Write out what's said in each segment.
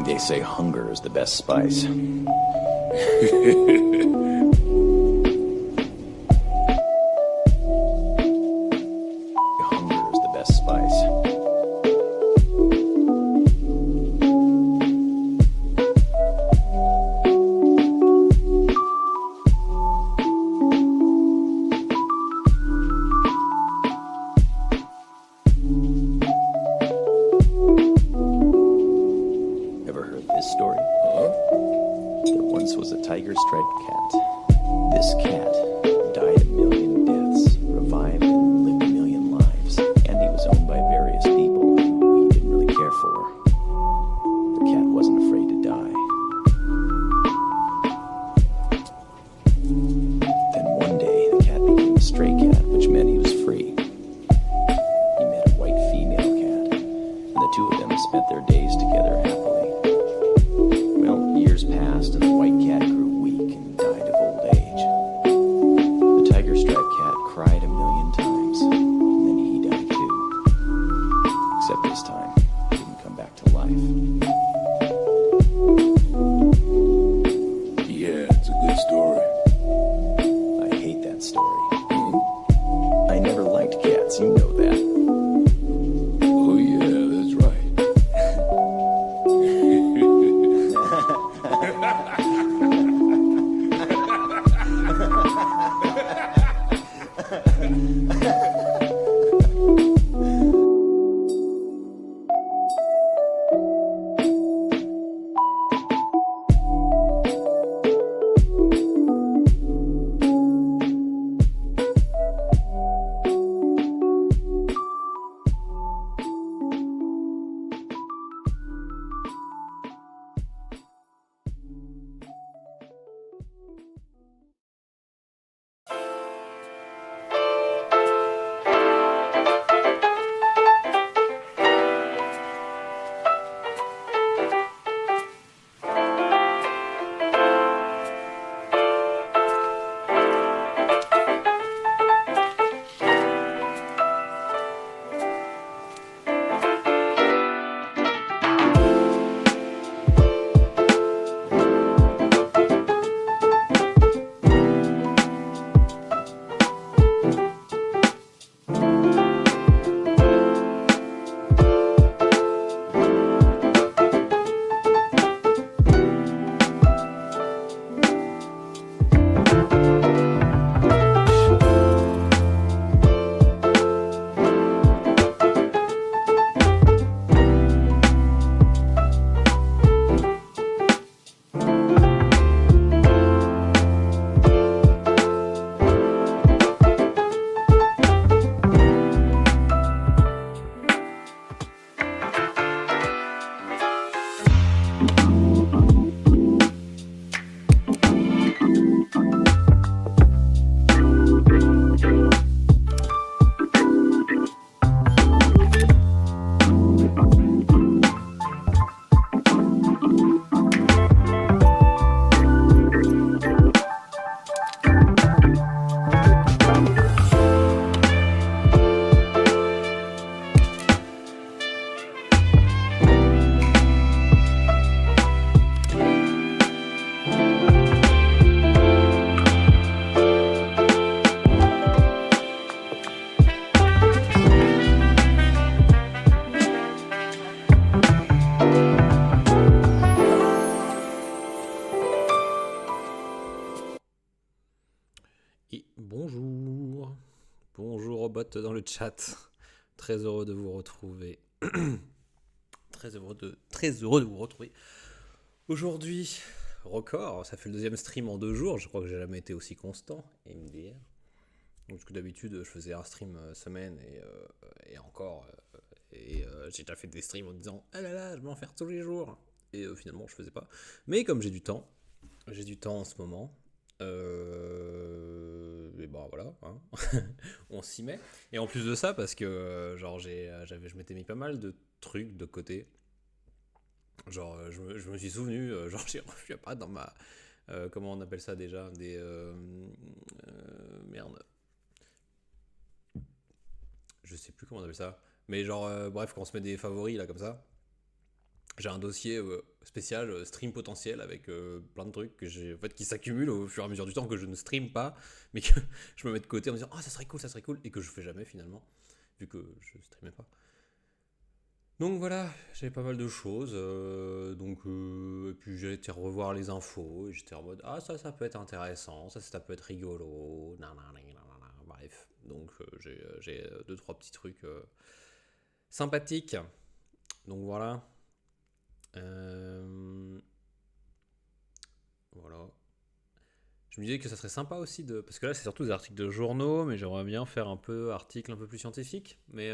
They say hunger is the best spice. Hunger is the best spice. Ever heard this story? There once was a tiger-striped cat. This cat died a million deaths, revived and lived a million lives, and he was owned by various people who he didn't really care for. The cat wasn't afraid to die. Then one day, the cat became a stray cat, which meant he was free. He met a white female cat, and the two of them spent their days together happily. Well, years passed, and the white cat grew weak and died of old age. The tiger-striped cat cried a million times, and then he died too. Except this time, he didn't come back to life. Yeah, it's a good story. I hate that story. I never liked cats, you know that. Oh yeah, that's right. Et bonjour, bonjour au bot dans le chat. Très heureux de vous retrouver. Très heureux de vous retrouver. Aujourd'hui, record, ça fait le deuxième stream en 2 jours. Je crois que j'ai jamais été aussi constant. MDR. Parce que d'habitude, je faisais un stream semaine et encore. J'ai déjà fait des streams en disant ah là là, je vais en faire tous les jours. Et finalement, je faisais pas. Mais comme j'ai du temps en ce moment. Et ben voilà, hein. On s'y met. Et en plus de ça, parce que genre je m'étais mis pas mal de trucs de côté. Genre je me suis souvenu, genre j'ai revu pas dans ma comment on appelle ça déjà, des merde. Je sais plus comment on appelle ça. Mais genre bref, quand on se met des favoris là comme ça. J'ai un dossier spécial stream potentiel avec plein de trucs que j'ai, en fait, qui s'accumulent au fur et à mesure du temps que je ne stream pas, mais que je me mets de côté en me disant ah ça serait cool, et que je fais jamais finalement, vu que je streamais pas. Donc voilà, j'avais pas mal de choses, et puis j'ai été revoir les infos, et j'étais en mode ah ça peut être intéressant, ça peut être rigolo, nanana, bref. Donc j'ai deux trois petits trucs sympathiques. Donc voilà. Voilà. Je me disais que ça serait sciempa aussi de. Parce que là, c'est surtout des articles de journaux, mais j'aimerais bien faire un peu articles un peu plus scientifiques. Mais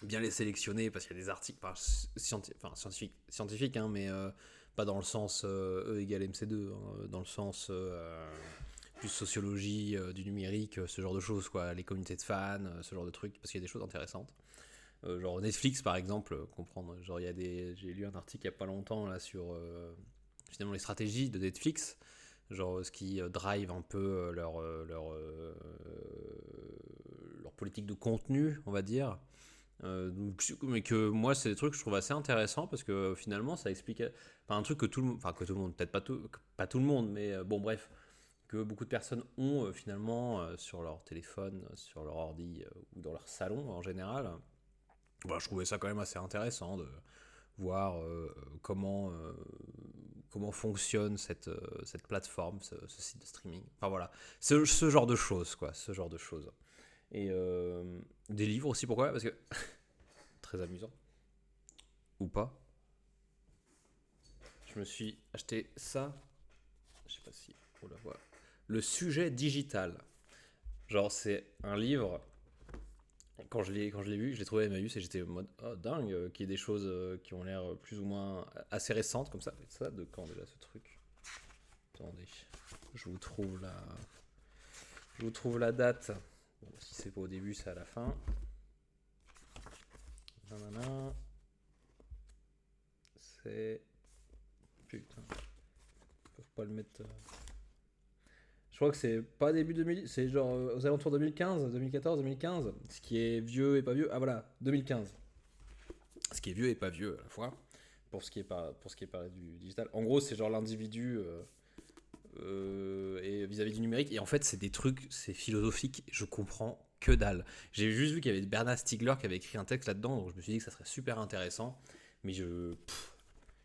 bien les sélectionner, parce qu'il y a des articles scientifiques, hein, mais pas dans le sens E égale MC2, hein, dans le sens plus sociologie du numérique, ce genre de choses, quoi. Les communautés de fans, ce genre de trucs, parce qu'il y a des choses intéressantes. Genre Netflix par exemple, comprendre. Genre j'ai lu un article il y a pas longtemps là sur finalement les stratégies de Netflix, genre ce qui drive un peu leur politique de contenu, on va dire. Mais que moi c'est des trucs que je trouve assez intéressants parce que finalement ça explique enfin, un truc que tout le monde, enfin que tout le monde, peut-être pas tout le monde, mais bon bref, que beaucoup de personnes ont finalement sur leur téléphone, sur leur ordi ou dans leur salon en général. Bah, je trouvais ça quand même assez intéressant de voir comment fonctionne cette plateforme, ce site de streaming. Enfin voilà, ce genre de choses, quoi, ce genre de choses. Et des livres aussi, pourquoi ? Parce que très amusant. Ou pas. Je me suis acheté ça. Je sais pas si on la voit. Le sujet digital. Genre, c'est un livre. Quand je l'ai vu, je l'ai trouvé à Emmaüs et j'étais en mode oh dingue, qu'il y ait des choses qui ont l'air plus ou moins assez récentes comme ça. Ça, de quand déjà ce truc ? Attendez, je vous trouve la date. Bon, si c'est pas au début, c'est à la fin. Nanana. C'est. Putain. Ils peuvent pas le mettre. Je crois que c'est pas début 2000, c'est genre aux alentours 2015, 2014, 2015. Ce qui est vieux et pas vieux. Ah voilà, 2015. Ce qui est vieux et pas vieux à la fois. Pour ce qui est parlé du digital. En gros, c'est genre l'individu et vis-à-vis du numérique. Et en fait, c'est des trucs, c'est philosophique. Je comprends que dalle. J'ai juste vu qu'il y avait Bernard Stiegler qui avait écrit un texte là-dedans. Donc je me suis dit que ça serait super intéressant. Mais je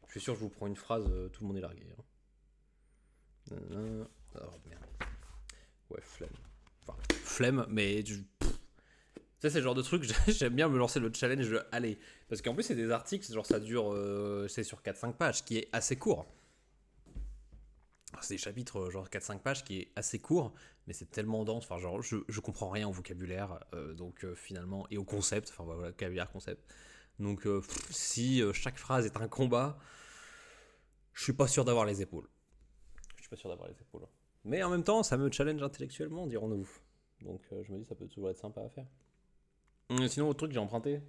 suis sûr que je vous prends une phrase, tout le monde est largué. Hein. Oh merde. Ouais, flemme. Enfin, flemme, mais ça, c'est le genre de truc, j'aime bien me lancer le challenge de aller. Parce qu'en plus, c'est des articles, genre ça dure, c'est sur 4-5 pages, qui est assez court. C'est des chapitres, genre 4-5 pages, qui est assez court, mais c'est tellement dense. Enfin, genre, je comprends rien au vocabulaire, donc finalement, et au concept, enfin voilà, vocabulaire, concept. Donc, si chaque phrase est un combat, je suis pas sûr d'avoir les épaules. Mais en même temps, ça me challenge intellectuellement, dirons-nous. Donc je me dis, ça peut toujours être sympa à faire. Sinon, autre truc que j'ai emprunté,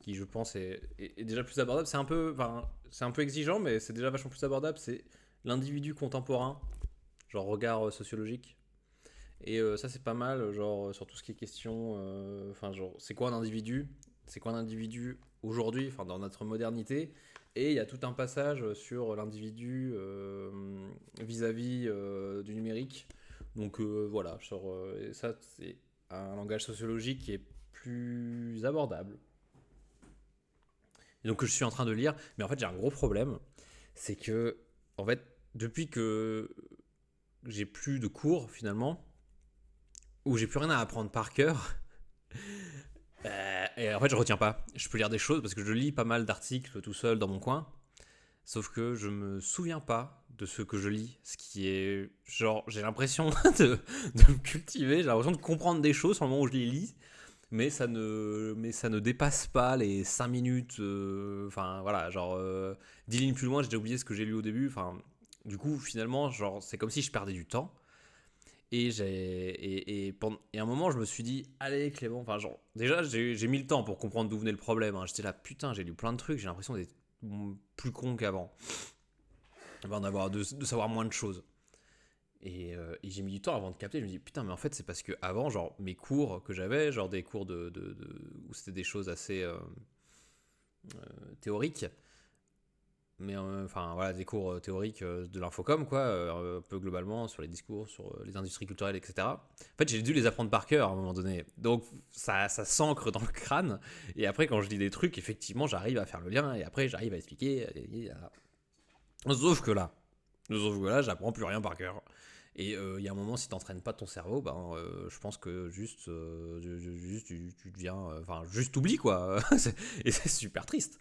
qui je pense est déjà plus abordable, c'est un peu exigeant, mais c'est déjà vachement plus abordable, c'est l'individu contemporain, genre regard sociologique. Et ça, c'est pas mal, genre sur tout ce qui est question, genre, c'est quoi un individu aujourd'hui, enfin dans notre modernité. Et il y a tout un passage sur l'individu vis-à-vis du numérique. Donc voilà, et ça c'est un langage sociologique qui est plus abordable. Et donc que je suis en train de lire, mais en fait j'ai un gros problème, c'est que en fait depuis que j'ai plus de cours finalement, où j'ai plus rien à apprendre par cœur, et en fait je retiens pas. Je peux lire des choses parce que je lis pas mal d'articles tout seul dans mon coin. Sauf que je me souviens pas de ce que je lis. Ce qui est genre, j'ai l'impression de me cultiver, j'ai l'impression de comprendre des choses au moment où je les lis. Mais ça ne dépasse pas les 5 minutes. Enfin voilà, genre 10 lignes plus loin, j'ai déjà oublié ce que j'ai lu au début. Enfin, du coup, finalement, genre, c'est comme si je perdais du temps. Et à un moment, je me suis dit, allez Clément, enfin genre, déjà j'ai mis le temps pour comprendre d'où venait le problème. Hein. J'étais là, putain, j'ai lu plein de trucs, j'ai l'impression d'être plus con qu'avant. De savoir moins de choses. Et j'ai mis du temps avant de capter. Je me dis, putain, mais en fait, c'est parce que avant, genre, mes cours que j'avais, genre des cours où c'était des choses assez théoriques, mais enfin voilà, des cours théoriques de l'infocom, quoi, un peu globalement sur les discours, sur les industries culturelles, etc. En fait, j'ai dû les apprendre par cœur à un moment donné, donc ça s'ancre dans le crâne, et après, quand je lis des trucs, effectivement, j'arrive à faire le lien, et après, j'arrive à expliquer. Sauf que là, j'apprends plus rien par cœur. Et il y a un moment, si t'entraînes pas ton cerveau, ben, je pense que juste tu deviens. Enfin, juste t'oublies, quoi. Et c'est super triste.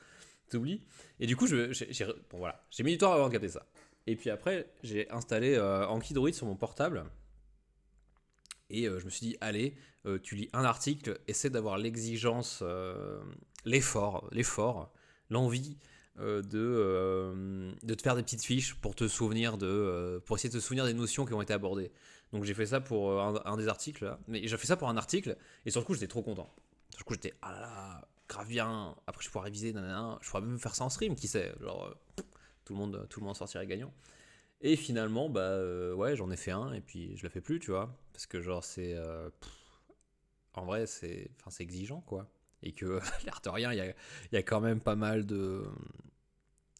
T'oublies. Et du coup, bon, voilà. J'ai mis du temps avant de capter ça. Et puis après, j'ai installé Anki Druid sur mon portable. Et je me suis dit, allez, tu lis un article, essaie d'avoir l'exigence, l'effort, l'envie de te faire des petites fiches pour te souvenir pour essayer de te souvenir des notions qui ont été abordées. Donc j'ai fait ça pour un des articles là. Mais j'ai fait ça pour un article et sur le coup j'étais trop content. Sur le coup j'étais ah là là, grave bien. Après je pourrais réviser, nanana. Je pourrais même faire ça en stream, qui sait. Genre tout le monde sortirait gagnant. Et finalement ouais, j'en ai fait un et puis je le fais plus, tu vois, parce que genre en vrai c'est exigeant, quoi. Et que l'air de rien, il y a quand même pas mal de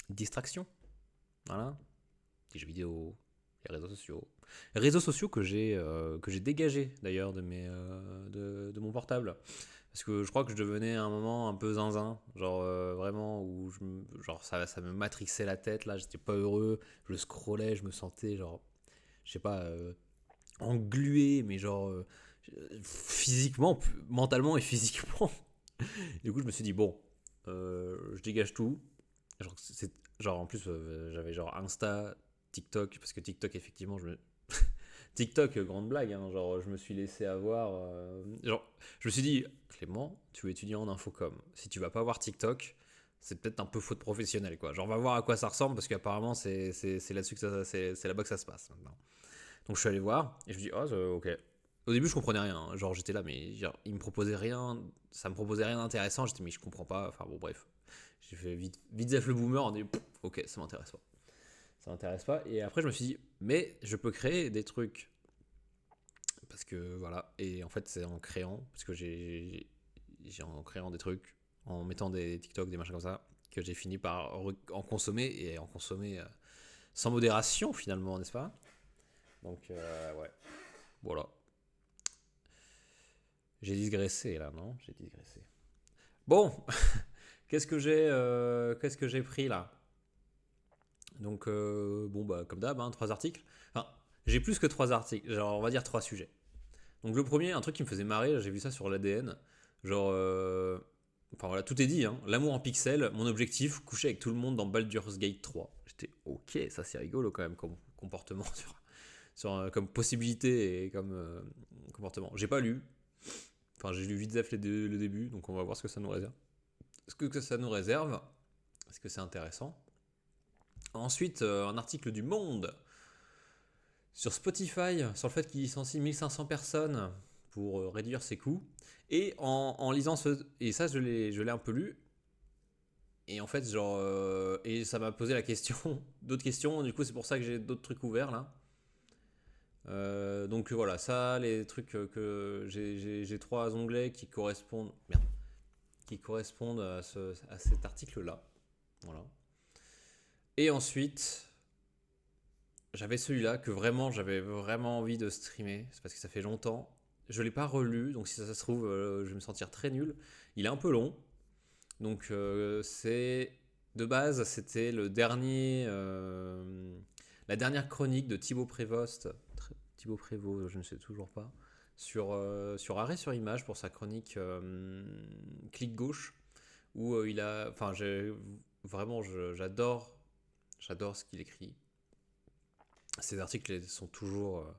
distractions. Voilà. Les jeux vidéo, les réseaux sociaux. Les réseaux sociaux que j'ai dégagés d'ailleurs de mon portable. Parce que je crois que je devenais à un moment un peu zinzin. Genre vraiment, où genre ça me matrixait la tête, là, j'étais pas heureux. Je scrollais, je me sentais genre, je sais pas, englué, mais genre physiquement, mentalement et physiquement. Du coup, je me suis dit, bon, je dégage tout. Genre en plus, j'avais genre Insta, TikTok, parce que TikTok, effectivement, TikTok, grande blague, hein, genre je me suis laissé avoir. Genre, je me suis dit, Clément, tu es étudiant en infocom. Si tu vas pas voir TikTok, c'est peut-être un peu faute professionnelle, quoi. Genre, on va voir à quoi ça ressemble, parce qu'apparemment, c'est là-dessus que c'est là-bas que ça se passe maintenant. Donc, je suis allé voir, et je me dis, oh, ok. Au début, je comprenais rien. Hein. Genre, j'étais là, mais genre, il me proposait rien. Ça me proposait rien d'intéressant. J'étais, mais je comprends pas. Enfin, bon, bref. J'ai fait vite Zef le boomer. On dit, ok, ça m'intéresse pas. Ça m'intéresse pas. Et après, je me suis dit, mais je peux créer des trucs. Parce que voilà. Et en fait, c'est en créant. Parce que j'ai en créant des trucs, en mettant des TikTok, des machins comme ça, que j'ai fini par en consommer. Et en consommer sans modération, finalement, n'est-ce pas? Donc, ouais. Voilà. J'ai digressé là, non? J'ai digressé. Bon, qu'est-ce que j'ai pris là? Donc bon bah comme d'hab, hein, 3 articles. Enfin, j'ai plus que 3 articles. Genre on va dire 3 sujets. Donc le premier, un truc qui me faisait marrer, j'ai vu ça sur l'ADN. Genre, enfin voilà, tout est dit. Hein. L'amour en pixels, mon objectif, coucher avec tout le monde dans Baldur's Gate 3. J'étais ok, ça c'est rigolo quand même comme comportement comme possibilité et comme comportement. J'ai pas lu. Enfin, j'ai lu vite le début, donc on va voir ce que ça nous réserve. Ce que ça nous réserve, est-ce que c'est intéressant? Ensuite, un article du Monde sur Spotify, sur le fait qu'il licencie 1500 personnes pour réduire ses coûts. Et en lisant et ça, je l'ai un peu lu. Et en fait, genre, et ça m'a posé d'autres questions. Du coup, c'est pour ça que j'ai d'autres trucs ouverts là. Donc voilà, ça, les trucs que j'ai 3 onglets qui correspondent, à cet article-là. Voilà. Et ensuite, j'avais celui-là que vraiment, j'avais vraiment envie de streamer. C'est parce que ça fait longtemps. Je l'ai pas relu, donc si ça se trouve, je vais me sentir très nul. Il est un peu long. Donc de base, c'était la dernière chronique de Thibaut Prévost. Thibaut Prévost, je ne sais toujours pas. Sur Arrêt sur Image pour sa chronique Clic Gauche. Où il a. Enfin, vraiment, j'adore ce qu'il écrit. Ces articles sont toujours.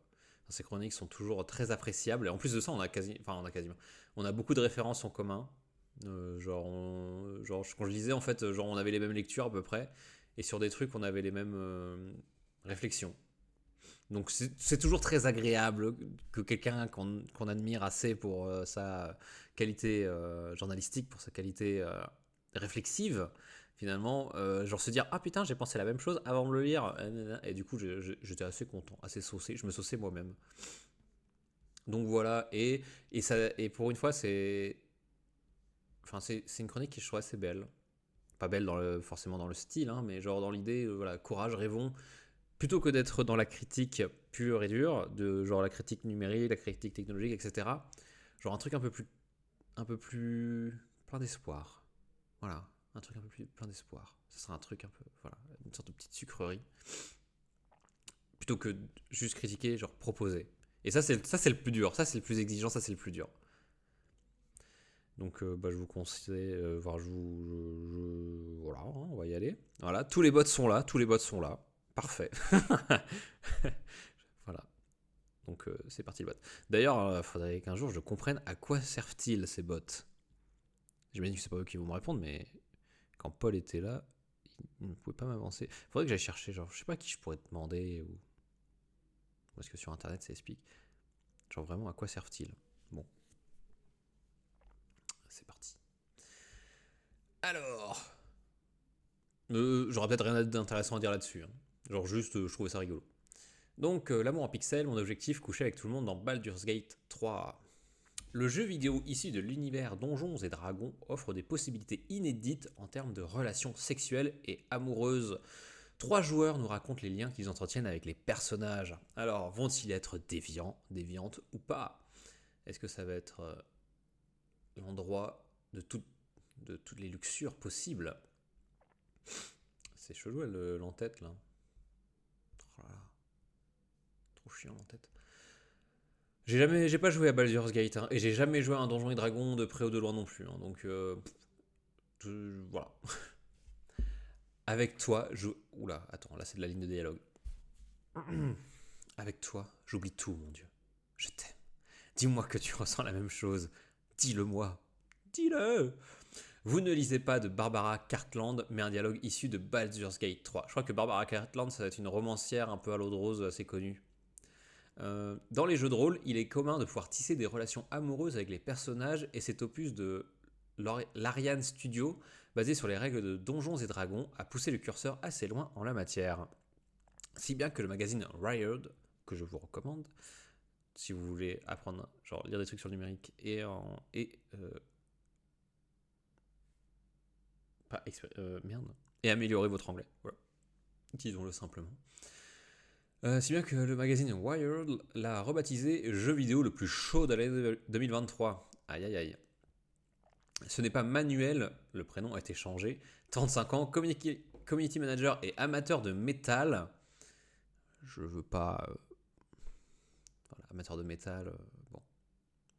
Ces chroniques sont toujours très appréciables. Et en plus de ça, on a beaucoup de références en commun. Quand je lisais, en fait, genre, on avait les mêmes lectures à peu près. Et sur des trucs, on avait les mêmes réflexions. Donc c'est toujours très agréable que quelqu'un qu'on admire assez pour sa qualité journalistique, pour sa qualité réflexive, finalement, genre se dire ah putain j'ai pensé la même chose avant de le lire, et du coup j'étais assez content, assez saucé, je me sauçais moi-même. Donc voilà, et pour une fois c'est une chronique qui je trouve assez belle, pas belle forcément dans le style, hein, mais genre dans l'idée, voilà, courage, rêvons. Plutôt que d'être dans la critique pure et dure, de genre la critique numérique, la critique technologique, etc. Genre un truc un peu plus plein d'espoir. Voilà, un truc un peu plus plein d'espoir. Ce sera un truc un peu, voilà, une sorte de petite sucrerie. Plutôt que juste critiquer, genre proposer. Et ça c'est le plus dur, ça c'est le plus exigeant, ça c'est le plus dur. Donc je vous conseille, voilà, hein, on va y aller. Voilà, tous les bots sont là, parfait. Voilà, donc c'est parti le bot. D'ailleurs, il faudrait qu'un jour je comprenne à quoi servent-ils ces bots. J'imagine que c'est pas eux qui vont me répondre, mais quand Paul était là, il ne pouvait pas m'avancer. Faudrait que j'aille chercher, genre, je sais pas qui je pourrais te demander, ou est-ce que sur internet ça explique. Genre vraiment à quoi servent-ils. Bon. C'est parti. Alors. J'aurais peut-être rien d'intéressant à dire là-dessus. Hein. Genre juste, je trouvais ça rigolo. Donc, l'amour en pixel, mon objectif, coucher avec tout le monde dans Baldur's Gate 3. Le jeu vidéo issu de l'univers Donjons et Dragons offre des possibilités inédites en termes de relations sexuelles et amoureuses. 3 joueurs nous racontent les liens qu'ils entretiennent avec les personnages. Alors, vont-ils être déviants, déviantes ou pas? Est-ce que ça va être l'endroit de toutes les luxures possibles? C'est chelou l'entête là. Oh là là. Trop chiant l'entête. J'ai pas joué à Baldur's Gate hein, et j'ai jamais joué à un Donjons et Dragons de près ou de loin non plus. Hein, donc voilà. Avec toi, oula, attends, là c'est de la ligne de dialogue. Avec toi, j'oublie tout, mon Dieu. Je t'aime. Dis-moi que tu ressens la même chose. Dis-le-moi. Dis-le. Vous ne lisez pas de Barbara Cartland, mais un dialogue issu de Baldur's Gate 3. Je crois que Barbara Cartland, ça va être une romancière un peu à l'eau de rose assez connue. Dans les jeux de rôle, il est commun de pouvoir tisser des relations amoureuses avec les personnages et cet opus de l'Ariane Studio, basé sur les règles de Donjons et Dragons, a poussé le curseur assez loin en la matière. Si bien que le magazine Wired, que je vous recommande, si vous voulez apprendre, genre lire des trucs sur le numérique et améliorer votre anglais, voilà. Disons-le simplement. Si bien que le magazine Wired l'a rebaptisé jeu vidéo le plus chaud de l'année 2023. Aïe aïe aïe. Ce n'est pas Manuel, le prénom a été changé. 35 ans, community manager et amateur de métal. Je veux pas. Voilà, amateur de métal, bon.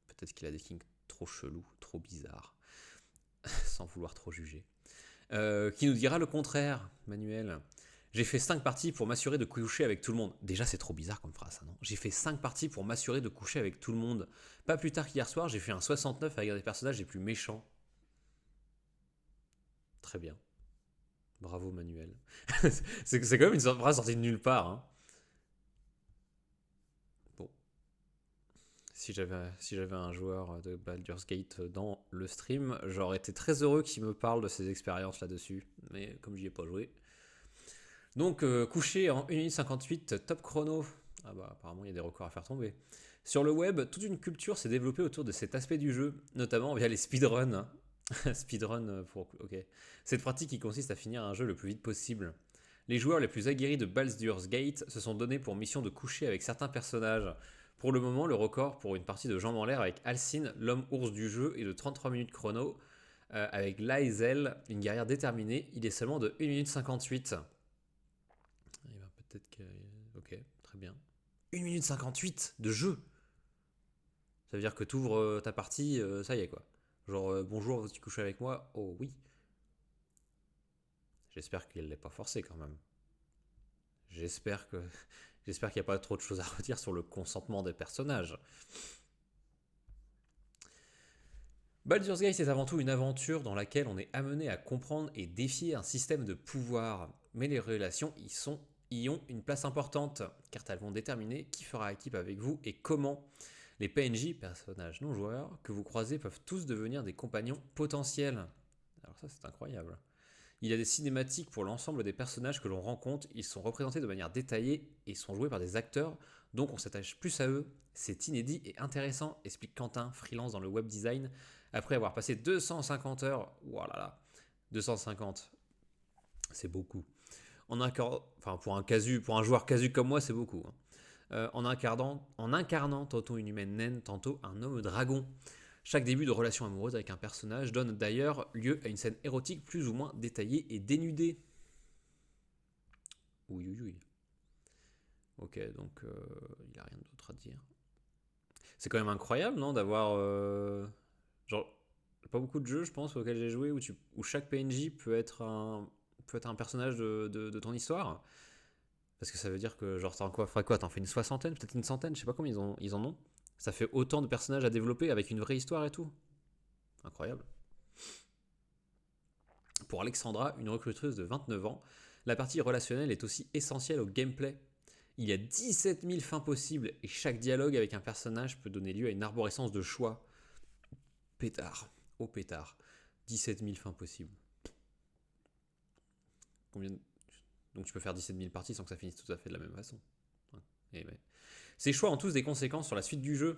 Peut-être qu'il a des kinks trop chelous, trop bizarres. Sans vouloir trop juger. Qui nous dira le contraire, Manuel. J'ai fait 5 parties pour m'assurer de coucher avec tout le monde. Déjà, c'est trop bizarre comme phrase, ça, non? J'ai fait 5 parties pour m'assurer de coucher avec tout le monde. Pas plus tard qu'hier soir, j'ai fait un 69 avec un des personnages les plus méchants. Très bien. Bravo, Manuel. c'est quand même une phrase sortie de nulle part. Hein. Bon. Si j'avais un joueur de Baldur's Gate dans le stream, j'aurais été très heureux qu'il me parle de ses expériences là-dessus. Mais comme j'y ai pas joué... Donc, couché en 1 minute 58, top chrono. Ah bah, apparemment, il y a des records à faire tomber. Sur le web, toute une culture s'est développée autour de cet aspect du jeu, notamment via les speedruns. Speedrun pour... Ok. Cette pratique qui consiste à finir un jeu le plus vite possible. Les joueurs les plus aguerris de Baldur's Gate se sont donnés pour mission de coucher avec certains personnages. Pour le moment, le record pour une partie de jambes en l'air avec Alcine, l'homme ours du jeu, est de 33 minutes chrono. Avec Laezel, une guerrière déterminée, il est seulement de 1 minute 58. Peut-être que... Ok, très bien. 1 minute 58 de jeu. Ça veut dire que tu ouvres ta partie, ça y est quoi. Genre, bonjour, tu couches avec moi? Oh oui. J'espère qu'elle l'est pas forcée quand même. J'espère qu'il n'y a pas trop de choses à redire sur le consentement des personnages. Baldur's Gate est avant tout une aventure dans laquelle on est amené à comprendre et défier un système de pouvoir. Mais les relations y ont une place importante, car elles vont déterminer qui fera équipe avec vous et comment. Les PNJ, personnages non joueurs, que vous croisez peuvent tous devenir des compagnons potentiels. Alors ça c'est incroyable. Il y a des cinématiques pour l'ensemble des personnages que l'on rencontre, ils sont représentés de manière détaillée et sont joués par des acteurs, donc on s'attache plus à eux. C'est inédit et intéressant, explique Quentin, freelance dans le web design, après avoir passé 250 heures, voilà, 250. C'est beaucoup. Pour un joueur casu comme moi, c'est beaucoup. Hein. En incarnant tantôt une humaine naine, tantôt un homme dragon. Chaque début de relation amoureuse avec un personnage donne d'ailleurs lieu à une scène érotique plus ou moins détaillée et dénudée. Oui. Ok, donc il n'y a rien d'autre à dire. C'est quand même incroyable, non, d'avoir... genre, pas beaucoup de jeux, je pense, auxquels j'ai joué, où chaque PNJ peut être un personnage de ton histoire. Parce que ça veut dire que, genre, ferais quoi, t'en fais une soixantaine, peut-être une centaine, je sais pas combien ils en ont. Ça fait autant de personnages à développer avec une vraie histoire et tout. Incroyable. Pour Alexandra, une recruteuse de 29 ans, la partie relationnelle est aussi essentielle au gameplay. Il y a 17 000 fins possibles et chaque dialogue avec un personnage peut donner lieu à une arborescence de choix. Pétard. Oh pétard. 17 000 fins possibles. Donc tu peux faire 17 000 parties sans que ça finisse tout à fait de la même façon. Ces choix ont tous des conséquences sur la suite du jeu.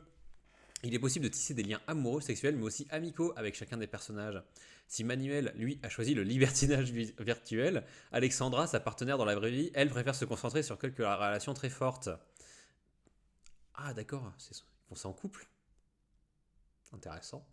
Il est possible de tisser des liens amoureux, sexuels, mais aussi amicaux avec chacun des personnages. Si Manuel, lui, a choisi le libertinage virtuel, Alexandra, sa partenaire dans la vraie vie, elle préfère se concentrer sur quelques relations très fortes. Ah d'accord, ils font ça en couple. Intéressant.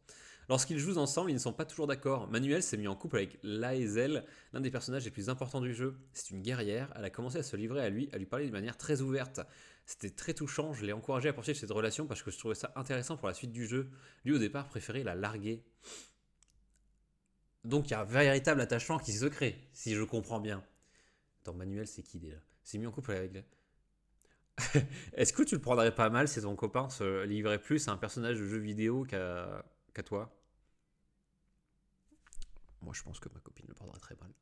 Lorsqu'ils jouent ensemble, ils ne sont pas toujours d'accord. Manuel s'est mis en couple avec Laezel, l'un des personnages les plus importants du jeu. C'est une guerrière, elle a commencé à se livrer à lui parler de manière très ouverte. C'était très touchant, je l'ai encouragé à poursuivre cette relation parce que je trouvais ça intéressant pour la suite du jeu. Lui au départ préférait la larguer. Donc il y a un véritable attachement qui se crée, si je comprends bien. Attends, Manuel c'est qui déjà? Il s'est mis en couple avec... Est-ce que tu le prendrais pas mal si ton copain se livrait plus à un personnage de jeu vidéo qu'à toi? Moi, je pense que ma copine le prendrait très mal.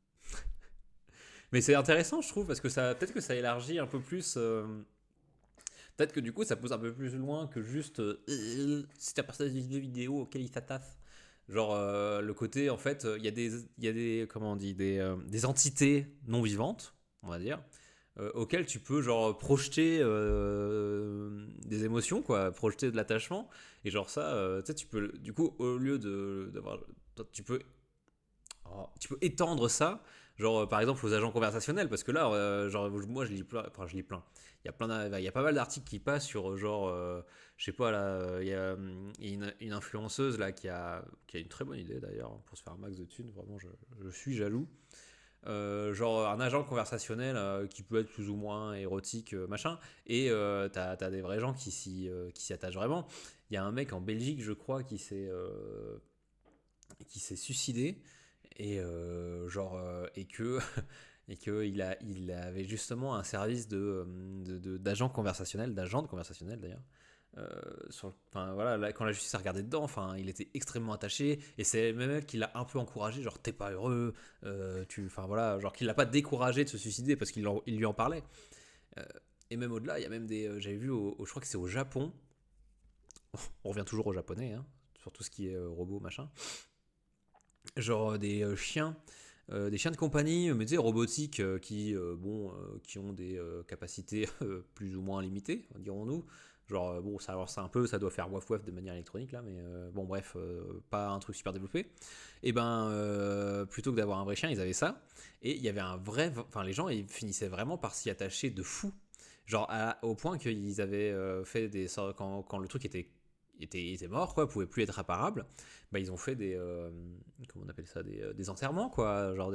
Mais c'est intéressant, je trouve, parce que peut-être que ça élargit un peu plus. Peut-être que du coup, ça pousse un peu plus loin que juste c'est un personnage de jeu vidéo auquel il s'attache. Genre le côté, en fait, il y a des comment on dit, des entités non vivantes, on va dire, auxquelles tu peux genre projeter des émotions, quoi, projeter de l'attachement. Et genre ça, tu sais, tu peux, du coup, au lieu d'avoir, tu peux étendre ça, genre par exemple aux agents conversationnels, parce que là, genre moi je lis plein. Il y a pas mal d'articles qui passent sur genre, je sais pas là, il y a une influenceuse là qui a une très bonne idée d'ailleurs pour se faire un max de thunes. Vraiment, je suis jaloux. Genre un agent conversationnel qui peut être plus ou moins érotique, machin, et t'as des vrais gens qui s'y attachent vraiment. Il y a un mec en Belgique, je crois, qui s'est suicidé et et que il avait justement un service d'agent conversationnel, d'agent conversationnel d'ailleurs. Enfin voilà, là, quand la justice a regardé dedans, enfin il était extrêmement attaché et c'est même elle qui l'a un peu encouragé, genre t'es pas heureux, enfin voilà, genre qu'il l'a pas découragé de se suicider parce il lui en parlait. Et même au-delà, il y a même j'avais vu je crois que c'est au Japon. On revient toujours au japonais, hein, sur tout ce qui est robot machin. Genre des chiens de compagnie, mais tu sais, robotiques, qui ont des capacités plus ou moins limitées, dirons-nous. Genre, bon, ça avance un peu, ça doit faire waf waf de manière électronique là, mais bon, bref, pas un truc super développé. Et plutôt que d'avoir un vrai chien, ils avaient ça. Et il y avait enfin, les gens, ils finissaient vraiment par s'y attacher de fou. Genre, au point qu'ils avaient fait quand le truc était mort, quoi, pouvait plus être réparable, ils ont fait comment on appelle ça, des enterrements, quoi, genre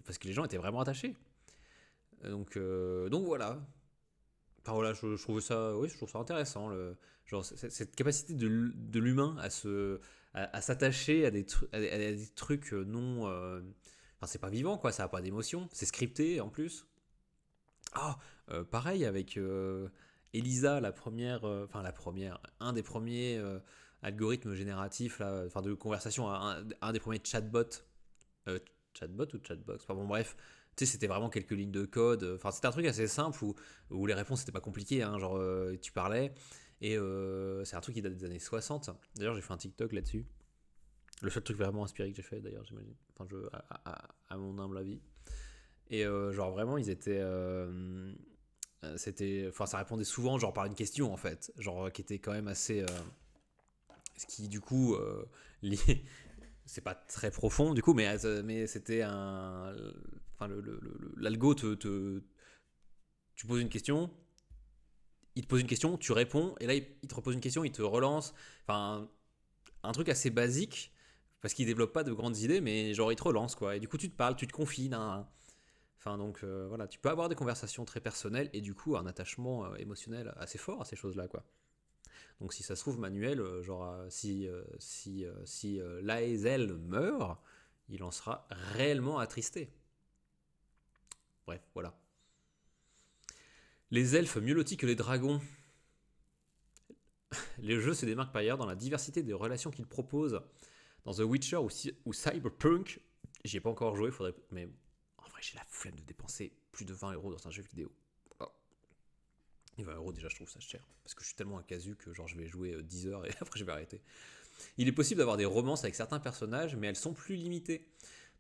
parce que les gens étaient vraiment attachés. Donc voilà. Enfin voilà, je trouve ça intéressant, genre cette capacité de l'humain à s'attacher à des trucs non, enfin c'est pas vivant, quoi, ça a pas d'émotion, c'est scripté en plus. Pareil avec Elisa, un des premiers algorithmes génératifs là, enfin de conversation, un des premiers chatbots, chatbot ou chatbox, enfin bon bref, tu sais, c'était vraiment quelques lignes de code, enfin c'était un truc assez simple où les réponses c'était pas compliqué, hein, genre tu parlais et c'est un truc qui date des années 60. D'ailleurs j'ai fait un TikTok là-dessus, le seul truc vraiment inspiré que j'ai fait d'ailleurs, j'imagine, enfin à mon humble avis. Et genre vraiment ils étaient enfin ça répondait souvent genre par une question en fait, genre qui était quand même assez ce qui du coup c'est pas très profond du coup, mais c'était un. Enfin, l'algo tu poses une question, il te pose une question, tu réponds, et là il te repose une question, il te relance. Enfin, un truc assez basique, parce qu'il développe pas de grandes idées, mais genre il te relance quoi. Et du coup tu te parles, tu te confies. Enfin donc voilà, tu peux avoir des conversations très personnelles et du coup un attachement émotionnel assez fort à ces choses-là quoi. Donc si ça se trouve Manuel, si Laezel meurt, il en sera réellement attristé. Bref, voilà. Les elfes mieux lotis que les dragons. Les jeux se démarquent par ailleurs dans la diversité des relations qu'ils proposent. Dans The Witcher ou Cyberpunk, j'y ai pas encore joué, mais en vrai j'ai la flemme de dépenser plus de 20 € dans un jeu vidéo. Oh. Et 20 € déjà je trouve ça cher, parce que je suis tellement un casu que genre je vais jouer 10 heures et après je vais arrêter. Il est possible d'avoir des romances avec certains personnages, mais elles sont plus limitées.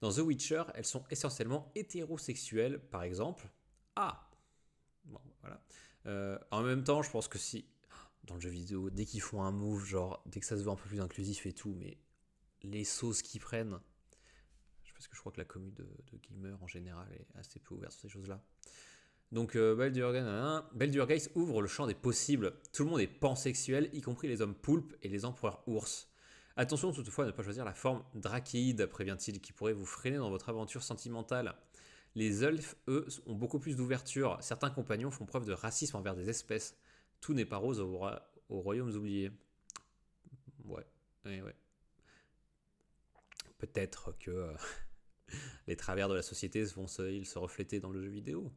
Dans The Witcher, elles sont essentiellement hétérosexuelles, par exemple. Ah bon, voilà. En même temps, je pense que si, dans le jeu vidéo, dès qu'ils font un move, genre, dès que ça se veut un peu plus inclusif et tout, mais les sauces qu'ils prennent, parce que je crois que la commu de gamers en général est assez peu ouverte sur ces choses-là. Donc Baldur's Gate ouvre le champ des possibles. Tout le monde est pansexuel, y compris les hommes poulpes et les empereurs ours. Attention toutefois à ne pas choisir la forme drachéide, prévient-il, qui pourrait vous freiner dans votre aventure sentimentale. Les elfes, eux, ont beaucoup plus d'ouverture. Certains compagnons font preuve de racisme envers des espèces. Tout n'est pas rose aux royaumes oubliés. Ouais, ouais. Peut-être que les travers de la société vont se refléter dans le jeu vidéo.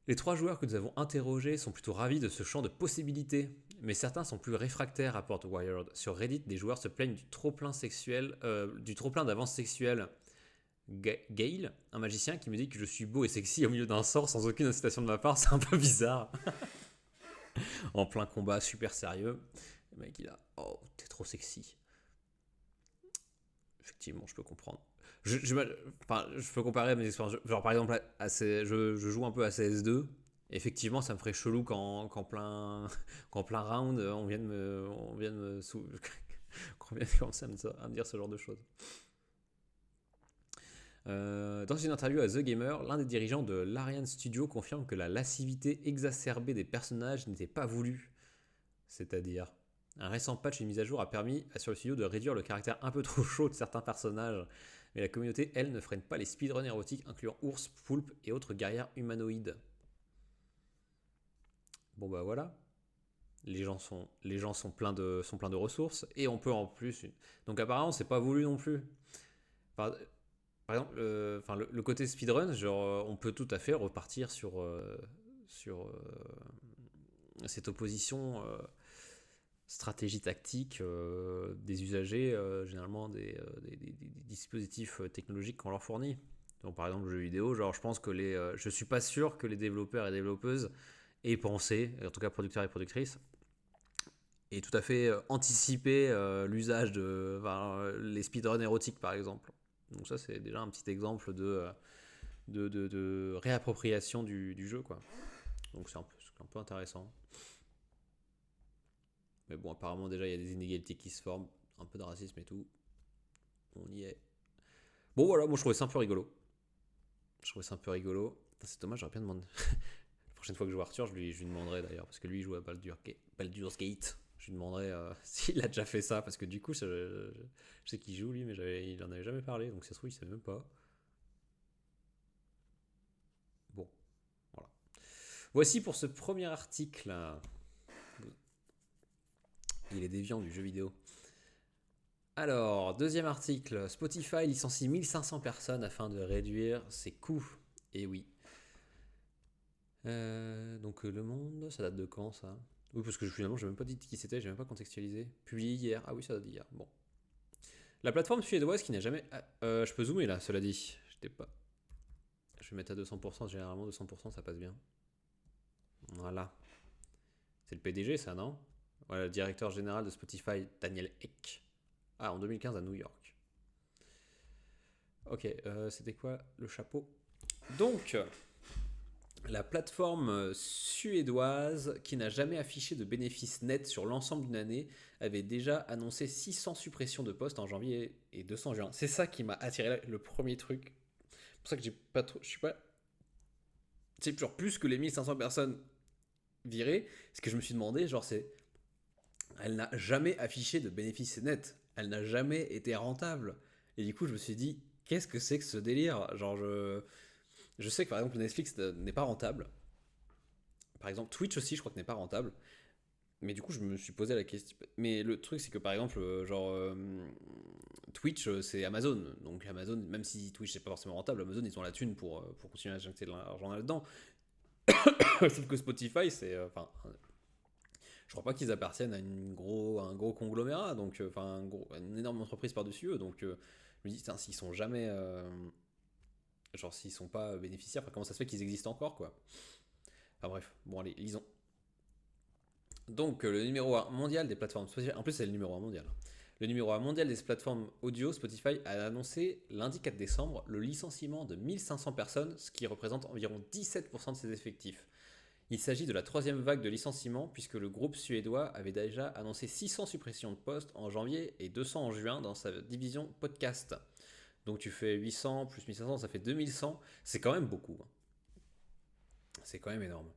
Les 3 joueurs que nous avons interrogés sont plutôt ravis de ce champ de possibilités, mais certains sont plus réfractaires, rapporte Wired. Sur Reddit, des joueurs se plaignent du trop-plein d'avances sexuelles. Gale, un magicien qui me dit que je suis beau et sexy au milieu d'un sort sans aucune incitation de ma part, c'est un peu bizarre. En plein combat super sérieux, le mec il a « Oh, t'es trop sexy ». Effectivement, je peux comprendre. Je peux comparer à mes expériences. Genre, par exemple, je joue un peu à CS2. Effectivement, ça me ferait chelou quand plein round, on vienne commencer à me dire ce genre de choses. Dans une interview à The Gamer, l'un des dirigeants de l'Ariane Studio confirme que la lascivité exacerbée des personnages n'était pas voulue. C'est-à-dire, un récent patch et une mise à jour a permis sur le studio de réduire le caractère un peu trop chaud de certains personnages, mais la communauté, elle, ne freine pas les speedruns érotiques incluant ours, poulpes et autres guerrières humanoïdes. Bon bah voilà, les gens sont pleins de ressources et on peut en plus. Donc apparemment c'est pas voulu non plus. Par exemple, le côté speedrun, genre on peut tout à fait repartir sur cette opposition. Stratégie tactique des usagers, généralement des dispositifs technologiques qu'on leur fournit. Donc par exemple, le jeu vidéo, genre je pense que je suis pas sûr que les développeurs et développeuses aient pensé, en tout cas producteurs et productrices, et tout à fait anticipé l'usage de les speedruns érotiques par exemple. Donc ça c'est déjà un petit exemple de réappropriation du jeu quoi. Donc c'est un peu intéressant. Mais bon, apparemment, déjà, il y a des inégalités qui se forment, un peu de racisme et tout. On y est. Bon, voilà, moi, je trouvais ça un peu rigolo. Putain, c'est dommage, j'aurais bien demandé. La prochaine fois que je vois Arthur, je lui demanderai d'ailleurs, parce que lui, il joue à Baldur's Gate. Je lui demanderai s'il a déjà fait ça, parce que du coup, je sais qu'il joue, lui, mais il en avait jamais parlé, donc ça se trouve, il savait même pas. Bon, voilà. Voici pour ce premier article. Il est déviant du jeu vidéo. Alors, deuxième article. Spotify licencie 1500 personnes afin de réduire ses coûts. Et oui. Donc Le Monde, ça date de quand ça? Oui, parce que finalement, j'ai même pas dit qui c'était, j'ai même pas contextualisé. Publié hier. Ah oui, ça date d'hier. Bon. La plateforme suédoise qui n'a jamais... je peux zoomer là, cela dit. Je vais mettre à 200%, généralement 200% ça passe bien. Voilà. C'est le PDG ça, non? Voilà, le directeur général de Spotify, Daniel Ek. Ah, en 2015 à New York. Ok, c'était quoi le chapeau? Donc, La plateforme suédoise, qui n'a jamais affiché de bénéfices nets sur l'ensemble d'une année, avait déjà annoncé 600 suppressions de postes en janvier et 200 en juin. C'est ça qui m'a attiré le premier truc. C'est pour ça que j'ai pas trop, je suis pas, c'est genre plus que les 1500 personnes virées. Ce que je me suis demandé, genre c'est, elle n'a jamais affiché de bénéfices nets. Elle n'a jamais été rentable. Et du coup, je me suis dit, qu'est-ce que c'est que ce délire? Genre je sais que par exemple Netflix n'est pas rentable. Par exemple, Twitch aussi, je crois que n'est pas rentable. Mais du coup, je me suis posé la question. Mais le truc, c'est que par exemple, Twitch, c'est Amazon. Donc Amazon, même si Twitch n'est pas forcément rentable, Amazon, ils ont la thune pour continuer à injecter de l'argent là-dedans. Sauf que Spotify, c'est. Enfin, je crois pas qu'ils appartiennent à, un gros conglomérat, donc enfin une énorme entreprise par-dessus eux. Donc je me dis, putain, s'ils sont jamais. Genre, s'ils sont pas bénéficiaires, enfin, comment ça se fait qu'ils existent encore, quoi? Enfin bref, bon, allez, lisons. Donc, le numéro 1 mondial des plateformes Spotify, en plus c'est le numéro 1 mondial. Le numéro 1 mondial des plateformes audio, Spotify, a annoncé lundi 4 décembre le licenciement de 1500 personnes, ce qui représente environ 17% de ses effectifs. Il s'agit de la troisième vague de licenciements, puisque le groupe suédois avait déjà annoncé 600 suppressions de postes en janvier et 200 en juin dans sa division podcast. Donc tu fais 800 plus 1500, ça fait 2100. C'est quand même beaucoup. C'est quand même énorme.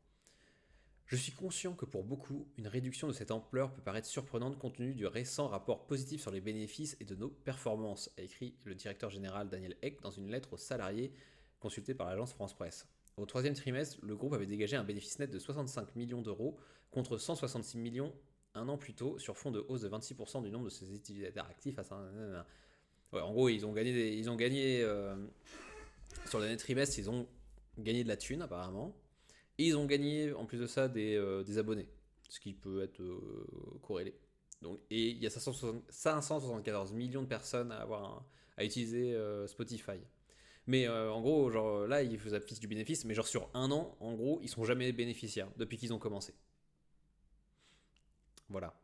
Je suis conscient que pour beaucoup, une réduction de cette ampleur peut paraître surprenante compte tenu du récent rapport positif sur les bénéfices et de nos performances, a écrit le directeur général Daniel Ek dans une lettre aux salariés consultés par l'agence France Presse. Au troisième trimestre, le groupe avait dégagé un bénéfice net de 65 millions d'euros contre 166 millions un an plus tôt, sur fond de hausse de 26% du nombre de ses utilisateurs actifs. Ouais, en gros, ils ont gagné sur l'année trimestre, ils ont gagné de la thune apparemment. Et ils ont gagné en plus de ça des abonnés, ce qui peut être corrélé. Donc, et il y a 574 millions de personnes à utiliser Spotify. Mais en gros, genre là, ils affichent du bénéfice, mais genre sur un an, en gros, ils sont jamais bénéficiaires depuis qu'ils ont commencé. Voilà.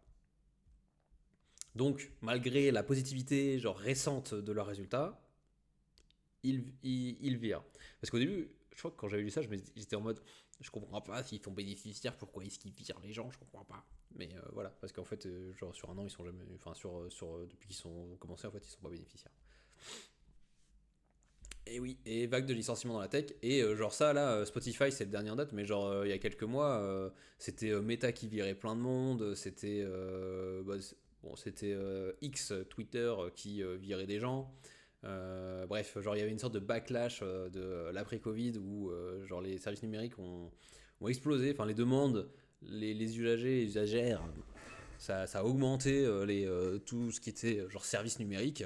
Donc, malgré la positivité genre récente de leurs résultats, ils virent. Parce qu'au début, je crois que quand j'avais lu ça, j'étais en mode, je comprends pas s'ils sont bénéficiaires, pourquoi est-ce qu'ils virent les gens, je comprends pas. Mais voilà, parce qu'en fait, genre sur un an, ils sont jamais, enfin depuis qu'ils sont commencés, en fait, ils sont pas bénéficiaires. Et oui, et vague de licenciements dans la tech. Et genre ça, là, Spotify, c'est le dernier en date, mais genre il y a quelques mois, c'était Meta qui virait plein de monde, c'était c'était X, Twitter, qui virait des gens. Bref, genre il y avait une sorte de backlash de l'après-Covid où genre les services numériques ont explosé, enfin les demandes, les usagers et usagères, ça a augmenté tout ce qui était genre services numériques,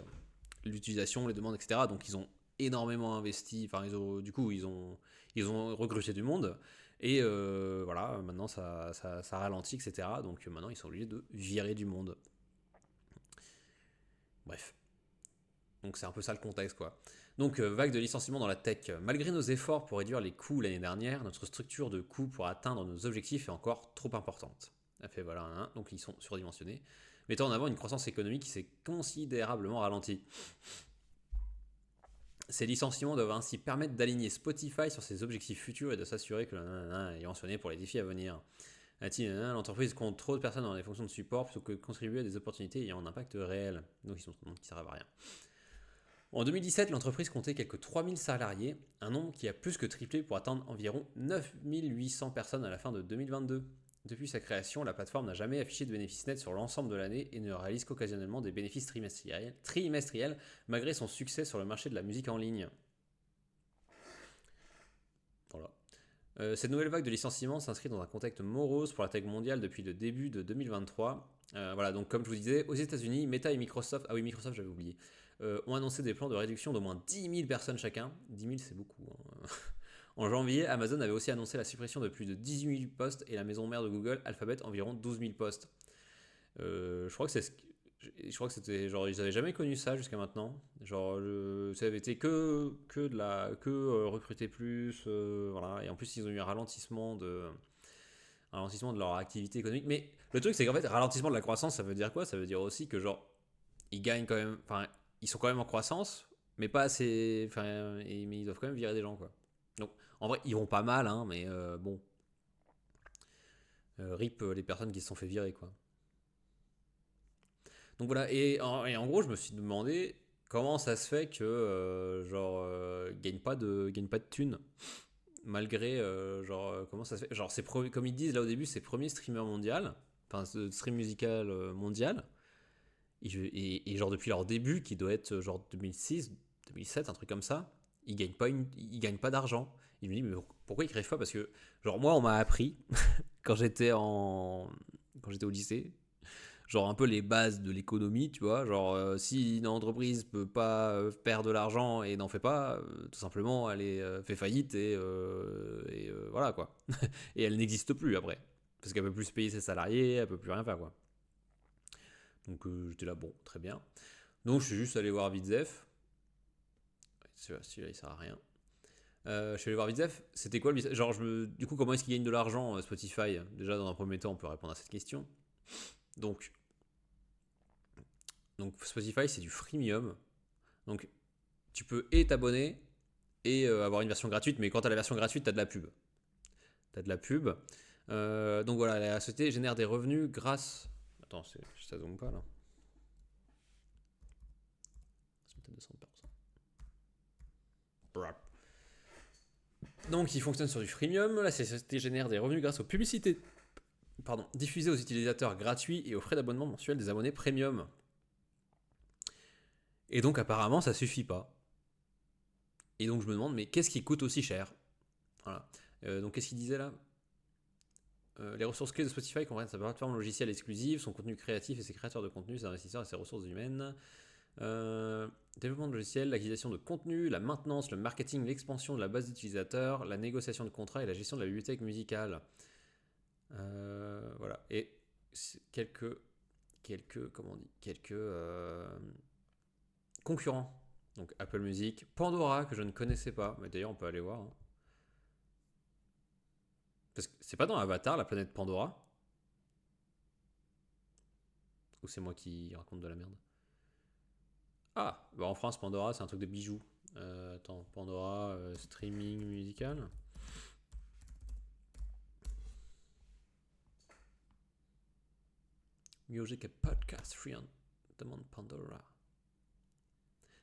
l'utilisation, les demandes, etc. Donc ils ont énormément investi, enfin du coup ils ont recruté du monde et voilà, maintenant ça ralentit, etc. Donc maintenant ils sont obligés de virer du monde. Bref. Donc c'est un peu ça le contexte, quoi. Donc vague de licenciements dans la tech. Malgré nos efforts pour réduire les coûts l'année dernière, notre structure de coûts pour atteindre nos objectifs est encore trop importante. Ça fait voilà, hein, donc ils sont surdimensionnés, mettant en avant une croissance économique qui s'est considérablement ralentie. Ces licenciements doivent ainsi permettre d'aligner Spotify sur ses objectifs futurs et de s'assurer que est mentionné pour les défis à venir. L'entreprise compte trop de personnes dans les fonctions de support plutôt que de contribuer à des opportunités ayant un impact réel. Donc ils sont qui ne servent à rien. En 2017, l'entreprise comptait quelques 3000 salariés, un nombre qui a plus que triplé pour atteindre environ 9800 personnes à la fin de 2022. Depuis sa création, la plateforme n'a jamais affiché de bénéfices nets sur l'ensemble de l'année et ne réalise qu'occasionnellement des bénéfices trimestriels malgré son succès sur le marché de la musique en ligne. Voilà. Cette nouvelle vague de licenciements s'inscrit dans un contexte morose pour la tech mondiale depuis le début de 2023. Voilà, donc comme je vous disais, aux États-Unis, Meta et Microsoft, Microsoft j'avais oublié, ont annoncé des plans de réduction d'au moins 10 000 personnes chacun. 10 000 c'est beaucoup. Hein. En janvier, Amazon avait aussi annoncé la suppression de plus de 18 000 postes et la maison mère de Google, Alphabet, environ 12 000 postes. Je crois que c'était genre ils avaient jamais connu ça jusqu'à maintenant. Genre ça avait été que recruter plus, voilà. Et en plus ils ont eu un ralentissement de leur activité économique. Mais le truc c'est qu'en fait ralentissement de la croissance, ça veut dire quoi? Ça veut dire aussi que genre ils gagnent quand même, enfin ils sont quand même en croissance, mais pas assez, mais ils doivent quand même virer des gens, quoi. Donc, en vrai, ils vont pas mal, hein, mais bon. RIP les personnes qui se sont fait virer, quoi. Donc voilà, et en gros, je me suis demandé comment ça se fait que, gagne pas de thunes, malgré, comment ça se fait. Genre, comme ils disent là au début, c'est premier streamer mondial, enfin, stream musical mondial, et genre depuis leur début, qui doit être genre 2006, 2007, un truc comme ça, ils gagnent pas d'argent. Il me dit, mais pourquoi ils crèvent pas? Parce que, genre, moi, on m'a appris, quand j'étais quand j'étais au lycée, genre un peu les bases de l'économie, tu vois, genre si une entreprise peut pas perdre de l'argent et n'en fait pas, tout simplement elle fait faillite et voilà quoi. Et elle n'existe plus après, parce qu'elle peut plus se payer ses salariés, elle peut plus rien faire quoi. Donc j'étais là, bon, très bien. Donc je suis juste allé voir Vidzef. Celui-là il sert à rien. Je suis allé voir Vidzef, c'était quoi le business? Genre du coup comment est-ce qu'il gagne de l'argent Spotify? Déjà dans un premier temps on peut répondre à cette question. Donc Spotify c'est du freemium. Donc tu peux et t'abonner et avoir une version gratuite, mais quand tu as la version gratuite, tu as de la pub. Tu as de la pub. Donc voilà, la société génère des revenus grâce. Attends, ça zoome pas là. C'est peut-être 200%. Donc il fonctionne sur du freemium. La société génère des revenus grâce aux publicités diffusées aux utilisateurs gratuits et aux frais d'abonnement mensuels des abonnés premium. Et donc apparemment ça suffit pas. Et donc je me demande, mais qu'est-ce qui coûte aussi cher? Voilà. Donc qu'est-ce qu'il disait là? Les ressources clés de Spotify comprennent sa plateforme logicielle exclusive, son contenu créatif et ses créateurs de contenu, ses investisseurs et ses ressources humaines. Développement de logiciels, l'acquisition de contenu, la maintenance, le marketing, l'expansion de la base d'utilisateurs, la négociation de contrats et la gestion de la bibliothèque musicale. Voilà. Et quelques concurrents. Donc Apple Music, Pandora que je ne connaissais pas, mais d'ailleurs on peut aller voir. Hein. Parce que c'est pas dans Avatar, la planète Pandora? Ou c'est moi qui raconte de la merde? Ah, bah en France, Pandora, c'est un truc de bijoux. Attends, Pandora, streaming musical. Music et podcast free on demande Pandora.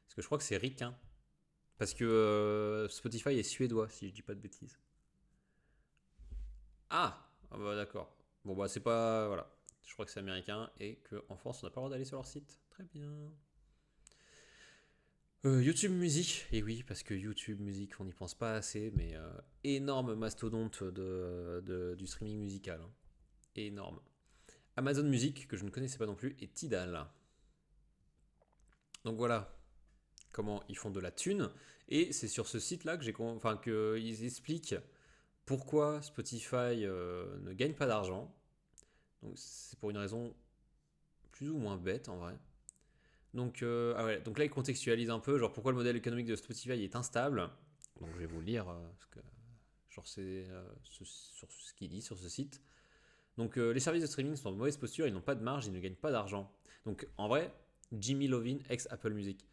Parce que je crois que c'est ricain. Parce que Spotify est suédois, si je dis pas de bêtises. Ah bah d'accord. Bon bah c'est pas... Voilà. Je crois que c'est américain et qu'en France on n'a pas le droit d'aller sur leur site. Très bien. YouTube Music, et oui, parce que YouTube Music, on n'y pense pas assez, mais énorme mastodonte du streaming musical. Hein. Énorme. Amazon Music, que je ne connaissais pas non plus, et Tidal. Donc voilà comment ils font de la thune. Et c'est sur ce site-là qu'ils expliquent pourquoi Spotify ne gagne pas d'argent. Donc c'est pour une raison plus ou moins bête en vrai. Donc là, il contextualise un peu, genre pourquoi le modèle économique de Spotify est instable. Donc je vais vous le lire, parce que genre c'est sur ce qu'il dit sur ce site. Donc les services de streaming sont en mauvaise posture, ils n'ont pas de marge, ils ne gagnent pas d'argent. Donc en vrai, Jimmy Iovine, ex Apple Music.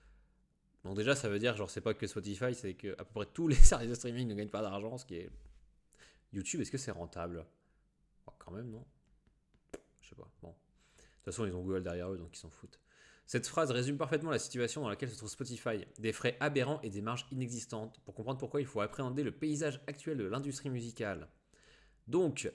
Donc déjà, ça veut dire, genre c'est pas que Spotify, c'est que à peu près tous les services de streaming ne gagnent pas d'argent, ce qui est... YouTube, est-ce que c'est rentable? Oh, quand même, non? Je sais pas, bon. De toute façon, ils ont Google derrière eux, donc ils s'en foutent. Cette phrase résume parfaitement la situation dans laquelle se trouve Spotify. Des frais aberrants et des marges inexistantes. Pour comprendre pourquoi, il faut appréhender le paysage actuel de l'industrie musicale. Donc,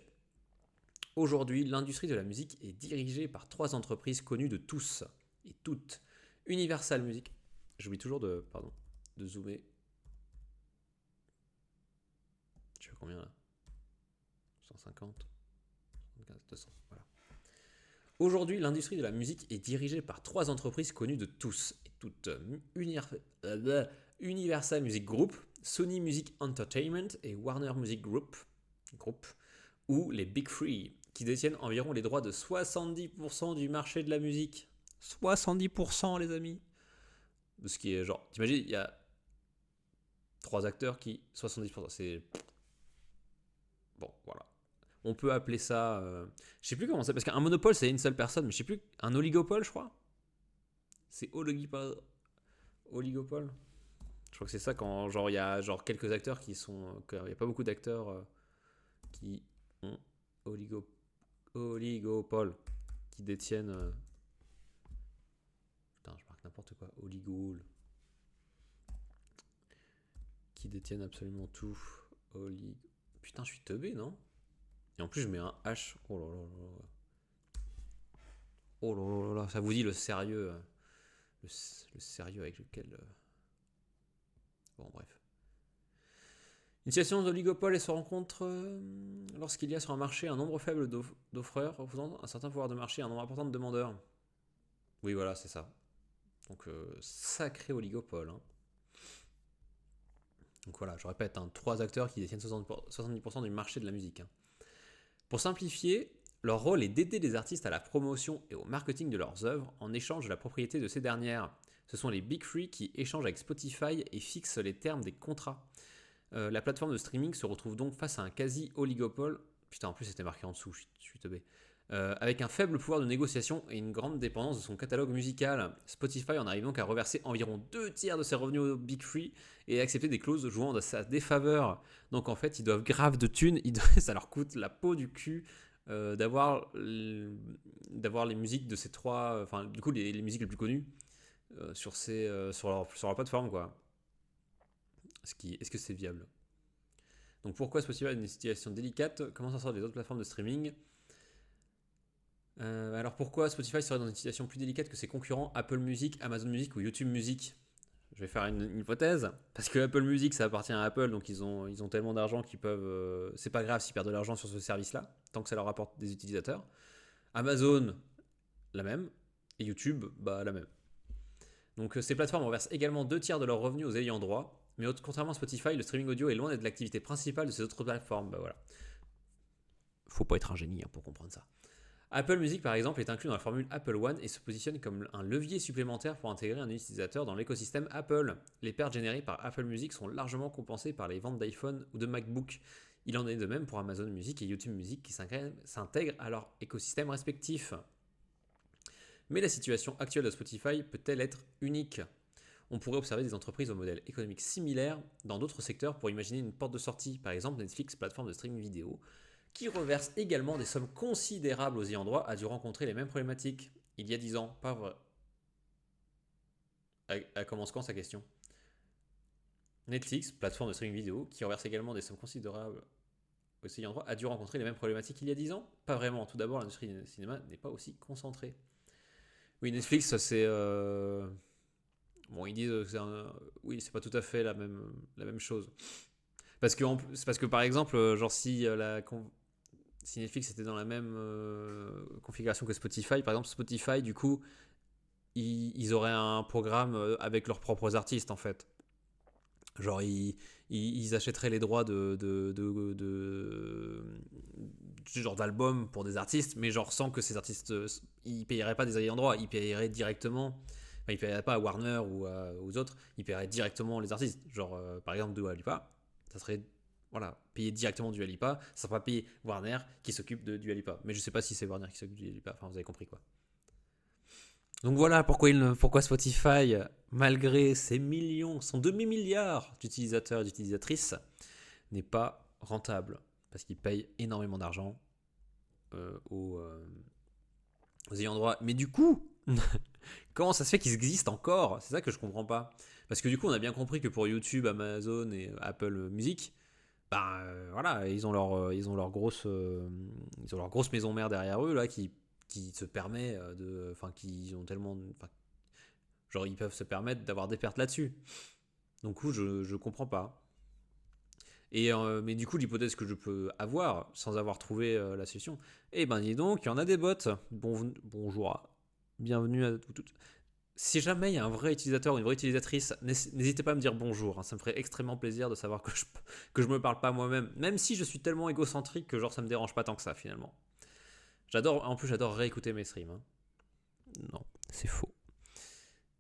aujourd'hui, l'industrie de la musique est dirigée par 3 entreprises connues de tous et toutes. Universal Music. J'oublie toujours de zoomer. Je fais combien là? 150 200, voilà. Aujourd'hui, l'industrie de la musique est dirigée par 3 entreprises connues de tous et toutes. Universal Music Group, Sony Music Entertainment et Warner Music Group, ou les Big Three, qui détiennent environ les droits de 70% du marché de la musique. 70% les amis. Ce qui est genre, t'imagines, il y a 3 acteurs qui... 70%, c'est... Bon, voilà. On peut appeler ça... je sais plus comment c'est, parce qu'un monopole, c'est une seule personne, mais je sais plus... Un oligopole, je crois. C'est oligopole. Je crois que c'est ça quand genre il y a genre quelques acteurs qui sont, il y a pas beaucoup d'acteurs qui ont oligopole, qui détiennent. Putain, je marque n'importe quoi. Oligol. Qui détiennent absolument tout. Putain, je suis teubé, non? Et en plus, je mets un H. Oh là là là là. Oh là là là là. Ça vous dit le sérieux. Le sérieux avec lequel. Bon, bref. Une situation d'oligopole se rencontre lorsqu'il y a sur un marché un nombre faible d'offreurs représentant un certain pouvoir de marché et un nombre important de demandeurs. Oui, voilà, c'est ça. Donc, sacré oligopole. Hein. Donc voilà, je répète, 3 acteurs qui détiennent 70% du marché de la musique. Hein. Pour simplifier, leur rôle est d'aider les artistes à la promotion et au marketing de leurs œuvres en échange de la propriété de ces dernières. Ce sont les Big Three qui échangent avec Spotify et fixent les termes des contrats. La plateforme de streaming se retrouve donc face à un quasi-oligopole. Putain, en plus c'était marqué en dessous, je suis teubé. Avec un faible pouvoir de négociation et une grande dépendance de son catalogue musical. Spotify en arrive donc à reverser environ 2/3 de ses revenus aux Big Three et à accepter des clauses jouant de sa défaveur. Donc en fait, ils doivent grave de thunes, ça leur coûte la peau du cul d'avoir les musiques de ces 3, enfin du coup les musiques les plus connues sur leur plateforme, quoi. Est-ce que c'est viable? Donc pourquoi Spotify a une situation délicate? Comment s'en sort les autres plateformes de streaming? Alors pourquoi Spotify serait dans une situation plus délicate que ses concurrents Apple Music, Amazon Music ou YouTube Music? Je vais faire une hypothèse, parce que Apple Music ça appartient à Apple, donc ils ont tellement d'argent qu'ils peuvent... c'est pas grave s'ils perdent de l'argent sur ce service-là, tant que ça leur apporte des utilisateurs. Amazon, la même, et YouTube, bah la même. Donc ces plateformes reversent également 2/3 de leurs revenus aux ayants droit, mais contrairement à Spotify, le streaming audio est loin d'être l'activité principale de ces autres plateformes. Bah voilà. Faut pas être un génie pour comprendre ça. Apple Music, par exemple, est inclus dans la formule Apple One et se positionne comme un levier supplémentaire pour intégrer un utilisateur dans l'écosystème Apple. Les pertes générées par Apple Music sont largement compensées par les ventes d'iPhone ou de MacBook. Il en est de même pour Amazon Music et YouTube Music qui s'intègrent à leur écosystème respectif. Mais la situation actuelle de Spotify peut-elle être unique? On pourrait observer des entreprises au modèle économique similaire dans d'autres secteurs pour imaginer une porte de sortie, par exemple Netflix, plateforme de streaming vidéo, qui reverse également des sommes considérables aux ayants droit, a dû rencontrer les mêmes problématiques. Il y a 10 ans, pas vrai. Elle commence quand sa question? Netflix, plateforme de streaming vidéo, qui reverse également des sommes considérables aux ayants droit, a dû rencontrer les mêmes problématiques il y a 10 ans? Pas vraiment. Tout d'abord, l'industrie du cinéma n'est pas aussi concentrée. Oui, Netflix, c'est... Bon, ils disent que oui, c'est pas tout à fait la même chose. Parce que par exemple, genre si Netflix était dans la même configuration que Spotify, par exemple Spotify, du coup, ils auraient un programme avec leurs propres artistes en fait. Genre ils achèteraient les droits genre d'albums pour des artistes, mais genre sans que ces artistes ils payeraient pas des ayants droit, ils payeraient directement. Enfin, ils paieraient pas à Warner ou aux autres, ils paieraient directement les artistes. Genre par exemple Dua Lipa, ça serait payer directement Dua Lipa, ça ne sera pas payer Warner qui s'occupe de Dua Lipa. Mais je sais pas si c'est Warner qui s'occupe de Dua Lipa, enfin vous avez compris quoi. Donc voilà pourquoi Spotify, malgré ses millions, son demi-milliard d'utilisateurs et d'utilisatrices, n'est pas rentable. Parce qu'il paye énormément d'argent aux ayants droit. Mais du coup, comment ça se fait qu'ils existent encore? C'est ça que je comprends pas. Parce que du coup, on a bien compris que pour YouTube, Amazon et Apple Music, voilà, ils ont leur grosse maison mère derrière eux là qui se permet qui ont tellement, genre ils peuvent se permettre d'avoir des pertes là-dessus. Donc je comprends pas. Et mais du coup l'hypothèse que je peux avoir sans avoir trouvé la solution, dis donc il y en a des bots. Bonjour, bienvenue à toutes. Si jamais il y a un vrai utilisateur ou une vraie utilisatrice, n'hésitez pas à me dire bonjour. Ça me ferait extrêmement plaisir de savoir que je me parle pas moi-même. Même si je suis tellement égocentrique que genre ça me dérange pas tant que ça finalement. En plus j'adore réécouter mes streams. Hein. Non, c'est faux.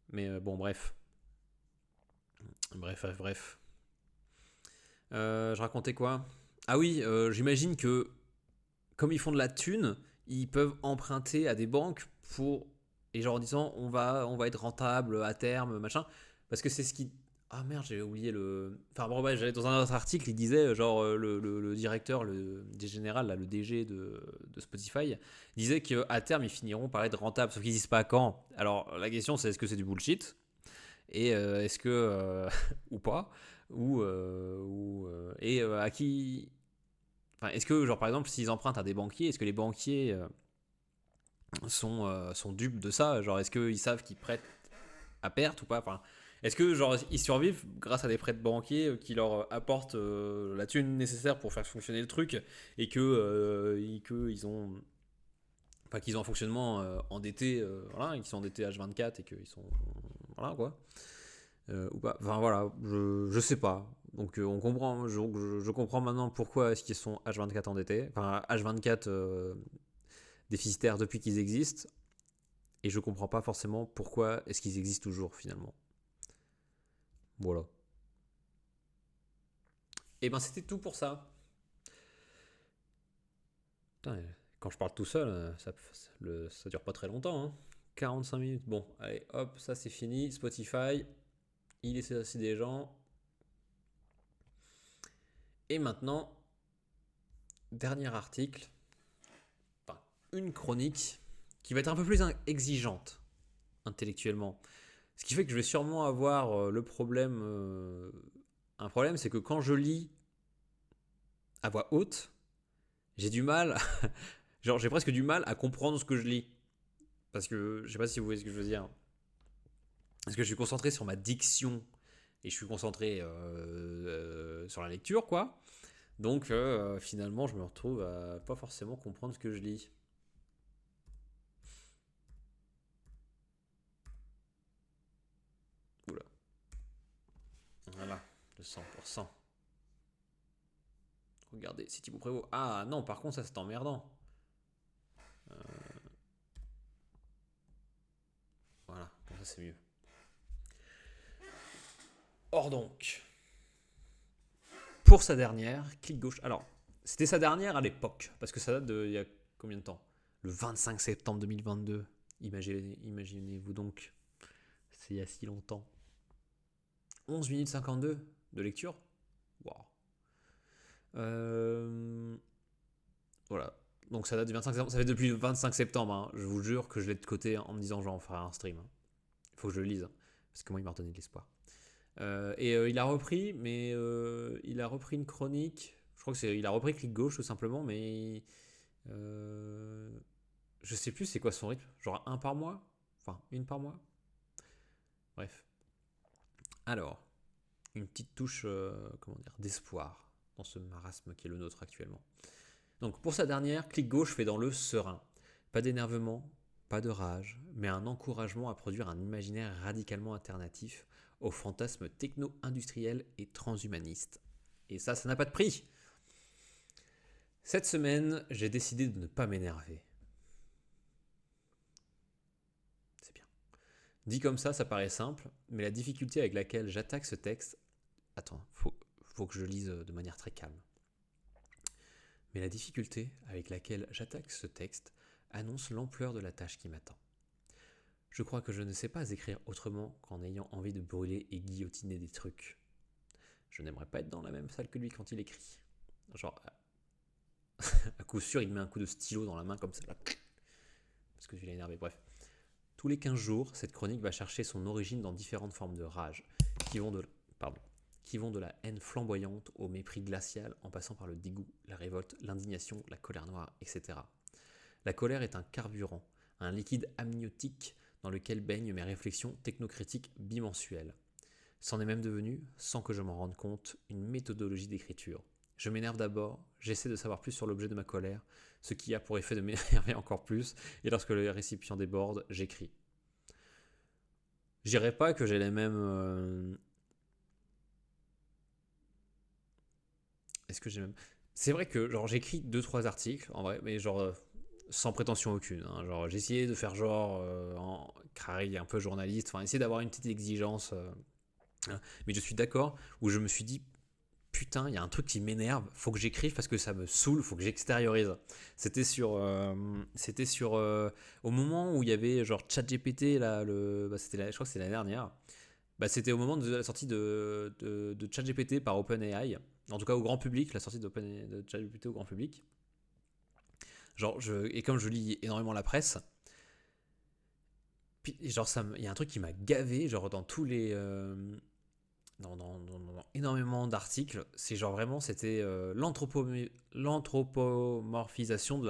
Mais bon, bref. Bref. Je racontais quoi? Ah oui, j'imagine que comme ils font de la thune, ils peuvent emprunter à des banques et genre en disant on va être rentable à terme, machin, parce que c'est ce qui Ah merde, j'ai oublié le. Enfin bon, ouais, j'allais dans un autre article, il disait, genre, le directeur, des général, là, le DG de Spotify, disait qu'à terme, ils finiront par être rentables, sauf qu'ils disent pas quand. Alors, la question, c'est est-ce que c'est du bullshit? Et est-ce que. Ou pas? À qui. Enfin, est-ce que, genre, par exemple, s'ils empruntent à des banquiers, est-ce que les banquiers sont dupes de ça? Genre, est-ce qu'ils savent qu'ils prêtent à perte ou pas? Enfin, est-ce que genre ils survivent grâce à des prêts de banquiers qui leur apportent la thune nécessaire pour faire fonctionner le truc et que ils ont enfin qu'ils ont un fonctionnement endetté voilà, et qu'ils sont endettés H24 et qu'ils sont voilà quoi ou pas, enfin voilà, je sais pas. Donc on comprend, je comprends maintenant pourquoi est-ce qu'ils sont H24 endettés, enfin H24 déficitaires depuis qu'ils existent, et je comprends pas forcément pourquoi est-ce qu'ils existent toujours finalement. Voilà. Et ben c'était tout pour ça. Putain, quand je parle tout seul, ça dure pas très longtemps. Hein. 45 minutes. Bon, allez, hop, ça c'est fini. Spotify, il essaie aussi des gens. Et maintenant, dernier article, enfin, une chronique qui va être un peu plus exigeante intellectuellement. Ce qui fait que je vais sûrement avoir le problème. Un problème, c'est que quand je lis à voix haute, j'ai du mal. Genre, j'ai presque du mal à comprendre ce que je lis. Parce que je sais pas si vous voyez ce que je veux dire. Parce que je suis concentré sur ma diction et je suis concentré sur la lecture, quoi. Donc finalement, je me retrouve à pas forcément comprendre ce que je lis. Oula. Voilà, le 100%. Regardez, si Thibaut Prévost. Ah non, par contre, ça c'est emmerdant. Euh, Voilà, comme ça c'est mieux. Or donc, pour sa dernière, clic gauche. Alors, c'était sa dernière à l'époque, parce que ça date de il y a combien de temps? Le 25 septembre 2022. Imaginez-vous donc, c'est il y a si longtemps. 11 minutes 52 de lecture. Waouh. Voilà. Donc ça date du 25 septembre. Ça fait depuis le 25 septembre. Hein. Je vous jure que je l'ai de côté en me disant genre on fera un stream. Hein. Il faut que je le lise. Hein, parce que moi il m'a redonné de l'espoir. Il a repris, mais il a repris une chronique. Je crois que il a repris clic gauche tout simplement, mais je sais plus c'est quoi son rythme. Genre un par mois, enfin une par mois. Bref. Alors, une petite touche, comment dire, d'espoir dans ce marasme qui est le nôtre actuellement. Donc pour sa dernière, clic gauche fait dans le serein. Pas d'énervement, pas de rage, mais un encouragement à produire un imaginaire radicalement alternatif aux fantasmes techno-industriels et transhumanistes. Et ça n'a pas de prix. Cette semaine, j'ai décidé de ne pas m'énerver. C'est bien. Dit comme ça paraît simple, mais la difficulté avec laquelle j'attaque ce texte... Attends, faut que je lise de manière très calme. Mais la difficulté avec laquelle j'attaque ce texte annonce l'ampleur de la tâche qui m'attend. Je crois que je ne sais pas écrire autrement qu'en ayant envie de brûler et guillotiner des trucs. Je n'aimerais pas être dans la même salle que lui quand il écrit. Genre, à coup sûr, il met un coup de stylo dans la main comme ça, là, parce que je l'ai énervé. Bref. Tous les 15 jours, cette chronique va chercher son origine dans différentes formes de rage, qui vont de la haine flamboyante au mépris glacial, en passant par le dégoût, la révolte, l'indignation, la colère noire, etc. La colère est un carburant, un liquide amniotique dans lequel baignent mes réflexions technocritiques bimensuelles. C'en est même devenu, sans que je m'en rende compte, une méthodologie d'écriture. Je m'énerve d'abord, j'essaie de savoir plus sur l'objet de ma colère, ce qui a pour effet de m'énerver encore plus, et lorsque le récipient déborde, j'écris. Je dirais pas que j'ai les mêmes... Est-ce que j'ai même... C'est vrai que genre j'écris 2-3 articles, en vrai, mais genre sans prétention aucune. Hein. Genre j'ai essayé de faire genre en carré un peu journaliste, enfin essayer d'avoir une petite exigence. Hein. Mais je suis d'accord, où je me suis dit, putain, il y a un truc qui m'énerve, faut que j'écrive parce que ça me saoule, faut que j'extériorise. C'était sur au moment où il y avait genre ChatGPT là, je crois que c'était l'année dernière. Bah, c'était au moment de la sortie de ChatGPT par OpenAI, en tout cas au grand public, la sortie de ChatGPT au grand public. Genre, et comme je lis énormément la presse, puis, genre, il y a un truc qui m'a gavé, genre dans tous les. Dans énormément d'articles, c'est genre vraiment, c'était l'anthropomorphisation de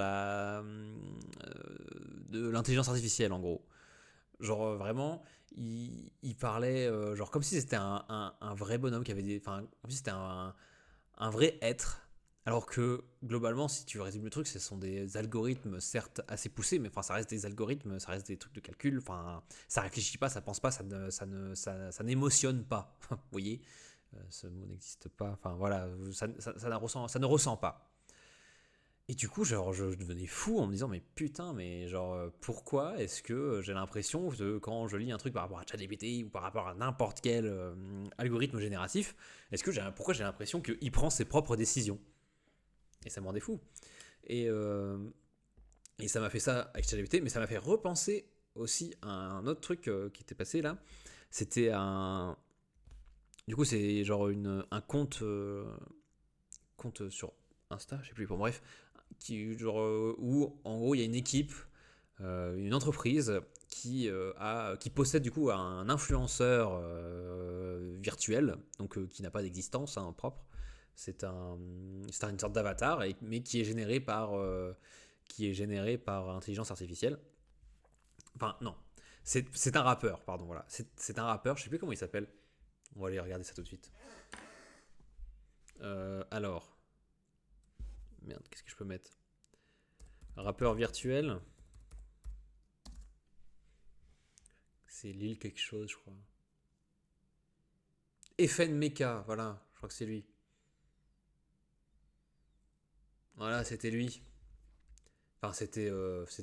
l'intelligence artificielle en gros. Genre vraiment, il parlait genre comme si c'était un vrai bonhomme qui avait des. Enfin, comme si c'était un vrai être. Alors que globalement, si tu résumes le truc, ce sont des algorithmes certes assez poussés, mais enfin ça reste des algorithmes, ça reste des trucs de calcul. Enfin, ça réfléchit pas, ça pense pas, ça n'émotionne pas. Vous voyez, ce mot n'existe pas. Enfin voilà, ça ne ressent pas. Et du coup, genre, je devenais fou en me disant, mais putain, mais genre, pourquoi est-ce que j'ai l'impression que quand je lis un truc par rapport à ChatGPT ou par rapport à n'importe quel algorithme génératif, pourquoi j'ai l'impression qu'il prend ses propres décisions? Et ça me rendait fou. Et, euh, et ça m'a fait ça avec ChatGPT, mais ça m'a fait repenser aussi à un autre truc qui était passé là. C'était un. Du coup, c'est genre un compte sur Insta, je sais plus, bon, bref, où en gros il y a une équipe, une entreprise qui possède du coup un influenceur virtuel, donc qui n'a pas d'existence hein, propre. C'est une sorte d'avatar, mais qui est généré par intelligence artificielle. Enfin non, c'est un rappeur, pardon, voilà. C'est un rappeur, je sais plus comment il s'appelle. On va aller regarder ça tout de suite. Alors, merde, qu'est-ce que je peux mettre? Rappeur virtuel. C'est Lil quelque chose, je crois. FN Mecha, voilà, je crois que c'est lui. Voilà, c'était lui. Enfin, c'était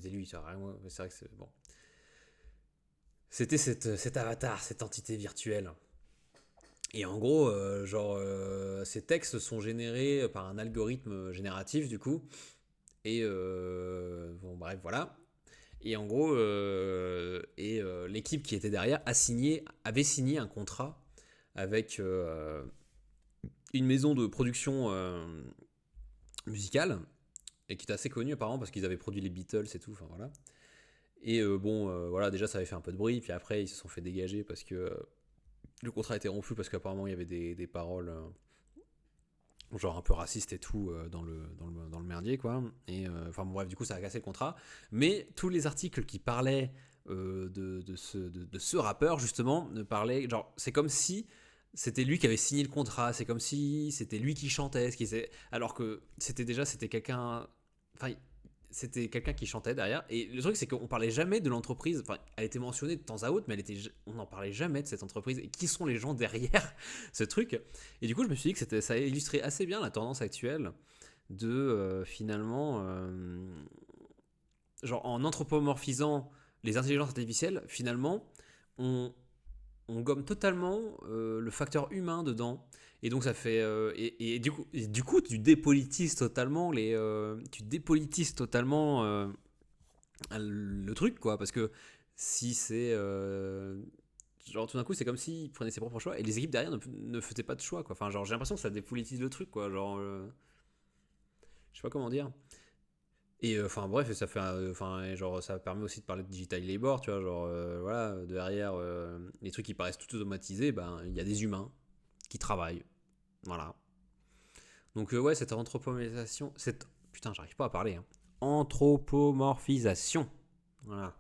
lui, ça rien. C'est vrai que c'est bon. C'était cet avatar, cette entité virtuelle. Et en gros, ces textes sont générés par un algorithme génératif, du coup. Et bon, bref, voilà. Et en gros, l'équipe qui était derrière avait signé un contrat avec une maison de production musicale et qui était assez connue apparemment parce qu'ils avaient produit les Beatles et tout. Enfin voilà. Et voilà, déjà ça avait fait un peu de bruit. Puis après, ils se sont fait dégager parce que le contrat a été rompu parce qu'apparemment il y avait des paroles genre un peu racistes et tout dans le merdier quoi. Et enfin bon, bref, du coup ça a cassé le contrat. Mais tous les articles qui parlaient de ce rappeur justement ne parlaient genre c'est comme si c'était lui qui avait signé le contrat, c'est comme si c'était lui qui chantait, alors que c'était quelqu'un, enfin c'était quelqu'un qui chantait derrière. Et le truc c'est qu'on parlait jamais de l'entreprise, enfin elle était mentionnée de temps à autre, mais on n'en parlait jamais de cette entreprise et qui sont les gens derrière ce truc. Et du coup je me suis dit que ça illustrait assez bien la tendance actuelle de finalement genre en anthropomorphisant les intelligences artificielles, finalement on gomme totalement le facteur humain dedans. Et donc ça fait du coup tu dépolitises totalement le truc quoi, parce que si c'est genre tout d'un coup c'est comme s'ils prenaient ses propres choix et les équipes derrière ne faisaient pas de choix quoi. Enfin genre j'ai l'impression que ça dépolitise le truc quoi, genre je sais pas comment dire. Et enfin bref, ça fait genre ça permet aussi de parler de digital labor, tu vois, genre voilà, derrière les trucs qui paraissent tout automatisés, ben il y a des humains qui travaillent. Voilà. Donc ouais, cette anthropomorphisation, putain, j'arrive pas à parler hein. Anthropomorphisation. Voilà.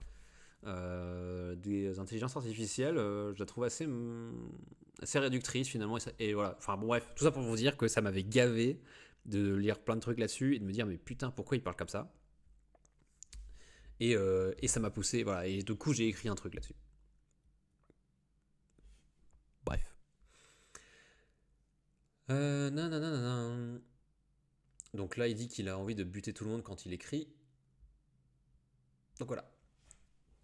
Des intelligences artificielles, je la trouve assez réductrice finalement et voilà, enfin bon bref, tout ça pour vous dire que ça m'avait gavé de lire plein de trucs là-dessus et de me dire mais putain pourquoi il parle comme ça et ça m'a poussé voilà et du coup j'ai écrit un truc là-dessus. Bref. Nanana. Donc là il dit qu'il a envie de buter tout le monde quand il écrit. Donc voilà.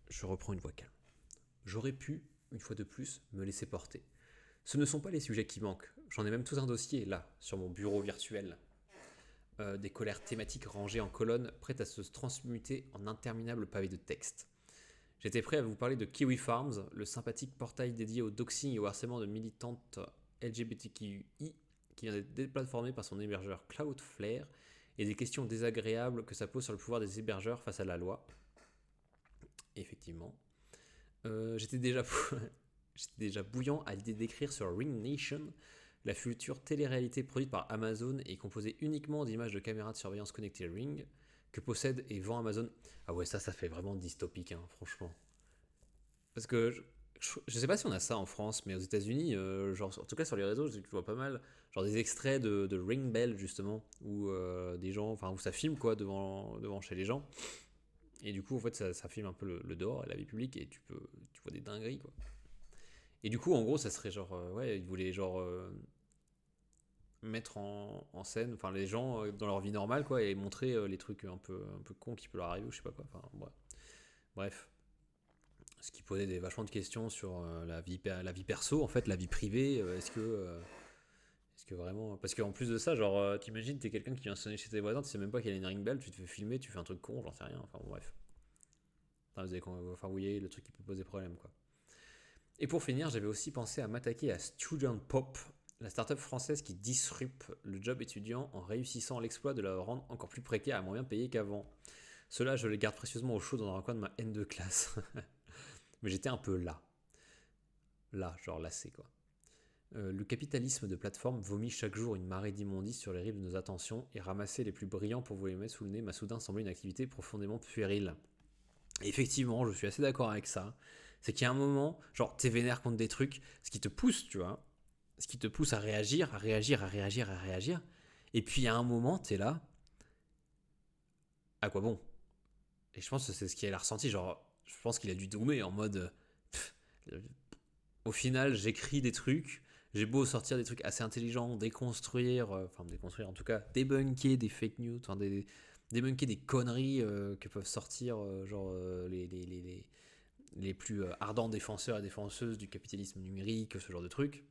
Je reprends une voix calme. J'aurais pu, une fois de plus, me laisser porter. Ce ne sont pas les sujets qui manquent. J'en ai même tout un dossier là, sur mon bureau virtuel. Des colères thématiques rangées en colonnes, prêtes à se transmuter en interminables pavés de texte. J'étais prêt à vous parler de Kiwi Farms, le sympathique portail dédié au doxing et au harcèlement de militantes LGBTQI qui vient d'être déplatformé par son hébergeur Cloudflare et des questions désagréables que ça pose sur le pouvoir des hébergeurs face à la loi. Effectivement. J'étais déjà bouillant à l'idée d'écrire sur Ring Nation, la future télé-réalité produite par Amazon et composée uniquement d'images de caméras de surveillance connectées Ring que possède et vend Amazon. Ah ouais, ça fait vraiment dystopique, hein, franchement. Parce que je sais pas si on a ça en France, mais aux États-Unis, genre, en tout cas sur les réseaux, je vois pas mal genre des extraits de Ring Bell justement, où des gens, enfin où ça filme quoi devant chez les gens. Et du coup, en fait, ça filme un peu le dehors et la vie publique et tu vois des dingueries quoi. Et du coup, en gros, ça serait genre, ouais, ils voulaient genre mettre en scène, enfin les gens dans leur vie normale quoi, et montrer les trucs un peu cons qui peuvent leur arriver ou je sais pas quoi. Enfin bref. Ce qui posait vachement de questions sur la vie perso, en fait, la vie privée. Est-ce que vraiment. Parce qu'en plus de ça, genre, t'imagines, t'es quelqu'un qui vient sonner chez tes voisins, tu sais même pas qu'il y a une ring bell, tu te fais filmer, tu fais un truc con, j'en sais rien. Enfin, bon, bref. Vous voyez le truc qui peut poser problème, quoi. Et pour finir, j'avais aussi pensé à m'attaquer à Student Pop, la startup française qui disrupte le job étudiant en réussissant l'exploit de la rendre encore plus précaire et moins bien payé qu'avant. Cela, je les garde précieusement au chaud dans un coin de ma haine de classe. Mais j'étais un peu genre lassé quoi. Le capitalisme de plateforme vomit chaque jour une marée d'immondices sur les rives de nos attentions et ramasser les plus brillants pour vous les mettre sous le nez m'a soudain semblé une activité profondément puérile. Et effectivement, je suis assez d'accord avec ça. C'est qu'il y a un moment, genre t'es vénère contre des trucs, ce qui te pousse, tu vois, ce qui te pousse à réagir. Et puis il y a un moment, t'es là, à quoi bon? Et je pense que c'est ce qu'il a ressenti, genre, je pense qu'il a dû doomer en mode... Au final, j'écris des trucs, j'ai beau sortir des trucs assez intelligents, déconstruire en tout cas, débunker des fake news, enfin débunker des conneries que peuvent sortir les plus ardents défenseurs et défenseuses du capitalisme numérique, ce genre de trucs.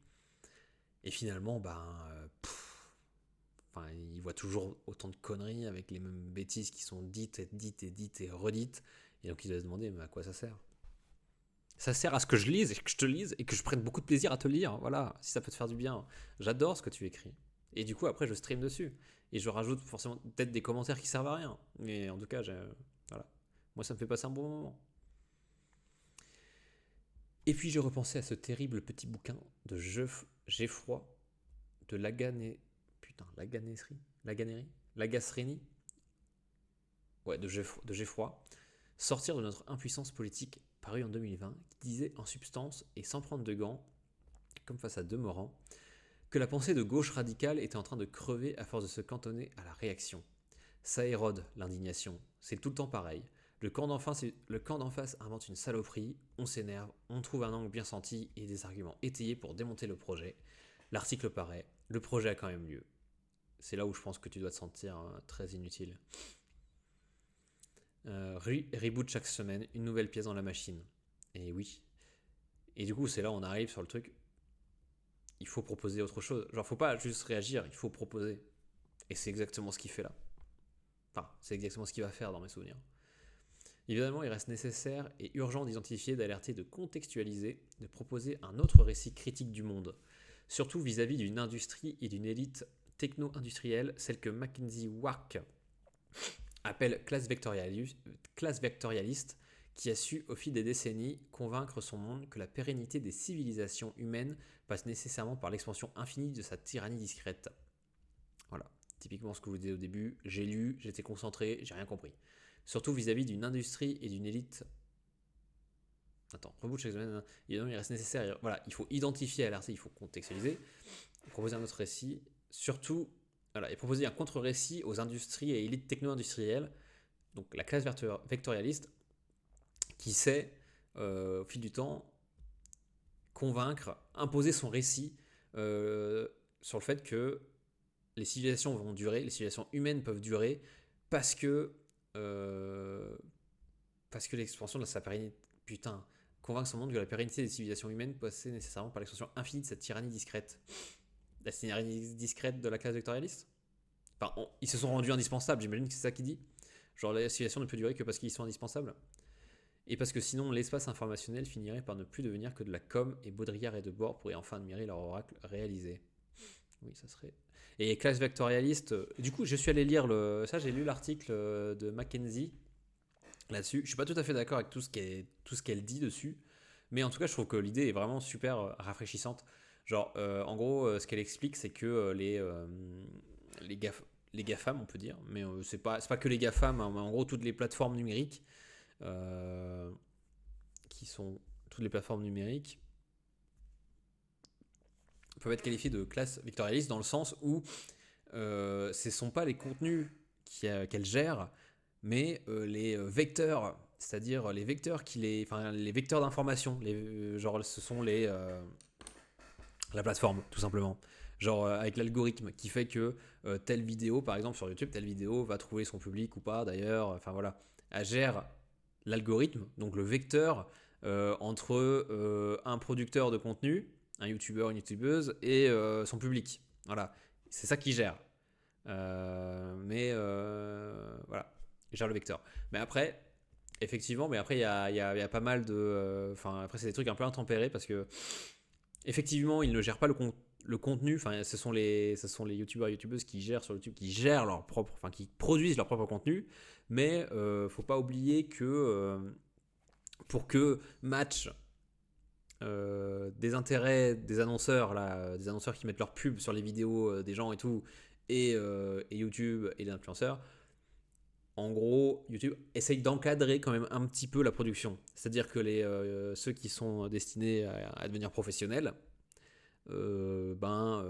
Et finalement, il voit toujours autant de conneries avec les mêmes bêtises qui sont dites et redites. Et donc il doit se demander, mais à quoi ça sert? Ça sert à ce que je lise et que je te lise et que je prenne beaucoup de plaisir à te lire. Voilà, si ça peut te faire du bien. J'adore ce que tu écris. Et du coup, après, je stream dessus. Et je rajoute forcément peut-être des commentaires qui servent à rien. Mais en tout cas, voilà. Moi, ça me fait passer un bon moment. Et puis, j'ai repensé à ce terrible petit bouquin de Geoffroy de Laganéry. Ouais, de Geoffroy. Sortir de notre impuissance politique, paru en 2020, qui disait en substance et sans prendre de gants, comme face à Demorand, que la pensée de gauche radicale était en train de crever à force de se cantonner à la réaction. Ça érode l'indignation, c'est tout le temps pareil. Le camp d'en face invente une saloperie, on s'énerve, on trouve un angle bien senti et des arguments étayés pour démonter le projet. L'article paraît, le projet a quand même lieu. C'est là où je pense que tu dois te sentir très inutile. Reboot chaque semaine, une nouvelle pièce dans la machine. Et oui. Et du coup, c'est là où on arrive sur le truc. Il faut proposer autre chose. Genre, faut pas juste réagir, il faut proposer. Et c'est exactement ce qu'il fait là. Enfin, c'est exactement ce qu'il va faire dans mes souvenirs. Évidemment, il reste nécessaire et urgent d'identifier, d'alerter, de contextualiser, de proposer un autre récit critique du monde. Surtout vis-à-vis d'une industrie et d'une élite techno-industrielle, celle que Mackenzie Wark appelle classe vectorialiste, qui a su, au fil des décennies, convaincre son monde que la pérennité des civilisations humaines passe nécessairement par l'expansion infinie de sa tyrannie discrète. Voilà, typiquement ce que je vous disais au début, j'ai lu, j'étais concentré, j'ai rien compris. Surtout vis-à-vis d'une industrie et d'une élite... Attends, reboot chaque semaine, il reste nécessaire, voilà, il faut identifier, alerter, il faut contextualiser, proposer un autre récit, surtout, voilà, et proposer un contre-récit aux industries et élites techno-industrielles, donc la classe vectorialiste, qui sait, au fil du temps, convaincre, imposer son récit sur le fait que les civilisations vont durer, les civilisations humaines peuvent durer, parce que l'expansion de sa pérennité, convaincre son monde que la pérennité des civilisations humaines passait nécessairement par l'expansion infinie de cette tyrannie discrète. La tyrannie discrète de la classe vectorialiste. Enfin, ils se sont rendus indispensables, j'imagine que c'est ça qu'il dit. Genre la civilisation ne peut durer que parce qu'ils sont indispensables. Et parce que sinon, l'espace informationnel finirait par ne plus devenir que de la com et Baudrillard et Debord pourraient enfin admirer leur oracle réalisé. Oui, ça serait. Et classe vectorialiste, du coup, je suis allé lire ça, j'ai lu l'article de Mackenzie là-dessus. Je suis pas tout à fait d'accord avec tout ce qu'elle dit dessus, mais en tout cas, je trouve que l'idée est vraiment super rafraîchissante. Genre, en gros, ce qu'elle explique, c'est que les GAFAM, on peut dire, mais c'est pas que les GAFAM, hein, mais en gros, toutes les plateformes numériques, euh, qui sont toutes les plateformes numériques, peuvent être qualifiées de classe vectorialiste dans le sens où ce ne sont pas les contenus qu'elles gèrent, mais les vecteurs, c'est-à-dire les vecteurs les vecteurs d'information, genre ce sont la plateforme tout simplement. Genre avec l'algorithme qui fait que telle vidéo, par exemple sur YouTube, telle vidéo va trouver son public ou pas d'ailleurs, enfin voilà, elle gère l'algorithme, donc le vecteur entre un producteur de contenu, un youtubeur, une youtubeuse et son public. Voilà, c'est ça qui gère. Voilà, il gère le vecteur. Mais après, effectivement, il y a pas mal de. Enfin, après, c'est des trucs un peu intempérés parce que, effectivement, ils ne gèrent pas le contenu. Enfin, ce sont les youtubeurs et youtubeuses qui gèrent sur YouTube, qui gèrent leur propre. Enfin, qui produisent leur propre contenu. Mais faut pas oublier que pour que match des intérêts des annonceurs, là, des annonceurs qui mettent leur pub sur les vidéos des gens et tout, et YouTube et les influenceurs, en gros, YouTube essaye d'encadrer quand même un petit peu la production. C'est-à-dire que ceux qui sont destinés à devenir professionnels, on va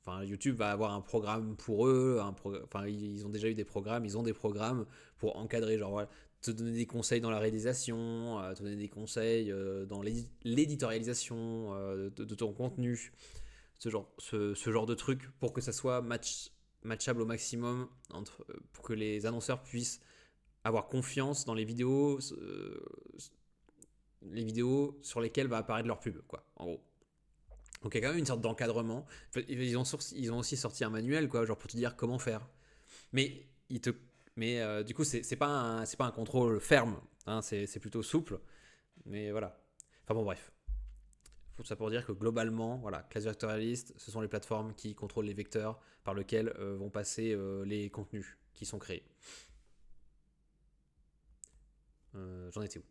enfin, YouTube va avoir un programme pour eux, enfin, ils ont déjà eu des programmes, ils ont des programmes pour encadrer, genre voilà, te donner des conseils dans la réalisation, te donner des conseils dans l'éditorialisation de ton contenu, ce genre de truc pour que ça soit matchable au maximum pour que les annonceurs puissent avoir confiance dans les vidéos sur lesquelles va apparaître leur pub, quoi, en gros. Donc il y a quand même une sorte d'encadrement. Ils ont aussi sorti un manuel, quoi, genre pour te dire comment faire. Mais du coup, c'est pas un contrôle ferme, hein, c'est plutôt souple. Mais voilà. Enfin bon, bref. Tout ça pour dire que globalement, voilà, classe vectorialiste, ce sont les plateformes qui contrôlent les vecteurs par lesquels vont passer les contenus qui sont créés. J'en étais où?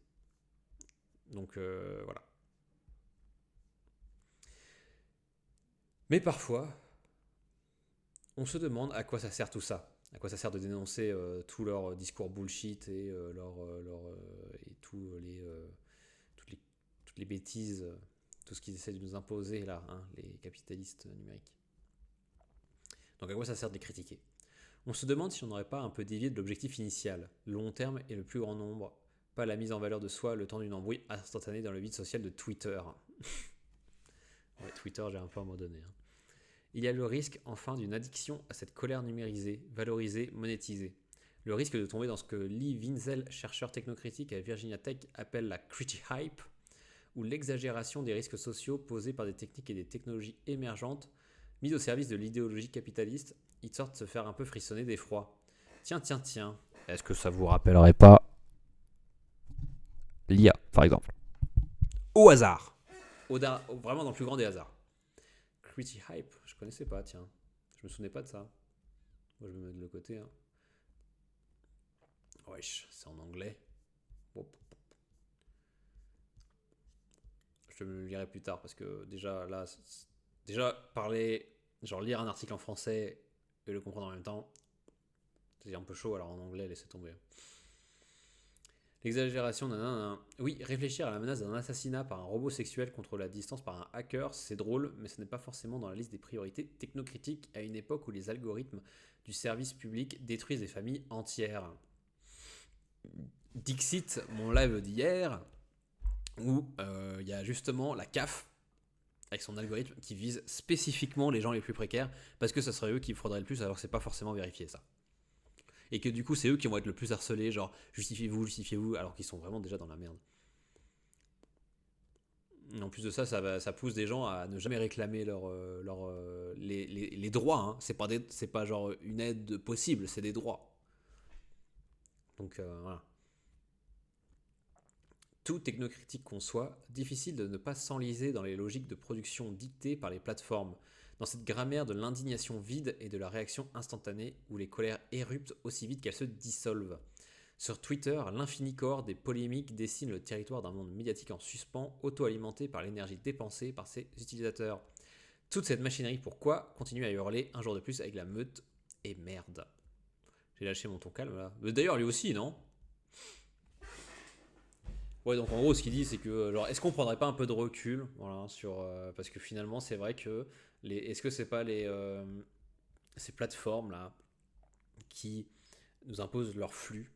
Donc voilà. Mais parfois, on se demande à quoi ça sert tout ça. À quoi ça sert de dénoncer tout leur discours bullshit et toutes les bêtises, tout ce qu'ils essaient de nous imposer là, hein, les capitalistes numériques. Donc à quoi ça sert de les critiquer? On se demande si on n'aurait pas un peu dévié de l'objectif initial, le long terme et le plus grand nombre, pas la mise en valeur de soi le temps d'une embrouille instantanée dans le vide social de Twitter. Ouais, Twitter, j'ai un peu abandonné. Hein. Il y a le risque, enfin, d'une addiction à cette colère numérisée, valorisée, monétisée. Le risque de tomber dans ce que Lee Wiesel, chercheur technocritique à Virginia Tech, appelle la criti-hype, ou l'exagération des risques sociaux posés par des techniques et des technologies émergentes mises au service de l'idéologie capitaliste, histoire de se faire un peu frissonner d'effroi. Tiens, est-ce que ça vous rappellerait pas l'IA, par exemple? Au hasard. Vraiment dans le plus grand des hasards. Criti-hype, je connaissais pas, tiens. Je me souvenais pas de ça. Moi, je me mets de l'autre côté. Hein. Wesh, c'est en anglais. Je te le lirai plus tard parce que déjà, là, parler, genre lire un article en français et le comprendre en même temps, c'est un peu chaud, alors en anglais, laissez tomber. L'exagération, oui, réfléchir à la menace d'un assassinat par un robot sexuel contre la distance par un hacker, c'est drôle, mais ce n'est pas forcément dans la liste des priorités technocritiques à une époque où les algorithmes du service public détruisent des familles entières. Dixit, mon live d'hier, où il y a justement la CAF avec son algorithme qui vise spécifiquement les gens les plus précaires parce que ce serait eux qui frauderaient le plus alors que c'est pas forcément vérifié ça. Et que du coup c'est eux qui vont être le plus harcelés, genre justifiez-vous, alors qu'ils sont vraiment déjà dans la merde. En plus de ça, ça pousse des gens à ne jamais réclamer les droits. Hein. C'est pas genre une aide possible, c'est des droits. Donc voilà. Tout technocritique qu'on soit, difficile de ne pas s'enliser dans les logiques de production dictées par les plateformes, dans cette grammaire de l'indignation vide et de la réaction instantanée où les colères éruptent aussi vite qu'elles se dissolvent. Sur Twitter, l'infini corps des polémiques dessine le territoire d'un monde médiatique en suspens, auto-alimenté par l'énergie dépensée par ses utilisateurs. Toute cette machinerie, pourquoi continue à hurler un jour de plus avec la meute et merde. J'ai lâché mon ton calme là. D'ailleurs, lui aussi, non? Ouais, donc en gros, ce qu'il dit, c'est que, genre, est-ce qu'on prendrait pas un peu de recul, voilà, sur, parce que finalement, c'est vrai que est-ce que c'est pas ces plateformes là qui nous imposent leur flux,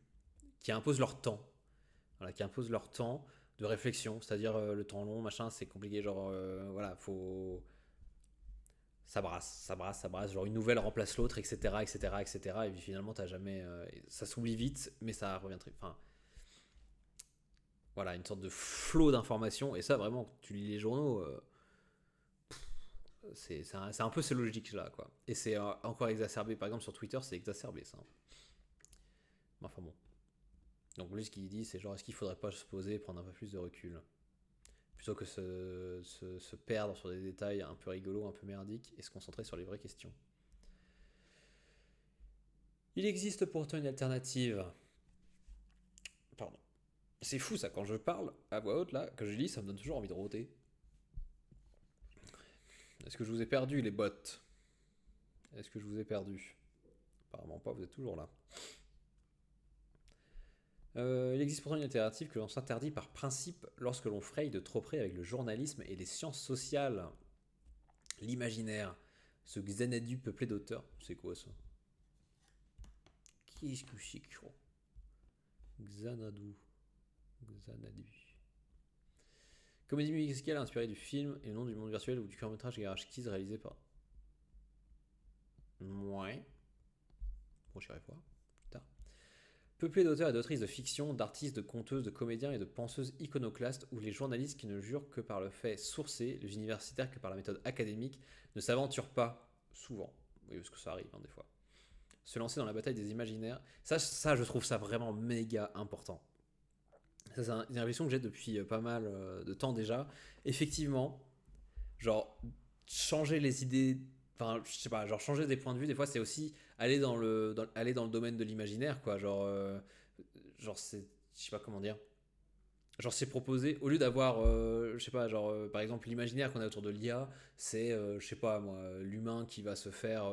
qui imposent leur temps, voilà, qui imposent leur temps de réflexion, c'est-à-dire le temps long, machin, c'est compliqué, genre, voilà, faut, ça brasse, ça brasse, ça brasse, genre une nouvelle remplace l'autre, etc., etc., etc., et puis finalement, t'as jamais, ça s'oublie vite, mais ça revient très, enfin. Voilà, une sorte de flot d'informations. Et ça, vraiment, quand tu lis les journaux, c'est un peu ces logiques-là, quoi. Et c'est encore exacerbé. Par exemple, sur Twitter, c'est exacerbé, ça. Enfin bon. Donc lui, ce qu'il dit, c'est genre, est-ce qu'il faudrait pas se poser et prendre un peu plus de recul plutôt que se perdre sur des détails un peu rigolos, un peu merdiques, et se concentrer sur les vraies questions. Il existe pourtant une alternative. Pardon. C'est fou ça, quand je parle à voix haute, là, que je lis, ça me donne toujours envie de rôter. Est-ce que je vous ai perdu, les bots? Est-ce que je vous ai perdu? Apparemment pas, vous êtes toujours là. Il existe pourtant une alternative que l'on s'interdit par principe lorsque l'on fraye de trop près avec le journalisme et les sciences sociales. L'imaginaire. Ce Xanadu peuplé d'auteurs. C'est quoi ça? Qu'est-ce que c'est que ça? Xanadu. Xanadu. Comédie musicale inspirée du film et le nom du monde virtuel ou du court-métrage Garage Keys réalisé par. Ouais. Bon, j'irai voir. Peuplé d'auteurs et d'autrices de fiction, d'artistes, de conteuses, de comédiens et de penseuses iconoclastes où les journalistes qui ne jurent que par le fait sourcé, les universitaires que par la méthode académique, ne s'aventurent pas, souvent, oui parce que ça arrive des fois, se lancer dans la bataille des imaginaires. Ça je trouve ça vraiment méga important. Ça c'est une réflexion que j'ai depuis pas mal de temps déjà. Effectivement, genre changer les idées, enfin je sais pas, genre changer des points de vue des fois c'est aussi aller aller dans le domaine de l'imaginaire quoi, genre c'est, je sais pas comment dire, genre c'est proposé au lieu d'avoir je sais pas, genre par exemple l'imaginaire qu'on a autour de l'IA, c'est je sais pas moi, l'humain qui va se faire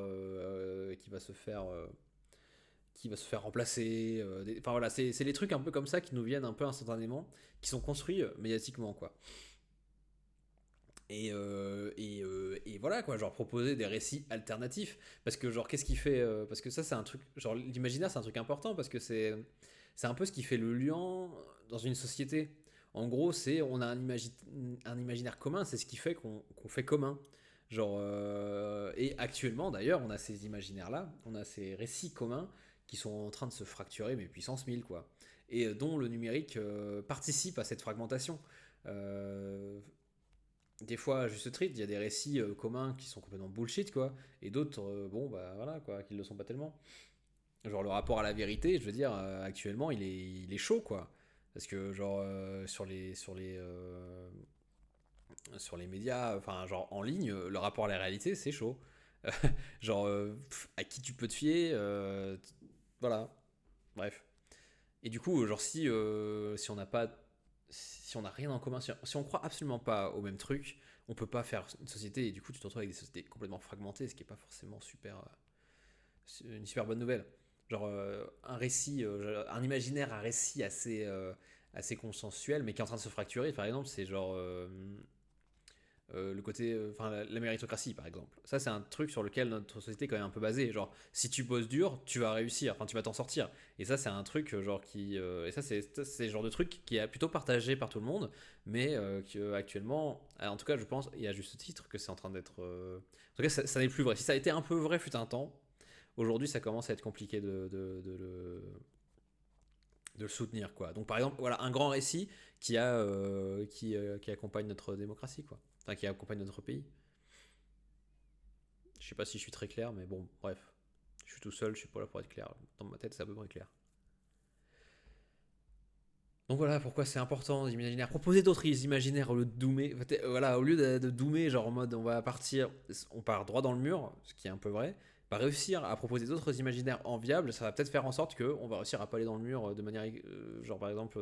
remplacer, enfin voilà, c'est les trucs un peu comme ça qui nous viennent un peu instantanément, qui sont construits médiatiquement quoi. Et voilà quoi, genre proposer des récits alternatifs, parce que genre qu'est-ce qui fait parce que ça c'est un truc, genre l'imaginaire c'est un truc important parce que c'est un peu ce qui fait le lien dans une société. En gros c'est on a un imaginaire commun, c'est ce qui fait qu'on fait commun, genre et actuellement d'ailleurs on a ces imaginaires là, on a ces récits communs qui sont en train de se fracturer mais puissance 1000 quoi, et dont le numérique participe à cette fragmentation. Euh, des fois, à juste titre, il y a des récits communs qui sont complètement bullshit, quoi, et d'autres, bon, bah voilà, quoi, qui ne le sont pas tellement. Genre, le rapport à la vérité, je veux dire, actuellement, il est chaud, quoi. Parce que, genre, sur les médias, enfin, genre, en ligne, le rapport à la réalité, c'est chaud. Genre, à qui tu peux te fier, voilà, bref. Et du coup, genre, si on n'a pas, si on n'a rien en commun, si on croit absolument pas au même truc, on peut pas faire une société. Et du coup, tu te retrouves avec des sociétés complètement fragmentées, ce qui est pas forcément une super bonne nouvelle. Genre un récit, un imaginaire, un récit assez consensuel, mais qui est en train de se fracturer. Par exemple, c'est genre le côté, enfin la méritocratie par exemple. Ça c'est un truc sur lequel notre société est quand même un peu basée. Genre si tu bosses dur, tu vas réussir, enfin tu vas t'en sortir. Et ça c'est un truc genre et ça c'est le genre de truc qui est plutôt partagé par tout le monde, mais que actuellement, en tout cas je pense, et à juste titre que c'est en train d'être, en tout cas ça n'est plus vrai. Si ça a été un peu vrai fut un temps, aujourd'hui ça commence à être compliqué de le soutenir quoi. Donc par exemple voilà un grand récit qui accompagne notre démocratie quoi. Enfin qui accompagne notre pays. Je sais pas si je suis très clair mais bon bref. Je suis tout seul, je suis pas là pour être clair. Dans ma tête c'est à peu près clair. Donc voilà pourquoi c'est important l'imaginaire. Proposer d'autres imaginaires au lieu de doomer. Voilà, au lieu de doomer, genre en mode on part droit dans le mur, ce qui est un peu vrai. Bah, réussir à proposer d'autres imaginaires enviables, ça va peut-être faire en sorte qu'on va réussir à pas aller dans le mur de manière, genre par exemple,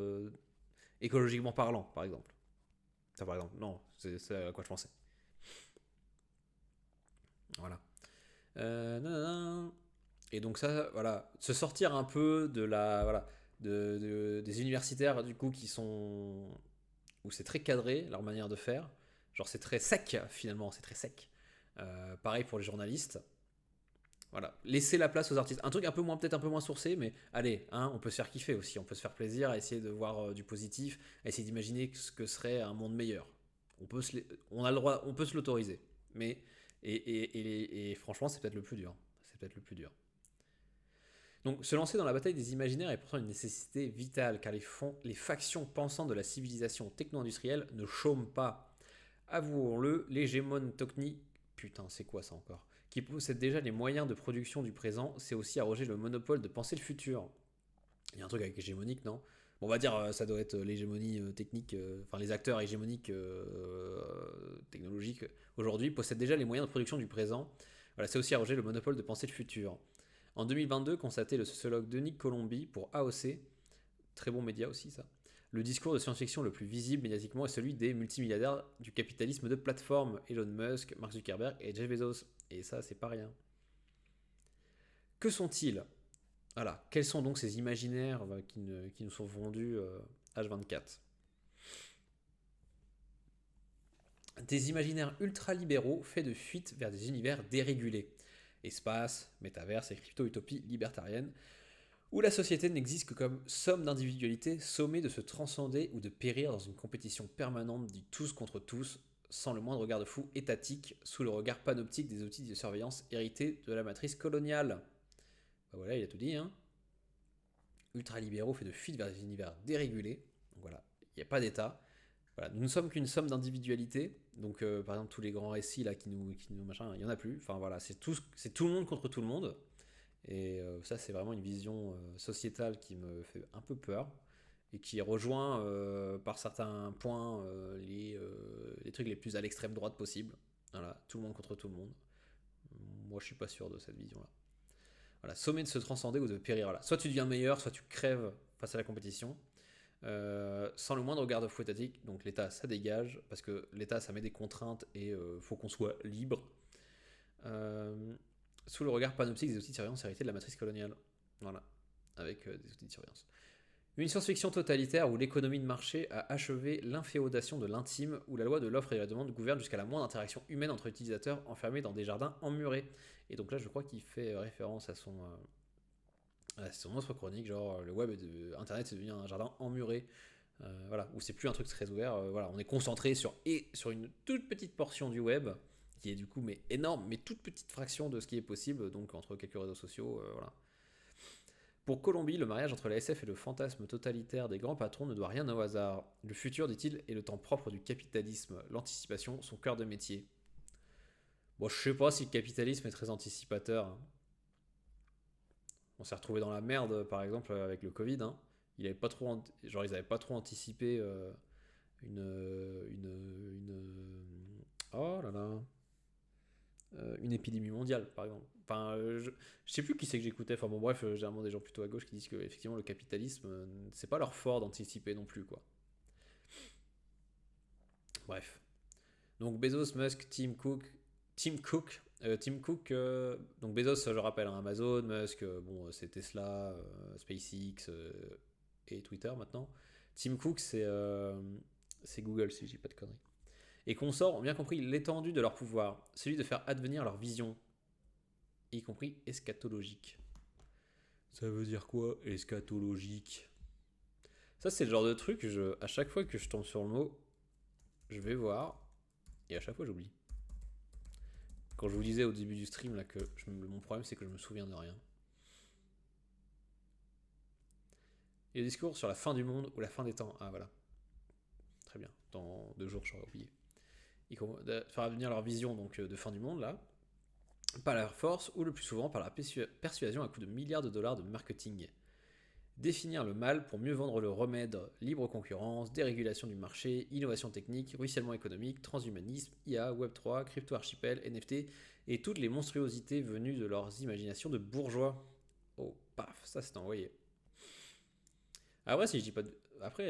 écologiquement parlant, par exemple. Ça, par exemple, non, c'est à quoi je pensais. Voilà. Nanana. Et donc ça, voilà, se sortir un peu de la, voilà, des universitaires du coup qui sont où c'est très cadré leur manière de faire. Genre c'est très sec finalement, c'est très sec. Pareil pour les journalistes. Voilà, laisser la place aux artistes. Un truc un peu moins, peut-être un peu moins sourcé, mais allez, hein, on peut se faire kiffer aussi, on peut se faire plaisir, à essayer de voir du positif, à essayer d'imaginer ce que serait un monde meilleur. On a le droit, on peut se l'autoriser. Mais et franchement, c'est peut-être le plus dur. C'est peut-être le plus dur. Donc, se lancer dans la bataille des imaginaires est pourtant une nécessité vitale, car les factions pensantes de la civilisation techno-industrielle ne chôment pas. Avouons-le, l'hégémone Tokni, putain, c'est quoi ça encore, qui possède déjà les moyens de production du présent, c'est aussi arroger le monopole de penser le futur. Il y a un truc avec hégémonique, non? Bon, on va dire, ça doit être l'hégémonie technique, enfin les acteurs hégémoniques technologiques aujourd'hui possèdent déjà les moyens de production du présent. Voilà, c'est aussi arroger le monopole de penser le futur. En 2022, constatait le sociologue Denis Colombi pour AOC, très bon média aussi ça, le discours de science-fiction le plus visible médiatiquement est celui des multimilliardaires du capitalisme de plateforme, Elon Musk, Mark Zuckerberg et Jeff Bezos. Et ça, c'est pas rien. Que sont-ils? Voilà, quels sont donc ces imaginaires qui nous sont vendus H24? Des imaginaires ultra-libéraux faits de fuite vers des univers dérégulés. Espace, métaverse et crypto-utopie libertarienne, où la société n'existe que comme somme d'individualités sommées de se transcender ou de périr dans une compétition permanente du tous contre tous, sans le moindre garde-fou étatique, sous le regard panoptique des outils de surveillance hérités de la matrice coloniale. Ben voilà, il a tout dit, hein. Ultralibéraux fait de fuite vers des univers dérégulés. Donc voilà, il n'y a pas d'État. Voilà, nous ne sommes qu'une somme d'individualités. Donc par exemple, tous les grands récits là qui nous machin, il n'y en a plus. Enfin voilà, c'est tout le monde contre tout le monde. Et ça, c'est vraiment une vision sociétale qui me fait un peu peur et qui rejoint par certains points les trucs les plus à l'extrême droite possible. Voilà, tout le monde contre tout le monde. Moi, je suis pas sûr de cette vision-là. Voilà, sommet de se transcender ou de périr. Voilà. Soit tu deviens meilleur, soit tu crèves face à la compétition. Sans le moindre garde-fou étatique. Donc l'État, ça dégage, parce que l'État, ça met des contraintes et faut qu'on soit libre. Sous le regard panoptique des outils de surveillance hérités de la matrice coloniale. Voilà, avec des outils de surveillance. Une science-fiction totalitaire où l'économie de marché a achevé l'inféodation de l'intime, où la loi de l'offre et de la demande gouverne jusqu'à la moindre interaction humaine entre utilisateurs enfermés dans des jardins emmurés. Et donc là, je crois qu'il fait référence à son autre chronique, genre le web, Internet, c'est devenu un jardin emmuré. Voilà, où c'est plus un truc très ouvert. Voilà, on est concentré sur une toute petite portion du web qui est du coup mais énorme, mais toute petite fraction de ce qui est possible, donc entre quelques réseaux sociaux, voilà. Pour Colombi, le mariage entre la SF et le fantasme totalitaire des grands patrons ne doit rien au hasard. Le futur, dit-il, est le temps propre du capitalisme, l'anticipation, son cœur de métier. Bon, je sais pas si le capitalisme est très anticipateur, hein. On s'est retrouvé dans la merde, par exemple, avec le Covid, hein. Ils avaient pas trop anticipé oh là là, une épidémie mondiale, par exemple. Enfin, je sais plus qui c'est que j'écoutais. Enfin bon, bref, généralement des gens plutôt à gauche qui disent que effectivement le capitalisme, c'est pas leur fort d'anticiper non plus, quoi. Bref. Donc Bezos, Musk, Tim Cook, donc Bezos, je rappelle, hein, Amazon, Musk, bon, c'est Tesla, SpaceX et Twitter maintenant. Tim Cook, c'est Google, si je dis pas de conneries. Et consorts ont bien compris l'étendue de leur pouvoir, celui de faire advenir leur vision, y compris eschatologique. Ça veut dire quoi, eschatologique? Ça, c'est le genre de truc, à chaque fois que je tombe sur le mot, je vais voir, et à chaque fois j'oublie. Quand je vous disais au début du stream là que mon problème c'est que je me souviens de rien. Et le discours sur la fin du monde ou la fin des temps. Ah voilà. Très bien. Dans 2 jours j'aurais oublié. Ils faire advenir leur vision donc de fin du monde là. Par leur force ou le plus souvent par la persuasion à coup de milliards de dollars de marketing. Définir le mal pour mieux vendre le remède, libre concurrence, dérégulation du marché, innovation technique, ruissellement économique, transhumanisme, IA, Web3, crypto-archipel, NFT et toutes les monstruosités venues de leurs imaginations de bourgeois. Oh, paf, ça c'est envoyé. Après, si je dis pas de... Après,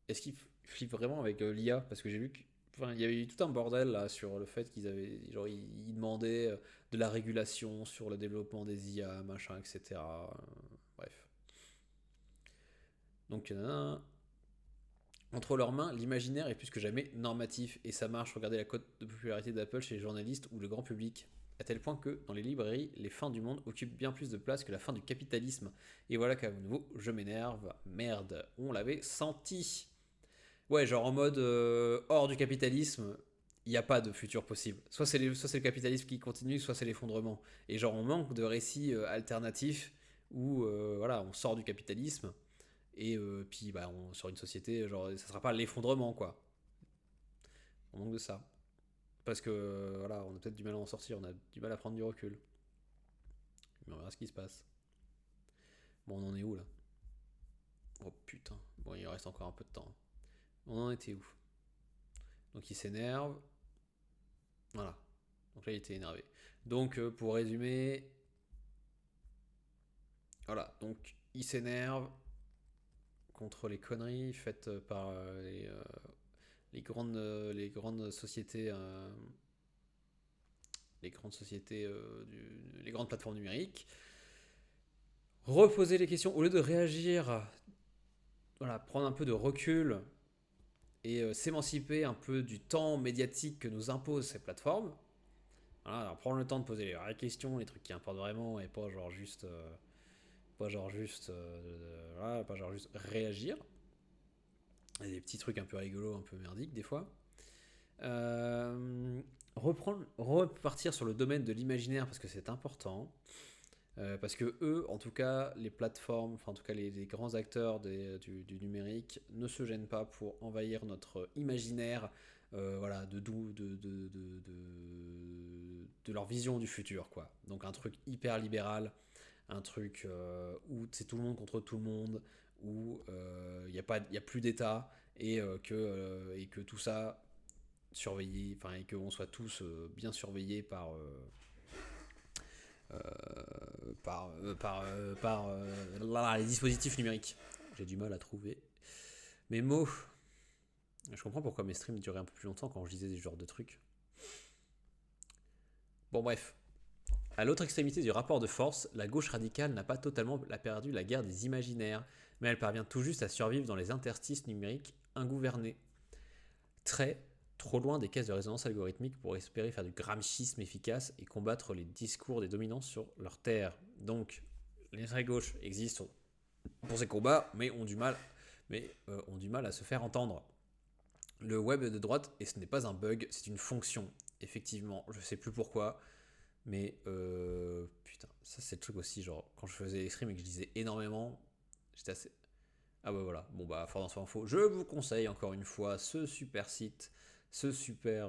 est-ce qu'ils flippent vraiment avec l'IA? Parce que j'ai vu que... Enfin, il y avait eu tout un bordel là sur le fait qu'ils avaient... Genre, ils demandaient de la régulation sur le développement des IA, machin, etc. Bref. Donc, entre leurs mains, l'imaginaire est plus que jamais normatif et ça marche. Regardez la cote de popularité d'Apple chez les journalistes ou le grand public. À tel point que, dans les librairies, les fins du monde occupent bien plus de place que la fin du capitalisme. Et voilà qu'à nouveau, je m'énerve. Merde, on l'avait senti. Ouais, genre en mode hors du capitalisme, il n'y a pas de futur possible. Soit c'est le capitalisme qui continue, soit c'est l'effondrement. Et genre on manque de récits alternatifs où voilà, on sort du capitalisme et puis bah, on sort une société, genre ça sera pas l'effondrement quoi. On manque de ça. Parce que voilà, on a peut-être du mal à en sortir, on a du mal à prendre du recul. Mais on verra ce qui se passe. Bon, on en est où là? Oh putain, bon, il reste encore un peu de temps. On en était où? Donc il s'énerve. Voilà. Donc là, il était énervé. Donc, pour résumer, voilà. Donc, il s'énerve contre les conneries faites par les grandes sociétés, les grandes plateformes numériques. Reposer les questions au lieu de réagir. Voilà, prendre un peu de recul et s'émanciper un peu du temps médiatique que nous imposent ces plateformes. Voilà, alors prendre le temps de poser les vraies questions, les trucs qui importent vraiment, et pas genre juste, voilà, pas genre juste réagir. Il y a des petits trucs un peu rigolos, un peu merdiques des fois. Repartir sur le domaine de l'imaginaire parce que c'est important. Parce que eux, en tout cas, les plateformes, enfin en tout cas les grands acteurs du numérique ne se gênent pas pour envahir notre imaginaire, voilà, de leur vision du futur, quoi. Donc un truc hyper libéral, un truc où c'est tout le monde contre tout le monde, où il y a plus d'État et que tout ça surveillé, enfin et qu'on soit tous bien surveillés par les dispositifs numériques. J'ai du mal à trouver mes mots. Je comprends pourquoi mes streams duraient un peu plus longtemps quand je disais ce genre de trucs. Bon bref. À l'autre extrémité du rapport de force, la gauche radicale n'a pas totalement perdu la guerre des imaginaires, mais elle parvient tout juste à survivre dans les interstices numériques ingouvernés. Trop loin des caisses de résonance algorithmique pour espérer faire du gramschisme efficace et combattre les discours des dominants sur leur terre. Donc, les vraies gauches existent pour ces combats, mais ont du mal à se faire entendre. Le web est de droite, et ce n'est pas un bug, c'est une fonction. Effectivement, je sais plus pourquoi, mais putain, ça c'est le truc aussi, genre, quand je faisais les streams et que je disais énormément, j'étais assez... Ah bah voilà, bon bah, Fort Info, je vous conseille encore une fois ce super site, ce super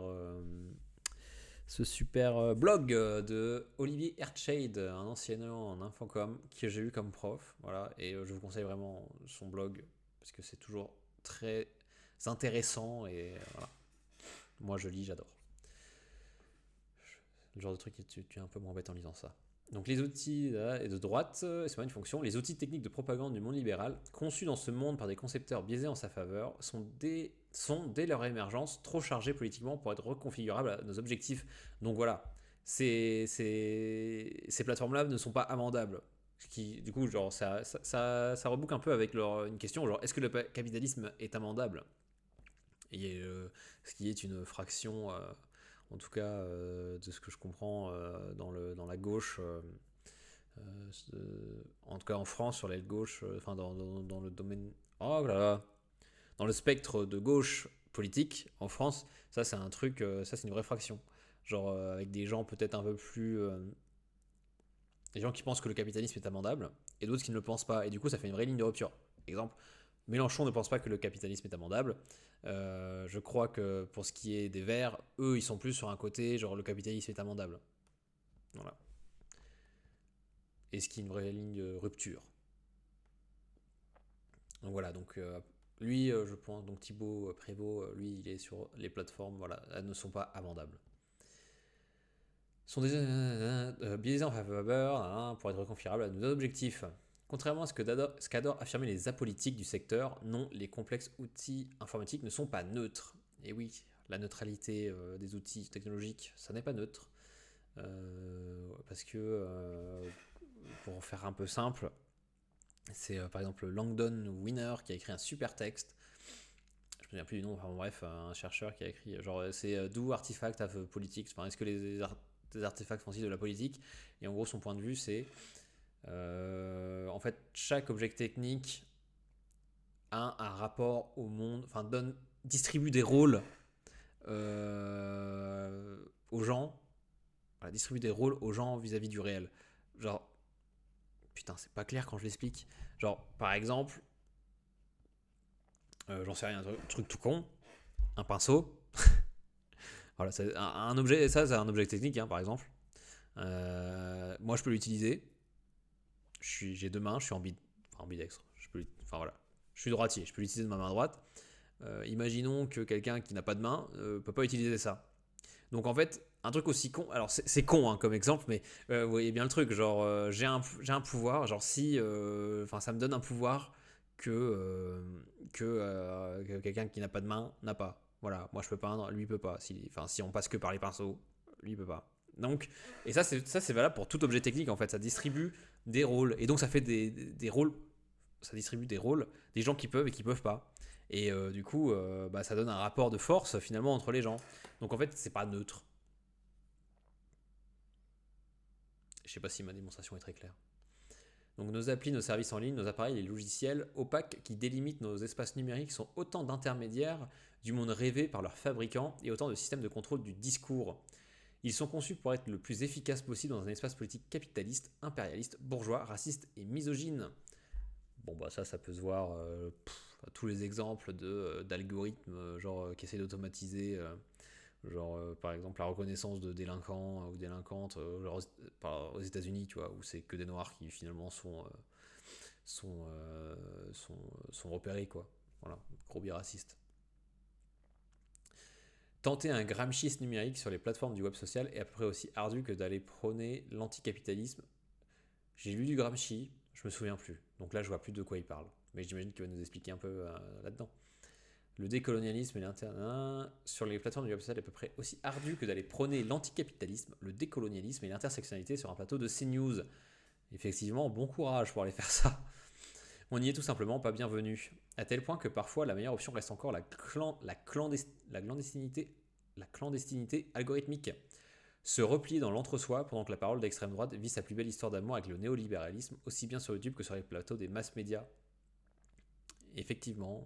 blog de Olivier Ertshade, un enseignant en infocom que j'ai eu comme prof, voilà, et je vous conseille vraiment son blog parce que c'est toujours très intéressant et voilà. Moi je lis, j'adore. Le genre de truc tu es un peu moins bête en lisant ça. Donc les outils et de droite, c'est pas une fonction, les outils techniques de propagande du monde libéral, conçus dans ce monde par des concepteurs biaisés en sa faveur, sont dès leur émergence trop chargés politiquement pour être reconfigurables à nos objectifs. Donc voilà, ces plateformes-là ne sont pas amendables. Ce qui, du coup, genre, ça reboucle un peu avec une question, genre, est-ce que le capitalisme est amendable? Et ce qui est une fraction... en tout cas de ce que je comprends dans la gauche, en tout cas en France sur l'aile gauche, enfin dans le domaine, oh là là, dans le spectre de gauche politique en France, ça c'est un truc, ça c'est une vraie fraction, genre avec des gens peut-être un peu plus, des gens qui pensent que le capitalisme est amendable et d'autres qui ne le pensent pas, et du coup ça fait une vraie ligne de rupture. Exemple, Mélenchon ne pense pas que le capitalisme est amendable. Je crois que pour ce qui est des Verts, eux, ils sont plus sur un côté, genre le capitalisme est amendable. Voilà. Et ce qui est une vraie ligne de rupture. Donc voilà, donc lui, je pense, donc Thibaut Prévost, lui, il est sur les plateformes, voilà, elles ne sont pas amendables. Sont biaisés en faveur pour être confiables à nos objectifs. Contrairement à ce qu'adorent affirmer les apolitiques du secteur, non, les complexes outils informatiques ne sont pas neutres. Et oui, la neutralité des outils technologiques, ça n'est pas neutre. Parce que, pour faire un peu simple, c'est par exemple Langdon Winner qui a écrit un super texte. Je me souviens plus du nom, enfin bref, un chercheur qui a écrit, genre c'est Do Artifact of Politics, enfin est-ce que des artefacts font-ils de la politique? Et en gros son point de vue c'est, en fait chaque objet technique a un rapport au monde, enfin distribue des rôles aux gens, voilà, distribue des rôles aux gens vis-à-vis du réel. Genre, putain, c'est pas clair quand je l'explique. Genre, par exemple, j'en sais rien, un truc tout con, un pinceau. Voilà, c'est un objet, ça c'est un objet technique, hein, par exemple. Moi, je peux l'utiliser. J'ai deux mains, je suis ambidextre. Enfin voilà, je suis droitier, je peux l'utiliser de ma main droite. Imaginons que quelqu'un qui n'a pas de main peut pas utiliser ça. Donc en fait, un truc aussi con, alors c'est con hein, comme exemple, mais vous voyez bien le truc, genre j'ai un pouvoir, genre si, ça me donne un pouvoir que quelqu'un qui n'a pas de main n'a pas. Voilà, moi je peux peindre, lui il peut pas. Si on passe que par les pinceaux, lui il peut pas. Donc, et ça c'est valable pour tout objet technique en fait, ça distribue des rôles, et donc ça fait des rôles, ça distribue des rôles, des gens qui peuvent et qui peuvent pas. Et du coup, ça donne un rapport de force finalement entre les gens. Donc en fait, c'est pas neutre. Je sais pas si ma démonstration est très claire. Donc nos applis, nos services en ligne, nos appareils, les logiciels opaques qui délimitent nos espaces numériques sont autant d'intermédiaires du monde rêvé par leurs fabricants et autant de systèmes de contrôle du discours. Ils sont conçus pour être le plus efficace possible dans un espace politique capitaliste, impérialiste, bourgeois, raciste et misogyne. Bon bah ça peut se voir tous les exemples d'algorithmes qui essaient d'automatiser par exemple la reconnaissance de délinquants ou délinquantes aux États-Unis, tu vois, où c'est que des noirs qui finalement sont repérés, quoi. Voilà, gros biraciste. Tenter un gramschisme numérique sur les plateformes du web social est à peu près aussi ardu que d'aller prôner l'anticapitalisme. J'ai lu du Gramsci, je me souviens plus, donc là je vois plus de quoi il parle, mais j'imagine qu'il va nous expliquer un peu là-dedans. Le décolonialisme et l'internet sur les plateformes du web social est à peu près aussi ardu que d'aller prôner l'anticapitalisme, le décolonialisme et l'intersectionnalité sur un plateau de CNews. Effectivement, bon courage pour aller faire ça. On n'y est tout simplement pas bienvenu. À tel point que parfois la meilleure option reste encore la clandestinité algorithmique. Se replier dans l'entre-soi pendant que la parole d'extrême droite vit sa plus belle histoire d'amour avec le néolibéralisme, aussi bien sur YouTube que sur les plateaux des mass médias. Effectivement.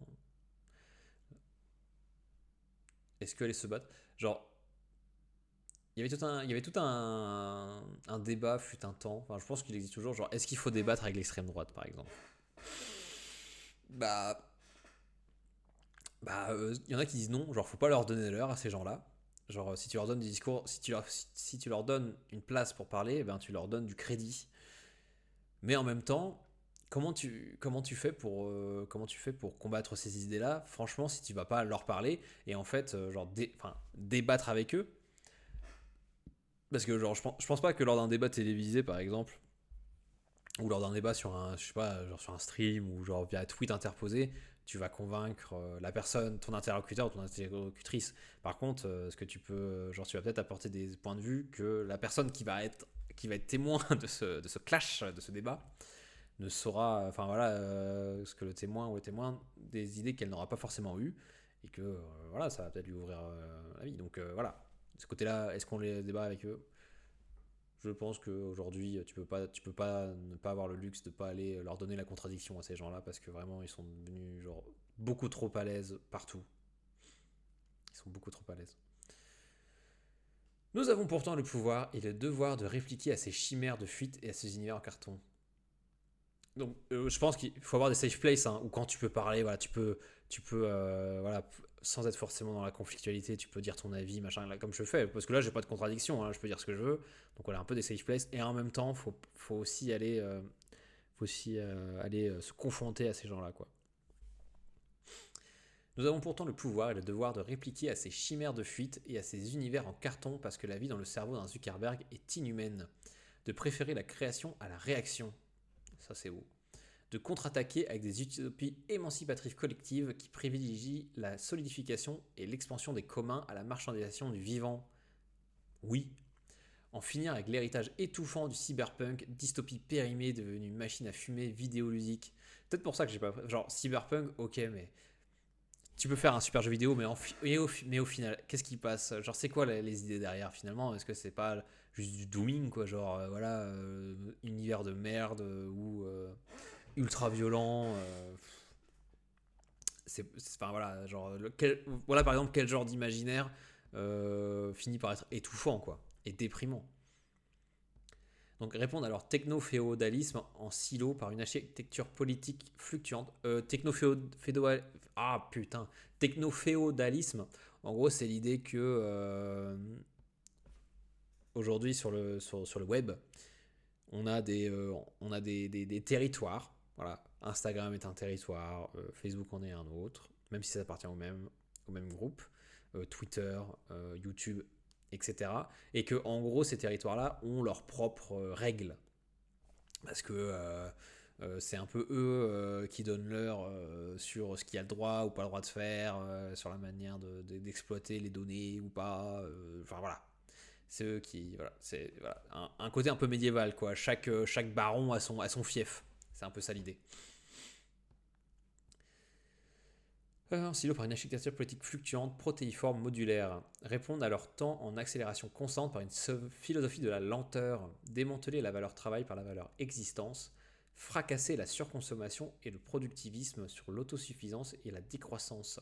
Est-ce qu'elle se battre? Genre, il y avait tout un débat fut un temps. Enfin, je pense qu'il existe toujours. Genre, est-ce qu'il faut débattre avec l'extrême droite, par exemple? Il y en a qui disent non. Genre, faut pas leur donner l'heure à ces gens-là. Genre, si tu leur donnes des discours, si tu leur donnes une place pour parler, ben tu leur donnes du crédit. Mais en même temps, comment tu fais pour combattre ces idées-là? Franchement, si tu vas pas leur parler et en fait, débattre avec eux. Parce que je pense pas que lors d'un débat télévisé par exemple, ou lors d'un débat sur sur un stream ou genre via tweet interposé, tu vas convaincre la personne, ton interlocuteur ou ton interlocutrice. Par contre, ce que tu peux, tu vas peut-être apporter des points de vue que la personne qui va être témoin de ce clash, de ce débat, ne saura, ce que le témoin ou le témoin, des idées qu'elle n'aura pas forcément eues, et que ça va peut-être lui ouvrir la vie. Donc voilà, de ce côté-là, est-ce qu'on les débat avec eux? Je pense qu'aujourd'hui, tu peux pas ne pas avoir le luxe de pas aller leur donner la contradiction à ces gens-là, parce que vraiment, ils sont devenus beaucoup trop à l'aise partout. Ils sont beaucoup trop à l'aise. Nous avons pourtant le pouvoir et le devoir de répliquer à ces chimères de fuite et à ces univers en carton. Donc, je pense qu'il faut avoir des safe places où quand tu peux parler, tu peux sans être forcément dans la conflictualité, tu peux dire ton avis, machin, là, comme je fais, parce que là, j'ai pas de contradiction, je peux dire ce que je veux. Donc voilà, un peu des safe places, et en même temps, faut aussi aller se confronter à ces gens-là, quoi. Nous avons pourtant le pouvoir et le devoir de répliquer à ces chimères de fuite et à ces univers en carton parce que la vie dans le cerveau d'un Zuckerberg est inhumaine. De préférer la création à la réaction. Ça c'est beau. De contre-attaquer avec des utopies émancipatrices collectives qui privilégient la solidification et l'expansion des communs à la marchandisation du vivant. Oui. En finir avec l'héritage étouffant du cyberpunk, dystopie périmée devenue machine à fumer vidéoludique. Peut-être pour ça que j'ai pas... Genre, cyberpunk, ok, mais... Tu peux faire un super jeu vidéo, mais au final, qu'est-ce qui passe? Genre, c'est quoi les idées derrière finalement? Est-ce que c'est pas juste du dooming, quoi? Genre, voilà, univers de merde ou ultra violent. Enfin, voilà, genre, voilà par exemple quel genre d'imaginaire finit par être étouffant, quoi, et déprimant. Donc répondre à leur techno-féodalisme en silo par une architecture politique fluctuante. Techno-féodalisme, en gros c'est l'idée que aujourd'hui sur le web, on a des territoires. Voilà, Instagram est un territoire, Facebook en est un autre, même si ça appartient au même groupe, Twitter, YouTube, etc. Et que en gros ces territoires-là ont leurs propres règles. Parce que c'est un peu eux qui donnent l'heure sur ce qu'il y a le droit ou pas le droit de faire, sur la manière d'exploiter les données ou pas. Enfin voilà. C'est eux qui. Voilà, c'est voilà, un côté un peu médiéval, quoi. Chaque baron a son fief. C'est un peu ça l'idée. Un silo par une architecture politique fluctuante, protéiforme, modulaire. Répondre à leur temps en accélération constante par une philosophie de la lenteur. Démanteler la valeur travail par la valeur existence. Fracasser la surconsommation et le productivisme sur l'autosuffisance et la décroissance.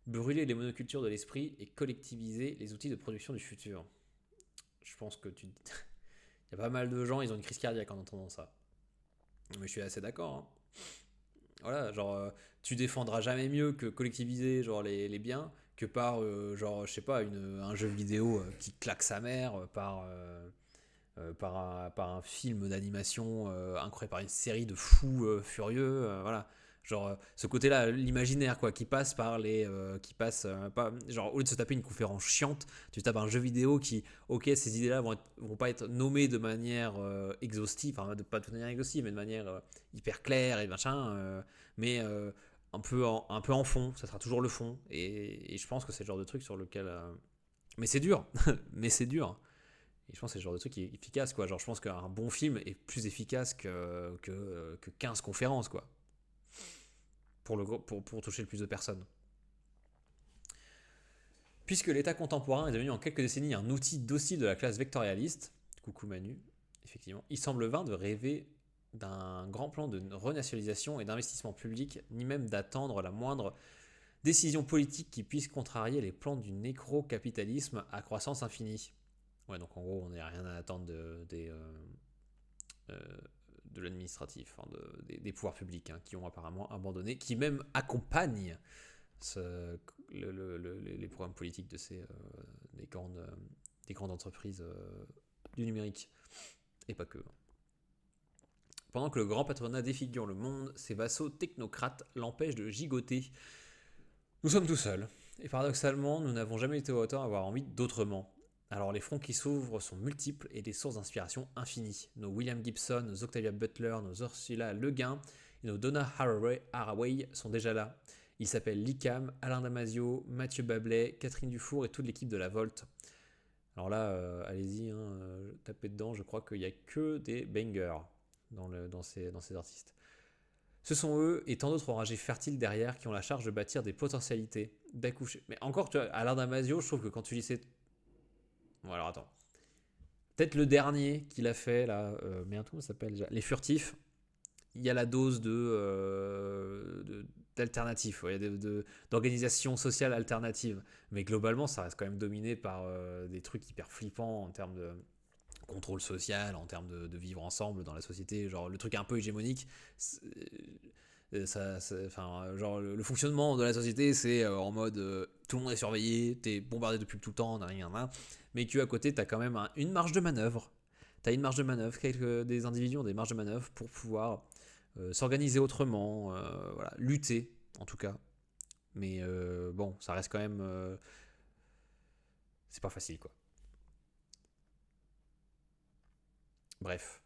Brûler les monocultures de l'esprit et collectiviser les outils de production du futur. Je pense que il y a pas mal de gens, ils ont une crise cardiaque en entendant ça. Mais je suis assez d'accord, hein. Voilà, genre, tu défendras jamais mieux que collectiviser genre les biens que par, genre, je sais pas, un jeu vidéo qui claque sa mère, par un film d'animation incroyable, par une série de fous furieux, voilà. Genre, ce côté-là, l'imaginaire, quoi, qui passe par pas, genre, au lieu de se taper une conférence chiante, tu tapes un jeu vidéo qui, ok, ces idées-là vont pas être nommées de manière exhaustive, enfin, pas de manière exhaustive, mais de manière hyper claire et machin, mais un peu en fond, ça sera toujours le fond, et je pense que c'est le genre de truc sur lequel. Mais c'est dur, mais c'est dur. Et je pense que c'est le genre de truc qui est efficace, quoi. Genre, je pense qu'un bon film est plus efficace que 15 conférences, quoi. Pour toucher le plus de personnes. Puisque l'État contemporain est devenu en quelques décennies un outil docile de la classe vectorialiste, coucou Manu, effectivement, il semble vain de rêver d'un grand plan de renationalisation et d'investissement public, ni même d'attendre la moindre décision politique qui puisse contrarier les plans du nécro-capitalisme à croissance infinie. Ouais, donc en gros, on n'a rien à attendre de l'administratif, enfin des pouvoirs publics, hein, qui ont apparemment abandonné, qui même accompagnent les programmes politiques des grandes entreprises du numérique, et pas que. Pendant que le grand patronat défigure le monde, ses vassaux technocrates l'empêchent de gigoter. Nous sommes tout seuls, et paradoxalement, nous n'avons jamais été autant à avoir envie d'autrement. Alors les fronts qui s'ouvrent sont multiples et des sources d'inspiration infinies. Nos William Gibson, nos Octavia Butler, nos Ursula Le Guin et nos Donna Haraway sont déjà là. Ils s'appellent Licam, Alain Damasio, Mathieu Bablet, Catherine Dufour et toute l'équipe de la Volt. Alors là, allez-y, hein, tapez dedans, je crois qu'il n'y a que des bangers dans ces artistes. Ce sont eux et tant d'autres enragés fertiles derrière qui ont la charge de bâtir des potentialités, d'accoucher. Mais encore, tu vois, Alain Damasio, je trouve que quand tu lis ces... Bon, alors attends. Peut-être le dernier qu'il a fait, là, merde, comment ça s'appelle déjà? Les Furtifs. Il y a la dose d'alternatif, ouais, d'organisation sociale alternative. Mais globalement, ça reste quand même dominé par des trucs hyper flippants en termes de contrôle social, en termes de vivre ensemble dans la société. Genre, le truc un peu hégémonique, genre le fonctionnement de la société, c'est en mode tout le monde est surveillé, t'es bombardé de pubs tout le temps, rien. Mais que à côté, t'as quand même une marge de manœuvre. T'as une marge de manœuvre, des individus ont des marges de manœuvre pour pouvoir s'organiser autrement, voilà, lutter en tout cas, Mais bon, ça reste quand même... c'est pas facile, quoi. Bref.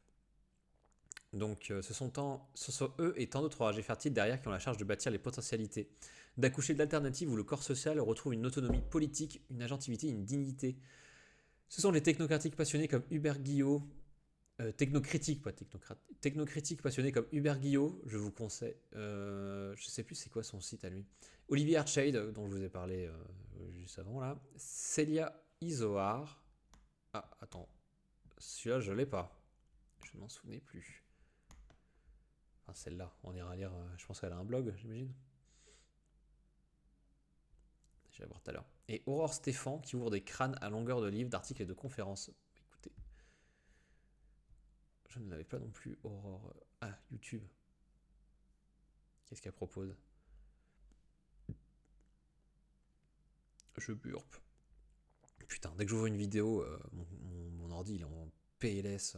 Donc ce sont eux et tant d'autres âgés fertiles derrière qui ont la charge de bâtir les potentialités, d'accoucher d'alternatives où le corps social retrouve une autonomie politique, une agentivité, une dignité. Ce sont les technocratiques passionnés comme Hubert Guillot, technocritiques, pas technocrates, technocritiques passionnés comme Hubert Guillot, je vous conseille, je sais plus c'est quoi son site à lui, Olivier Archade, dont je vous ai parlé juste avant là, Célia Isoard, ah attends, celui-là je l'ai pas, je ne m'en souvenais plus. Enfin, celle-là, on ira lire, je pense qu'elle a un blog, j'imagine. Je vais voir tout à l'heure. Et Aurore Stéphan qui ouvre des crânes à longueur de livres, d'articles et de conférences. Écoutez, je ne l'avais pas non plus, Aurore. Ah, YouTube. Qu'est-ce qu'elle propose? Je burpe. Putain, dès que j'ouvre une vidéo, mon ordi il est en PLS.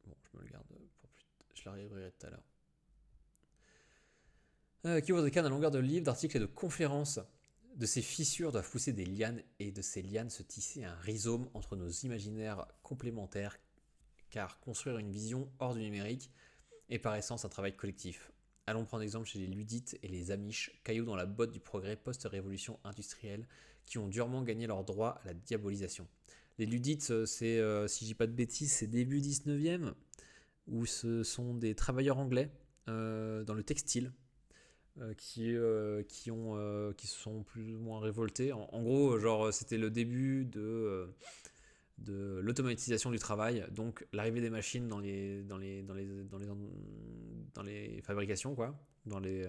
Bon, je me le garde pour plus tard. Je la réouvrirai tout à l'heure. Qui ouvre des cannes à longueur de livres, d'articles et de conférences. De ces fissures doivent pousser des lianes et de ces lianes se tisser un rhizome entre nos imaginaires complémentaires, car construire une vision hors du numérique est par essence un travail collectif. Allons prendre exemple chez les Ludites et les Amish, cailloux dans la botte du progrès post-révolution industrielle, qui ont durement gagné leur droit à la diabolisation. Les Ludites, c'est, si je dis pas de bêtises, c'est début 19e, où ce sont des travailleurs anglais dans le textile, qui se sont plus ou moins révoltés. En gros, genre, c'était le début de l'automatisation du travail, donc l'arrivée des machines dans les fabrications, quoi, dans les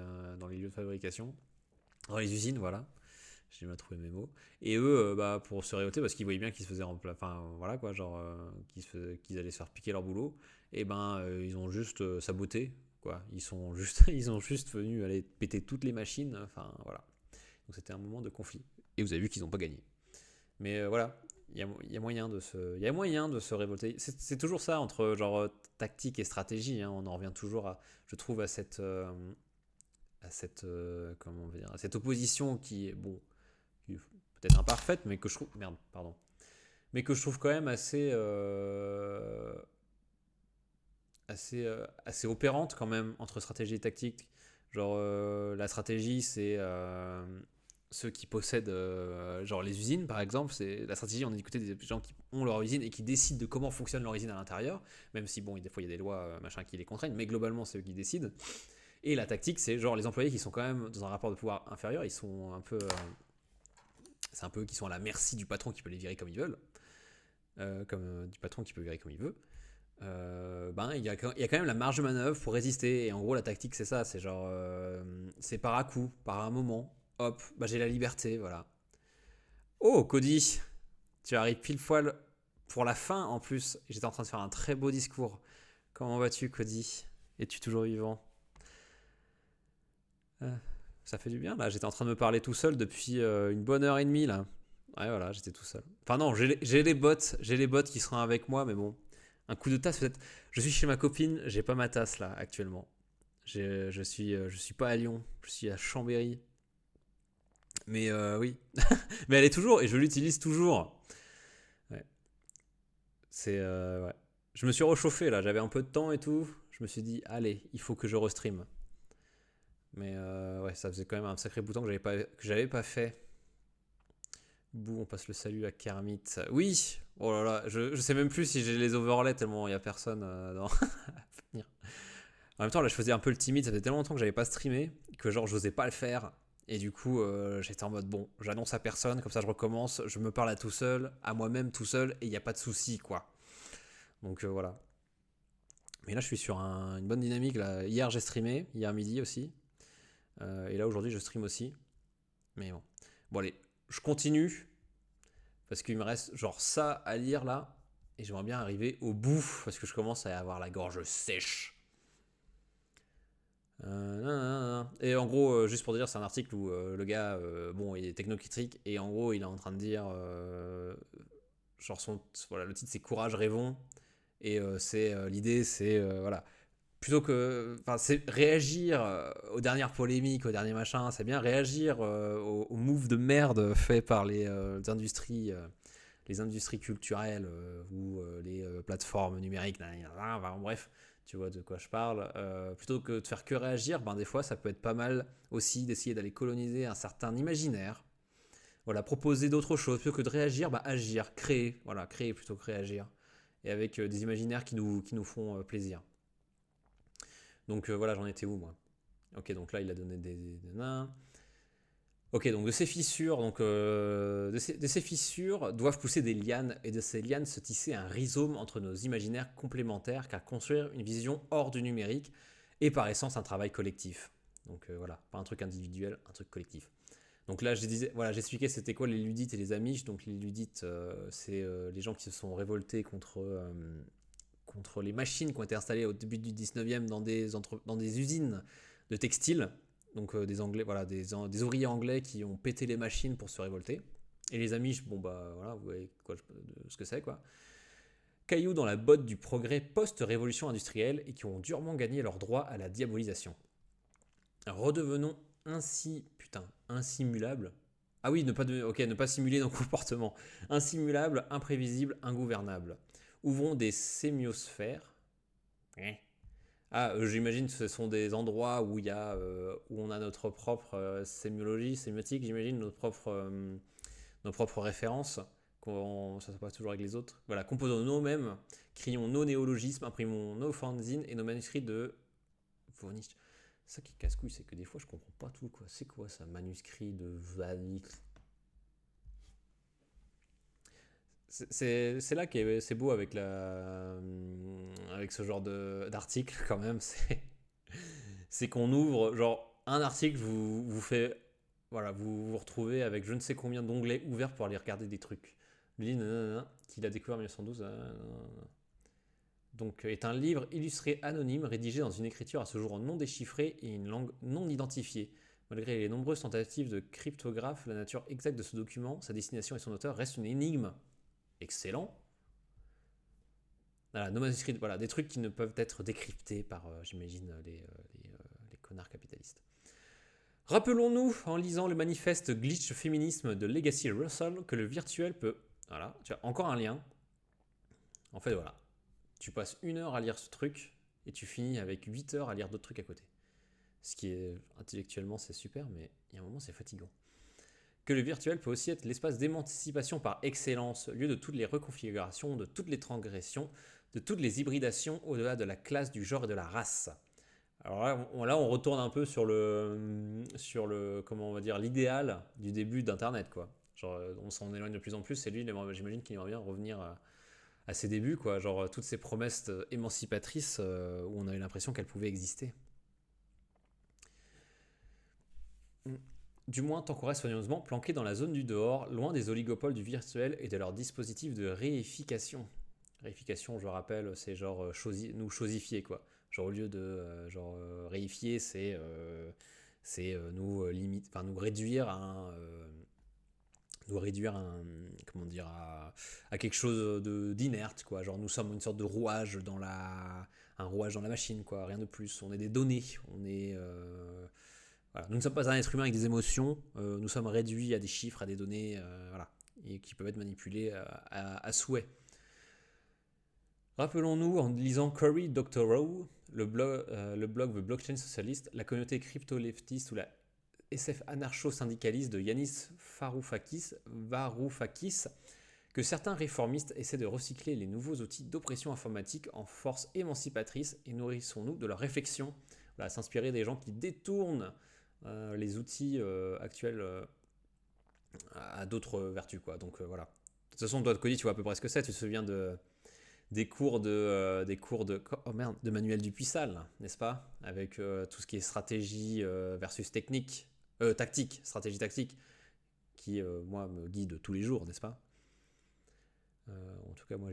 lieux de fabrication, dans les usines, voilà. J'ai mal trouvé mes mots. Et eux, pour se révolter, parce qu'ils voyaient bien qu'ils se faisaient enfin voilà quoi, genre qu'ils allaient se faire piquer leur boulot, et ils ont juste saboté, quoi. Ils ont juste venus aller péter toutes les machines, enfin voilà. Donc c'était un moment de conflit. Et vous avez vu qu'ils n'ont pas gagné. Mais voilà, il y a moyen de se révolter. C'est toujours ça entre genre tactique et stratégie. Hein. On en revient toujours je trouve, à cette comment on va dire, à cette opposition qui est bon, qui est peut-être imparfaite, mais que je trouve mais que je trouve quand même assez opérante quand même entre stratégie et tactique. Genre la stratégie c'est ceux qui possèdent genre les usines par exemple, c'est la stratégie, on a écouté des gens qui ont leur usine et qui décident de comment fonctionne leur usine à l'intérieur, même si bon des fois il y a des lois machin qui les contraignent, mais globalement c'est eux qui décident. Et la tactique c'est genre les employés qui sont quand même dans un rapport de pouvoir inférieur, ils sont un peu c'est un peu eux qui sont à la merci du patron qui peut les virer comme ils veulent, du patron qui peut virer comme il veut. Il y a quand même la marge de manœuvre pour résister, et en gros la tactique c'est ça, c'est genre c'est par à coup, par un moment, hop, j'ai la liberté, voilà. Oh Cody, tu arrives pile poil pour la fin en plus, j'étais en train de faire un très beau discours. Comment vas-tu Cody? Es-tu toujours vivant? Ça fait du bien là, j'étais en train de me parler tout seul depuis une bonne heure et demie là. Ouais voilà, j'étais tout seul. Enfin non, j'ai les bots qui seront avec moi, mais bon. Un coup de tasse peut-être. Je suis chez ma copine, j'ai pas ma tasse là actuellement. Je suis pas à Lyon, je suis à Chambéry. Mais oui, mais elle est toujours et je l'utilise toujours. Ouais. C'est ouais. Je me suis réchauffé là, j'avais un peu de temps et tout. Je me suis dit allez, il faut que je restream. Mais ouais, ça faisait quand même un sacré bouton que j'avais pas fait. Bouh, on passe le salut à Kermit. Oui. Oh là là, je sais même plus si j'ai les overlays tellement il y a personne dans. En même temps, là, je faisais un peu le timide. Ça faisait tellement longtemps que j'avais pas streamé que genre j'osais pas le faire. Et du coup, j'étais en mode bon, j'annonce à personne, comme ça je recommence, je me parle à tout seul, à moi-même tout seul, et il n'y a pas de souci, quoi. Donc voilà. Mais là, je suis sur une bonne dynamique. Là. Hier, j'ai streamé, hier midi aussi. Et là, aujourd'hui, je stream aussi. Mais bon. Bon, allez, je continue. Parce qu'il me reste genre ça à lire là. Et j'aimerais bien arriver au bout. Parce que je commence à avoir la gorge sèche. Et en gros, juste pour dire, c'est un article où le gars, il est technocritique. Et en gros, il est en train de dire. Genre, voilà, le titre c'est Courage, rêvons. Et l'idée, c'est. Voilà. plutôt que, enfin, c'est réagir aux dernières polémiques, aux derniers machins, c'est bien réagir aux moves de merde faits par les industries culturelles ou les plateformes numériques, enfin, bref, tu vois de quoi je parle. Plutôt que de faire que réagir, ben, des fois ça peut être pas mal aussi d'essayer d'aller coloniser un certain imaginaire. Voilà, proposer d'autres choses, plutôt que de réagir, bah, agir, créer, voilà, créer plutôt que réagir. Et avec des imaginaires qui nous font plaisir. Donc voilà, j'en étais où moi? Ok, donc là il a donné des nains. Ok, donc de ces fissures, de ces fissures doivent pousser des lianes, et de ces lianes se tisser un rhizome entre nos imaginaires complémentaires, car construire une vision hors du numérique est par essence un travail collectif. Donc voilà, pas un truc individuel, un truc collectif. Donc là, voilà, j'expliquais c'était quoi les ludites et les amish. Donc les ludites, c'est les gens qui se sont révoltés contre les machines qui ont été installées au début du 19e dans des usines de textile. Donc des Anglais, voilà, des ouvriers anglais qui ont pété les machines pour se révolter. Et les Amish, bon bah voilà, vous voyez ce que c'est quoi. Cailloux dans la botte du progrès post-révolution industrielle et qui ont durement gagné leur droit à la diabolisation. Redevenons insimulables. Ah oui, ne pas simuler nos comportements. Insimulables, imprévisibles, ingouvernables. Ouvrons des sémiosphères. Ah, j'imagine que ce sont des endroits où où on a notre propre sémiotique, j'imagine, nos propres références. Ça se passe toujours avec les autres. Voilà, composons nous-mêmes, crions nos néologismes, imprimons nos fanzines et nos manuscrits de Vonich. Ça qui casse-couille, c'est que des fois je comprends pas tout quoi. C'est quoi ça, manuscrit de Vanix? C'est là que c'est beau avec avec ce genre d'article quand même. C'est qu'on ouvre genre un article vous fait voilà vous retrouvez avec je ne sais combien d'onglets ouverts pour aller regarder des trucs. Lui qu'il a découvert en 1912. Donc est un livre illustré anonyme rédigé dans une écriture à ce jour non déchiffrée et une langue non identifiée. Malgré les nombreuses tentatives de cryptographe, la nature exacte de ce document, sa destination et son auteur restent une énigme. Excellent. Voilà, nos manuscrits, voilà, des trucs qui ne peuvent être décryptés par, j'imagine, les connards capitalistes. Rappelons-nous, en lisant le manifeste Glitch Féminisme de Legacy Russell, que le virtuel peut... Voilà, tu as encore un lien. En fait, voilà. Tu passes 1 heure à lire ce truc, et tu finis avec 8 heures à lire d'autres trucs à côté. Ce qui est, intellectuellement, c'est super, mais il y a un moment, c'est fatigant. Que le virtuel peut aussi être l'espace d'émancipation par excellence, lieu de toutes les reconfigurations, de toutes les transgressions, de toutes les hybridations au-delà de la classe, du genre et de la race. Alors là, on retourne un peu sur comment on va dire, l'idéal du début d'Internet, quoi. Genre, on s'en éloigne de plus en plus, et lui, j'imagine qu'il aimerait bien revenir à ses débuts, quoi. Genre, toutes ces promesses émancipatrices où on a eu l'impression qu'elles pouvaient exister. Du moins tant qu'on reste soigneusement planqué dans la zone du dehors, loin des oligopoles du virtuel et de leurs dispositifs de réification. Réification, je rappelle, c'est genre nous chosifier, quoi. Genre au lieu de réifier, c'est nous limite, enfin nous réduire comment dire à quelque chose d'inerte, quoi. Genre nous sommes une sorte de rouage un rouage dans la machine, quoi. Rien de plus. On est des données. Voilà. Nous ne sommes pas un être humain avec des émotions, nous sommes réduits à des chiffres, à des données, voilà, et qui peuvent être manipulées à souhait. Rappelons-nous, en lisant Cory Doctorow, le blog The Blockchain Socialist, la communauté crypto-leftiste ou la SF anarcho-syndicaliste de Yanis Varoufakis, que certains réformistes essaient de recycler les nouveaux outils d'oppression informatique en force émancipatrice, et nourrissons-nous de leur réflexion, voilà, s'inspirer des gens qui détournent les outils actuels à d'autres vertus, quoi. Donc voilà. De toute façon, toi de Cody, tu vois à peu près ce que c'est. Tu te souviens des cours de Manuel Dupuissal, n'est-ce pas, avec tout ce qui est stratégie versus tactique, stratégie tactique, qui moi me guide tous les jours, n'est-ce pas. En tout cas, moi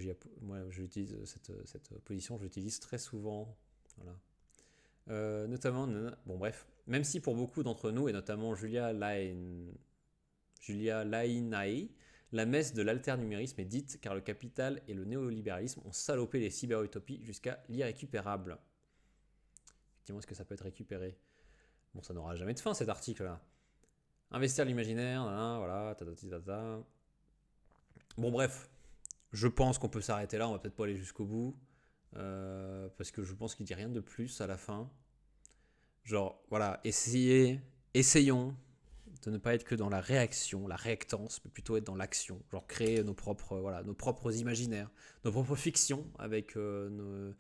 j'utilise cette position, je l'utilise très souvent, voilà. Notamment, bon bref, même si pour beaucoup d'entre nous, et notamment Julia Lainae, la messe de l'alternumérisme est dite car le capital et le néolibéralisme ont salopé les cyber-utopies jusqu'à l'irrécupérable. effectivement, est-ce que ça peut être récupéré? Bon, ça n'aura jamais de fin cet article-là. Investir l'imaginaire, voilà, ta. Bon, bref, je pense qu'on peut s'arrêter là, on va peut-être pas aller jusqu'au bout, parce que je pense qu'il dit rien de plus à la fin. Genre, voilà, essayons de ne pas être que dans la réaction, la réactance, mais plutôt être dans l'action. Genre créer nos propres imaginaires, nos propres fictions avec nos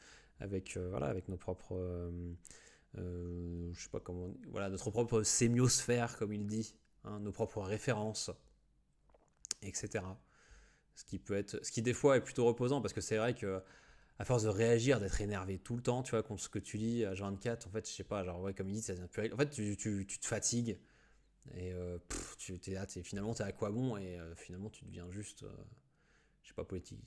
propres, je sais pas comment, voilà, notre propre sémiosphère, comme il dit, hein, nos propres références, etc. Ce qui des fois est plutôt reposant, parce que c'est vrai que à force de réagir, d'être énervé tout le temps, tu vois, contre ce que tu lis à 24, en fait, je sais pas, genre, ouais, comme il dit, ça devient plus. En fait, tu te fatigues, et finalement, t'es à quoi bon, et finalement, tu deviens juste, je sais pas, politique.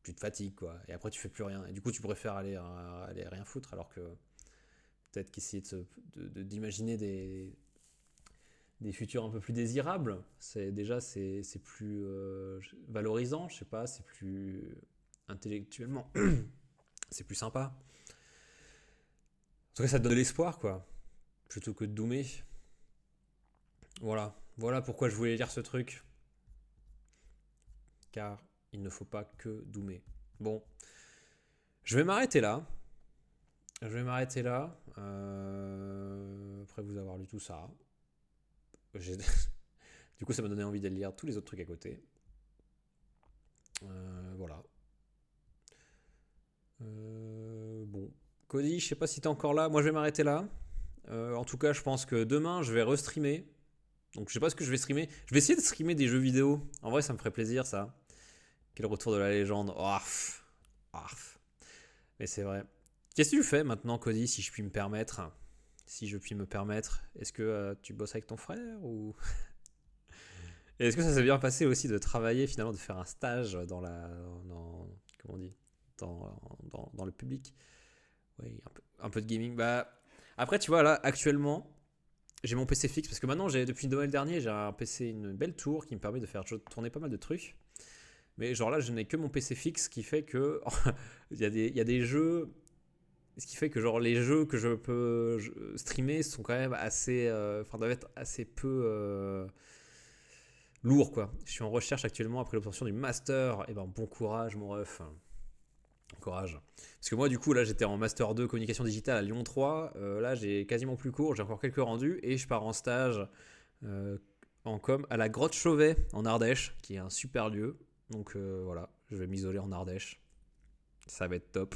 Tu te fatigues, quoi, et après, tu fais plus rien. Et du coup, tu préfères aller rien foutre, alors que peut-être qu'essayer d'imaginer des futurs un peu plus désirables, c'est plus valorisant, je sais pas, c'est plus intellectuellement, c'est plus sympa. En tout cas, ça te donne de l'espoir, quoi, plutôt que de doomer. Voilà pourquoi je voulais lire ce truc, car il ne faut pas que doomer. Bon, je vais m'arrêter là. Après vous avoir lu tout ça. Du coup, ça m'a donné envie d'aller lire tous les autres trucs à côté. Voilà. Bon. Cody, je sais pas si t'es encore là. Moi, je vais m'arrêter là. En tout cas, je pense que demain, je vais restreamer. Donc, je sais pas ce que je vais streamer. Je vais essayer de streamer des jeux vidéo. En vrai, ça me ferait plaisir, ça. Quel retour de la légende. Mais c'est vrai. Qu'est-ce que tu fais maintenant, Cody, si je puis me permettre? Est-ce que tu bosses avec ton frère ou... Et est-ce que ça s'est bien passé aussi de travailler, finalement, de faire un stage dans comment on dit, dans le public? Oui, un peu de gaming. Bah, après, tu vois, là, actuellement, j'ai mon PC fixe, parce que maintenant, depuis Noël dernier, j'ai un PC, une belle tour qui me permet de faire tourner pas mal de trucs. Mais genre là, je n'ai que mon PC fixe, ce qui fait que il y a des jeux... Ce qui fait que genre les jeux que je peux streamer sont quand même assez... doivent être assez peu... lourd, quoi. Je suis en recherche actuellement après l'obtention du master. Et ben bon courage, mon ref. Courage. Parce que moi, du coup, là, j'étais en master 2 communication digitale à Lyon 3. Là, j'ai quasiment plus cours. J'ai encore quelques rendus. Et je pars en stage en com à la Grotte Chauvet en Ardèche, qui est un super lieu. Donc voilà, je vais m'isoler en Ardèche. Ça va être top.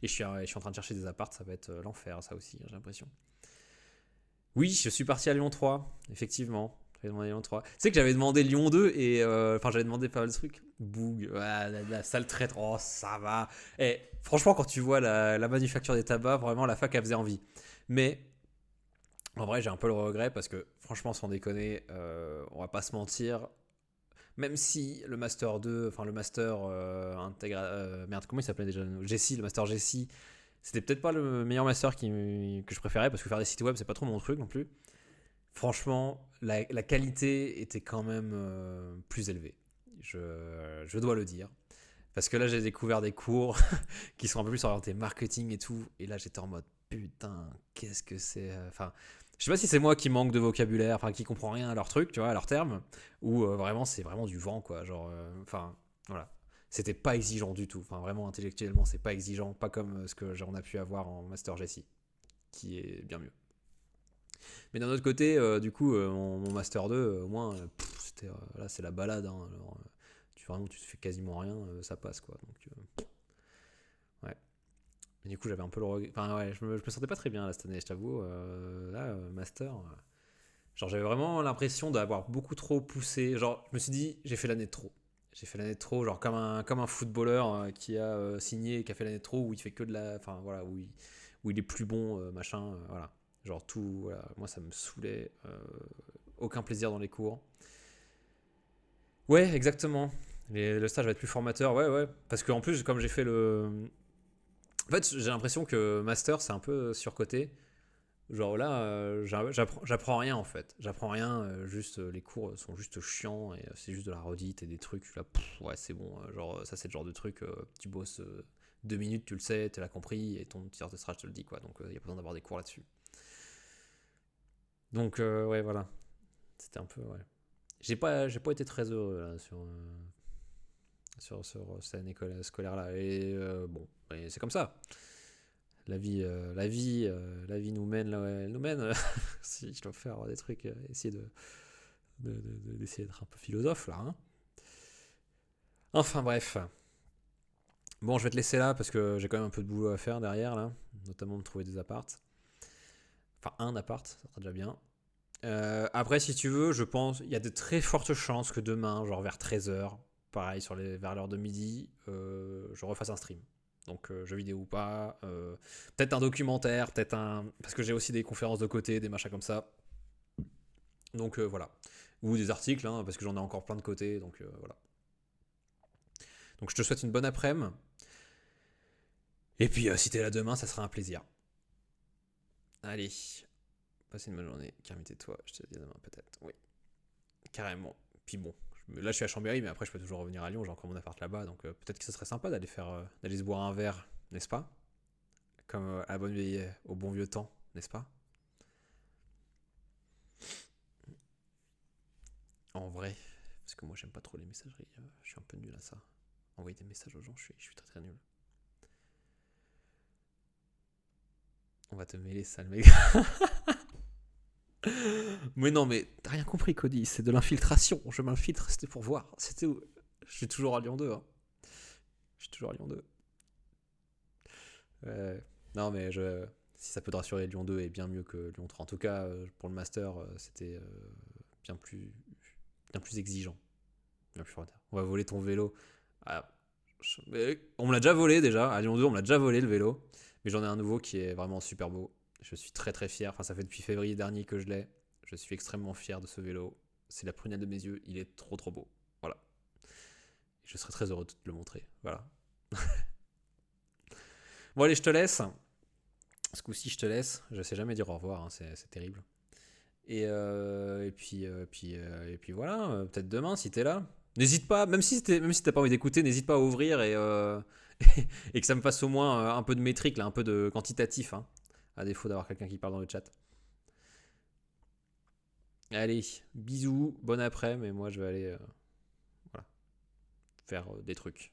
Et je suis en train de chercher des apparts. Ça va être l'enfer, ça aussi, j'ai l'impression. Oui, je suis parti à Lyon 3, effectivement. J'avais demandé Lyon 3. Tu sais que j'avais demandé Lyon 2 et j'avais demandé pas mal de trucs. Boug, la sale traite, oh ça va. Et franchement, quand tu vois la manufacture des tabacs, vraiment la fac elle faisait envie. Mais en vrai, j'ai un peu le regret parce que franchement, sans déconner, on va pas se mentir. Même si le master 2, enfin le master merde, comment il s'appelait déjà? Jessie, le master Jessie, c'était peut-être pas le meilleur master que je préférais parce que faire des sites web, c'est pas trop mon truc non plus. Franchement, la qualité était quand même plus élevée. Je dois le dire. Parce que là, j'ai découvert des cours qui sont un peu plus orientés marketing et tout. Et là, j'étais en mode, putain, qu'est-ce que c'est... Enfin, je sais pas si c'est moi qui manque de vocabulaire, enfin, qui comprend rien à leur truc, tu vois, à leurs termes, ou vraiment, c'est vraiment du vent, quoi. Genre, enfin, voilà. C'était pas exigeant du tout. Enfin, vraiment, intellectuellement, c'est pas exigeant. Pas comme ce que on a pu avoir en Master Jessie, qui est bien mieux. Mais d'un autre côté, du coup, mon Master 2, au moins, c'était, là, c'est la balade. Hein, alors, tu fais quasiment rien, ça passe, quoi. Donc, ouais. Mais du coup, j'avais un peu le regret. Enfin, ouais, je me sentais pas très bien là, cette année, je t'avoue. Là, Master. Genre, j'avais vraiment l'impression d'avoir beaucoup trop poussé. Genre, je me suis dit, j'ai fait l'année de trop. J'ai fait l'année de trop, genre comme un footballeur qui a signé et qui a fait l'année de trop, où il fait que de la. Enfin, voilà, où il est plus bon, machin, voilà. Genre tout, voilà. Moi ça me saoulait. Aucun plaisir dans les cours. Ouais, exactement. Le stage va être plus formateur, ouais. Parce qu'en plus, comme j'ai fait le. En fait, j'ai l'impression que Master c'est un peu surcoté. Genre là, j'apprends rien en fait. J'apprends rien, juste les cours sont juste chiants et c'est juste de la redite et des trucs. Là, ouais, c'est bon. Genre, ça c'est le genre de truc, tu bosses 2 minutes, tu le sais, tu l'as compris, et ton tir de strat te le dit, quoi. Donc, il n'y a pas besoin d'avoir des cours là-dessus. Donc, ouais, voilà. C'était un peu, ouais. J'ai pas été très heureux là, sur cette école scolaire-là. Et bon, ouais, c'est comme ça. La vie nous mène là où elle nous mène. Si je dois faire des trucs, essayer d'essayer d'être un peu philosophe là. Hein. Enfin bref. Bon, je vais te laisser là parce que j'ai quand même un peu de boulot à faire derrière là, notamment de trouver des appartes. Enfin, un appart, ça sera déjà bien. Après, si tu veux, je pense, il y a de très fortes chances que demain, genre vers 13h, pareil, vers l'heure de midi, je refasse un stream. Donc, jeux vidéo ou pas, peut-être un documentaire, parce que j'ai aussi des conférences de côté, des machins comme ça. Donc, voilà. Ou des articles, hein, parce que j'en ai encore plein de côté, donc voilà. Donc, je te souhaite une bonne après-midi. Et puis, si t'es là demain, ça sera un plaisir. Allez. Passez une bonne journée. Carmi, tais-toi. Je te dis à demain, peut-être. Oui. Carrément. Puis bon. Là, je suis à Chambéry, mais après, je peux toujours revenir à Lyon. J'ai encore mon appart là-bas. Donc, peut-être que ce serait sympa d'aller se boire un verre, n'est-ce pas? Comme à la bonne vieille, au bon vieux temps, n'est-ce pas? En vrai. Parce que moi, j'aime pas trop les messageries. Je suis un peu nul à ça. Envoyer des messages aux gens, je suis très très nul. On va te mêler, sale mec. Mais non, mais t'as rien compris, Cody. C'est de l'infiltration. Je m'infiltre, c'était pour voir. C'était où? Je suis toujours à Lyon 2. Hein. Je suis toujours à Lyon 2. Non, mais si ça peut te rassurer, Lyon 2 est bien mieux que Lyon 3. En tout cas, pour le master, c'était bien plus exigeant. Bien plus frontal. On va voler ton vélo. Ah, on me l'a déjà volé déjà. À Lyon 2, on me l'a déjà volé le vélo. Mais j'en ai un nouveau qui est vraiment super beau. Je suis très très fier. Enfin, ça fait depuis février dernier que je l'ai. Je suis extrêmement fier de ce vélo. C'est la prunelle de mes yeux. Il est trop trop beau. Voilà. Je serais très heureux de te le montrer. Voilà. Bon, allez, je te laisse. Ce coup-ci, je te laisse. Je sais jamais dire au revoir. Hein. C'est terrible. Et puis voilà. Peut-être demain si t'es là. N'hésite pas. Même si t'as pas envie d'écouter, n'hésite pas à ouvrir et que ça me fasse au moins un peu de métrique, là, un peu de quantitatif. Hein, à défaut d'avoir quelqu'un qui parle dans le chat. Allez, bisous, bon après, mais moi je vais aller voilà, faire des trucs.